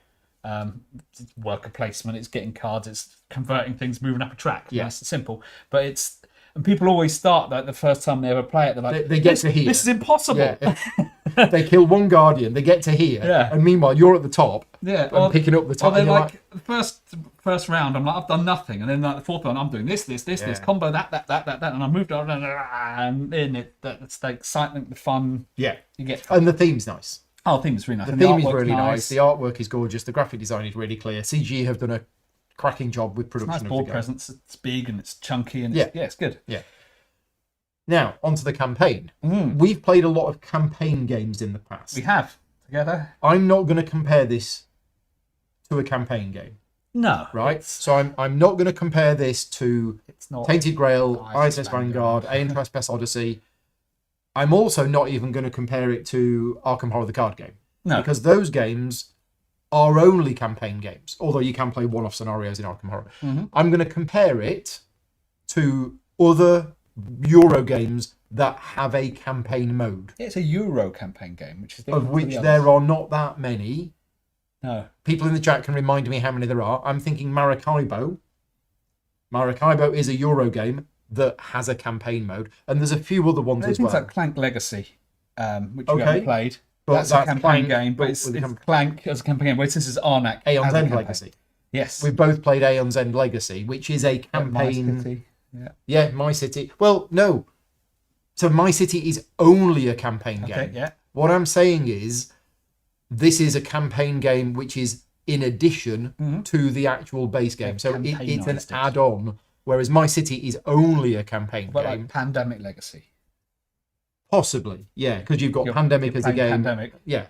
It's worker placement, it's getting cards, it's converting things, moving up a track. Yeah. Nice and simple. But it's... And people always start, like, the first time they ever play it, they're like, They get to here. This is impossible. Yeah. They kill one guardian, they get to here, Yeah. and meanwhile you're at the top. Yeah, and picking up the top. Well, they're and you're like the first round. I'm like, I've done nothing, and then like the fourth round, I'm doing this combo, that, and I moved on, and then that's the excitement, the fun. yeah, You get. and the theme's nice. Oh, the theme is really nice. The and theme is artwork's really nice. The artwork is gorgeous. The graphic design is really clear. CG have done a cracking job with production. Nice of board the game. presence. It's big and it's chunky and Yeah. it's good. Yeah. Now onto the campaign. We've played a lot of campaign games in the past. We have together. I'm not going to compare this to a campaign game, No, right? So I'm not going to compare this to it's not. Tainted Grail, ISS ISS Vanguard, Alien Trespass Odyssey. I'm also not even going to compare it to Arkham Horror the card game. No. Because those games are only campaign games, although you can play one-off scenarios in Arkham Horror. I'm going to compare it to other Euro games that have a campaign mode, It's a Euro campaign game, which is of different to which the there others. are not that many. No. People in the chat can remind me how many there are. I'm thinking Maracaibo. Maracaibo is a Euro game that has a campaign mode, and there's a few other ones There's as things well. like Clank Legacy, which we Okay. haven't played. But That's a that's campaign Clank, game, but but it's with the Clank as a campaign game. Whereas this is Arnak. Aeon's as a End campaign. Legacy. Yes. We've both played Aeon's End Legacy, which is a My campaign. City. Yeah. Yeah, My City. Well, no. So My City is only a campaign Okay. game. Yeah. What I'm saying is, this is a campaign game which is in addition to the actual base game. So it's an campaignized it. add-on, whereas My City is only a campaign But game. like Pandemic Legacy. Possibly, yeah, because you've got You're- Pandemic you're as a playing game. Pandemic. Yeah.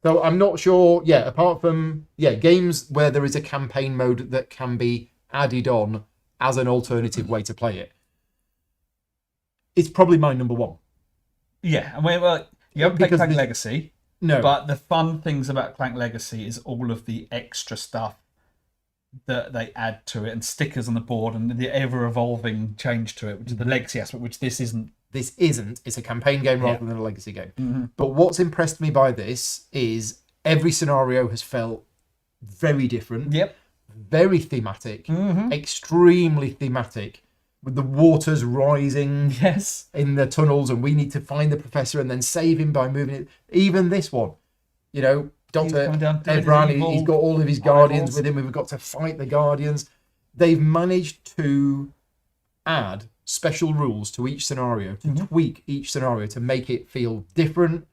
So I'm not sure, yeah, apart from, games where there is a campaign mode that can be added on as an alternative way to play it. It's probably my number one. Yeah, and well, you haven't played Because Clank the- Legacy, No. but the fun things about Clank Legacy is all of the extra stuff that they add to it, and stickers on the board, and the ever-evolving change to it, which is the legacy aspect, which this isn't. This isn't. It's a campaign game rather than a legacy game. But what's impressed me by this is every scenario has felt very different, Yep. very thematic, extremely thematic, with the waters rising Yes. in the tunnels, and we need to find the professor and then save him by moving it. Even this one, Dr. coming down doing his Ebran, evil he's got all of his guardians eyeballs. with him. We've got to fight the guardians. They've managed to add special rules to each scenario, to tweak each scenario to make it feel different,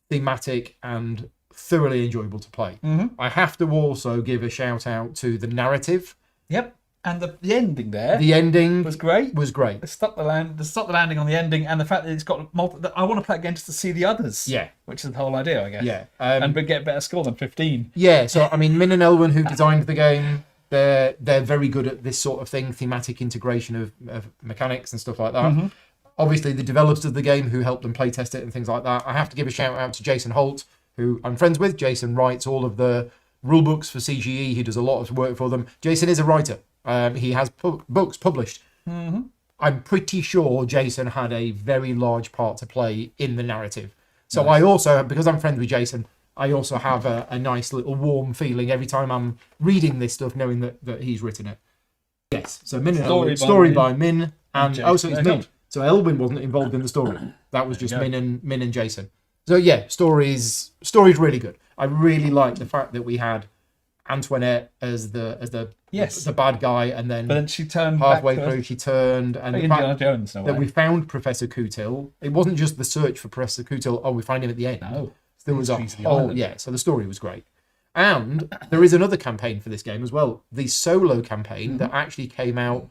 thematic, and thoroughly enjoyable to play. I have to also give a shout out to the narrative. Yep. And the ending there The ending was great. was great. They stopped the landing on the ending, and the fact that it's got multiple. I want to play again just to see the others. Yeah. Which is the whole idea, I guess. Yeah. And but get a better score than 15. Yeah, so I mean, Min and Elwyn, who designed the game, they're very good at this sort of thing, thematic integration of mechanics and stuff like that. Obviously, the developers of the game who helped them playtest it and things like that. I have to give a shout out to Jason Holt, who I'm friends with. Jason writes all of the rule books for CGE. He does a lot of work for them. Jason is a writer. He has books published. I'm pretty sure Jason had a very large part to play in the narrative. So Nice. I also, because I'm friends with Jason, I also have a nice little warm feeling every time I'm reading this stuff, knowing that he's written it. Yes. So Min and Elwyn, story by Min and Jason. so it's Min. So Elwyn wasn't involved in the story. That was just you go. Min and Jason. So yeah, story's really good. I really like the fact that we had Antoinette as the Yes. the bad guy, and then But then she turned halfway back to through she turned, and the Indiana fact Jones in a that way. we found Professor Kutil. It wasn't just the search for Professor Kutil. Oh, we find him at the end. No. There was a He's the whole island. So the story was great. And there is another campaign for this game as well, the solo campaign that actually came out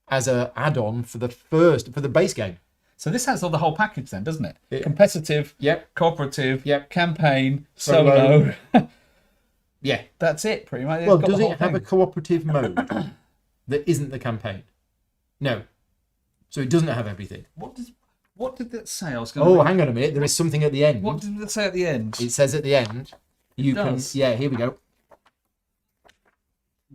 as a add-on for the base game. So this has all the whole package then, doesn't it? Yeah. Competitive, Yep. cooperative, Yep. campaign, Solo. solo. Yeah. That's it, pretty much. It's Well, got the does whole it have a thing. cooperative mode that isn't the campaign? No. So it doesn't have everything. What did that say? I was going. Oh, hang on a minute. There is something at the end. What did it say at the end? It says at the end, you can. does. Yeah, here we go.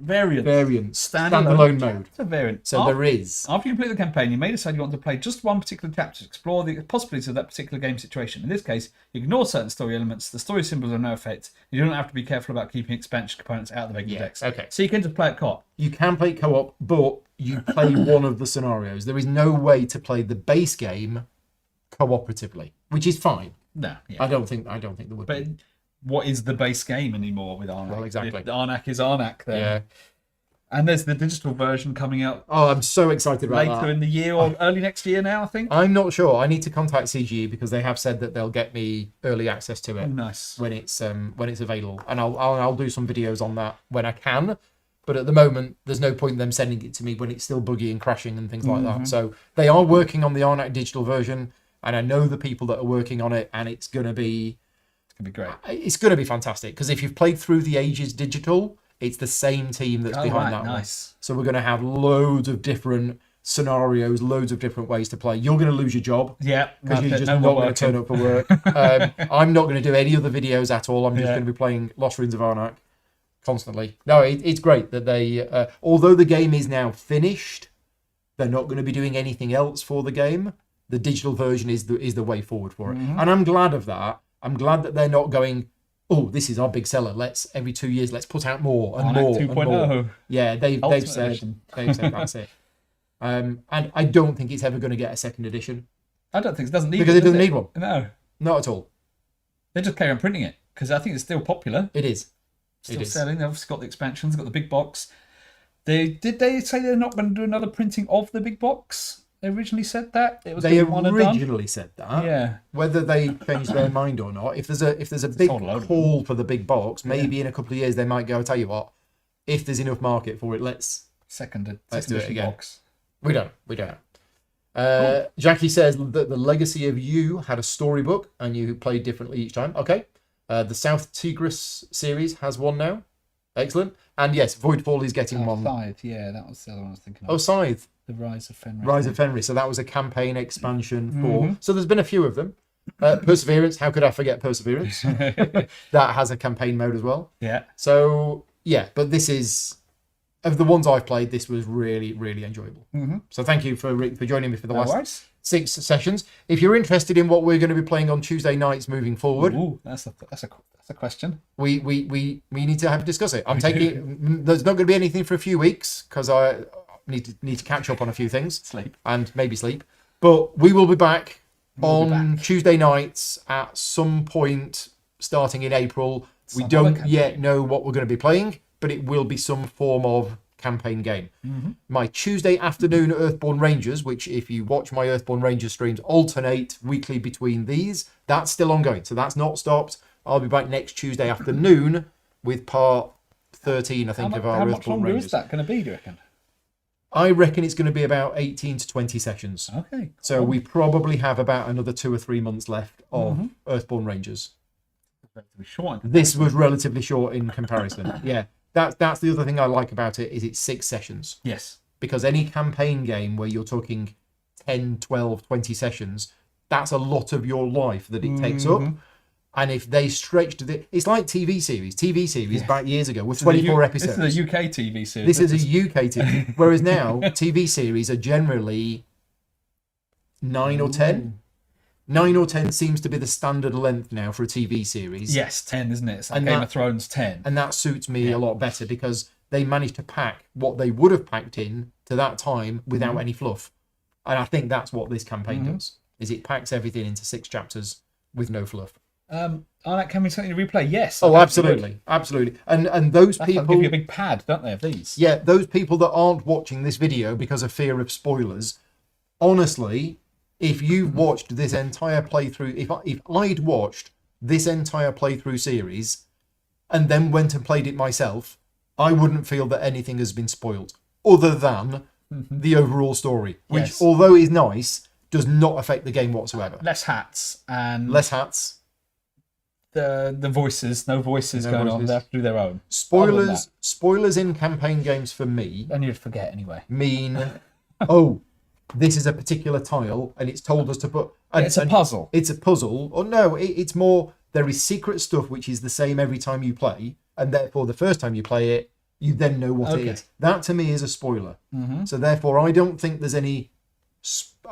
Variant. Standalone mode. It's a variant. So there is. After you complete the campaign, you may decide you want to play just one particular chapter to explore the possibilities of that particular game situation. In this case, you ignore certain story elements. The story symbols have no effect. You don't have to be careful about keeping expansion components out of the regular decks. Okay. So you can just play it co-op. You can play co-op, but you play one of the scenarios. There is no way to play the base game cooperatively, which is fine. No, yeah. I don't think there would But be. what is the base game anymore with Arnak? Well, exactly. If Arnak is Arnak, then. Yeah. And there's the digital version coming out Oh, I'm so excited about later that. in the year or early next year now, I think. I'm not sure. I need to contact CGE because they have said that they'll get me early access to it. Oh, nice. When it's available, and I'll do some videos on that when I can. But at the moment, there's no point in them sending it to me when it's still buggy and crashing and things like that. So they are working on the Arnak digital version, and I know the people that are working on it, and it's gonna be great. It's gonna be fantastic because if you've played through the Ages digital, it's the same team that's behind that one. So we're gonna have loads of different scenarios, loads of different ways to play. You're going to lose your job. Yeah. Because you're just not going to turn up for work. I'm not going to do any other videos at all. I'm just going to be playing Lost Ruins of Arnak constantly. No, it's great that they, although the game is now finished, they're not going to be doing anything else for the game. The digital version is the way forward for it. And I'm glad of that. I'm glad that they're not going, oh, this is our big seller. Every 2 years, let's put out more and more 2.0. and more. Yeah, they've said that's it. And I don't think it's ever going to get a second edition. I don't think it doesn't need because it doesn't need one. No, not at all. They just carry on printing it because I think it's still popular. It is still selling. They've obviously got the expansions, got the big box. Did they say they're not going to do another printing of the big box? They originally said that it was. They originally said that. Yeah. Whether they changed their mind or not, if there's a big call for the big box, maybe in a couple of years they might go. I'll tell you what, if there's enough market for it, let's do it again. Box. We don't. Cool. Jackie says that the Legacy of You had a storybook and you played differently each time. Okay. The South Tigris series has one now. Excellent. And yes, Voidfall is getting one. Scythe, yeah, that was the other one I was thinking of. Oh, Scythe. The Rise of Fenris. Rise of Fenris. So that was a campaign expansion for... So there's been a few of them. Perseverance. How could I forget Perseverance? That has a campaign mode as well. Yeah. So, yeah, but this is... Of the ones I've played, this was really, really enjoyable. So thank you for joining me for the last 6 sessions. If you're interested in what we're going to be playing on Tuesday nights moving forward, that's a question. We need to discuss it. I'm taking. There's not going to be anything for a few weeks because I need to catch up on a few things, and maybe sleep. But we will be back on Tuesday nights at some point starting in April. We don't yet know what we're going to be playing, but it will be some form of campaign game. My Tuesday afternoon Earthborn Rangers, which if you watch my Earthborn Rangers streams alternate weekly between these, that's still ongoing. So that's not stopped. I'll be back next Tuesday afternoon with part 13, I think, of our Earthborn Rangers. How much longer is that going to be, do you reckon? I reckon it's going to be about 18 to 20 sessions. Okay. Cool. So we probably have about another 2 or 3 months left of Earthborn Rangers. This was relatively short in comparison. Yeah. That's the other thing I like about it is it's 6 sessions. Yes. Because any campaign game where you're talking 10, 12, 20 sessions, that's a lot of your life that it takes up. And if they stretched it, it's like TV series. TV series back years ago were 24 episodes. This is a UK TV series. This is a UK TV. Whereas now, TV series are generally 9 or 10. 9 or 10 seems to be the standard length now for a TV series. Yes, 10, isn't it? It's like Game of Thrones 10. And that suits me a lot better because they managed to pack what they would have packed in to that time without any fluff. And I think that's what this campaign does, is it packs everything into 6 chapters with no fluff. Arnak, can we something to replay? Yes. Oh, absolutely. Absolutely. And those people... Give you a big pad, don't they, of these? Yeah, those people that aren't watching this video because of fear of spoilers, honestly... If you've watched this entire playthrough, if I'd watched this entire playthrough series and then went and played it myself, I wouldn't feel that anything has been spoiled other than the overall story, which, although is nice, does not affect the game whatsoever. Less hats and less hats. The voices, no voices going on. They have to do their own. Spoilers in campaign games for me. And you'd forget anyway. Mean, oh. This is a particular tile, and it's told us to put... It's a puzzle. It's a puzzle. Or no, it's more... There is secret stuff which is the same every time you play, and therefore the first time you play it, you then know what it is. That, to me, is a spoiler. So therefore, I don't think there's any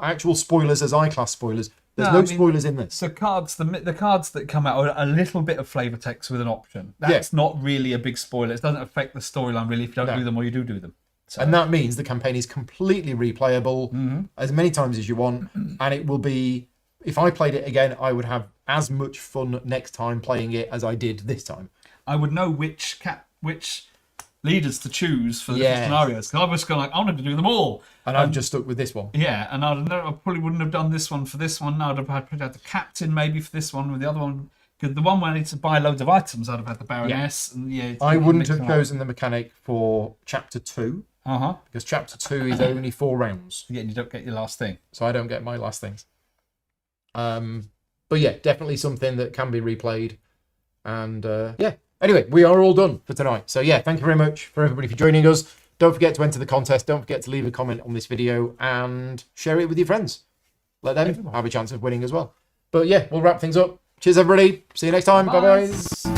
actual spoilers as I-class spoilers. There's no spoilers in this. So the cards that come out are a little bit of flavour text with an option. That's not really a big spoiler. It doesn't affect the storyline, really, if you don't do them or you do them. So. And that means the campaign is completely replayable as many times as you want. And it will be, if I played it again, I would have as much fun next time playing it as I did this time. I would know which leaders to choose for the different scenarios. Because I was going like, I want to do them all. And I've just stuck with this one. Yeah, and I probably wouldn't have done this one for this one. I'd have had the captain maybe for this one, with the other one. Because the one where I need to buy loads of items, I'd have had the Baroness. Yeah. And I wouldn't have chosen the mechanic for Chapter 2. Because Chapter 2 is only 4 rounds. Yeah, and you don't get your last thing. So I don't get my last things. But yeah, definitely something that can be replayed. And yeah. Anyway, we are all done for tonight. So yeah, thank you very much for everybody for joining us. Don't forget to enter the contest. Don't forget to leave a comment on this video and share it with your friends. Let them have a chance of winning as well. But yeah, we'll wrap things up. Cheers, everybody. See you next time. Bye-bye.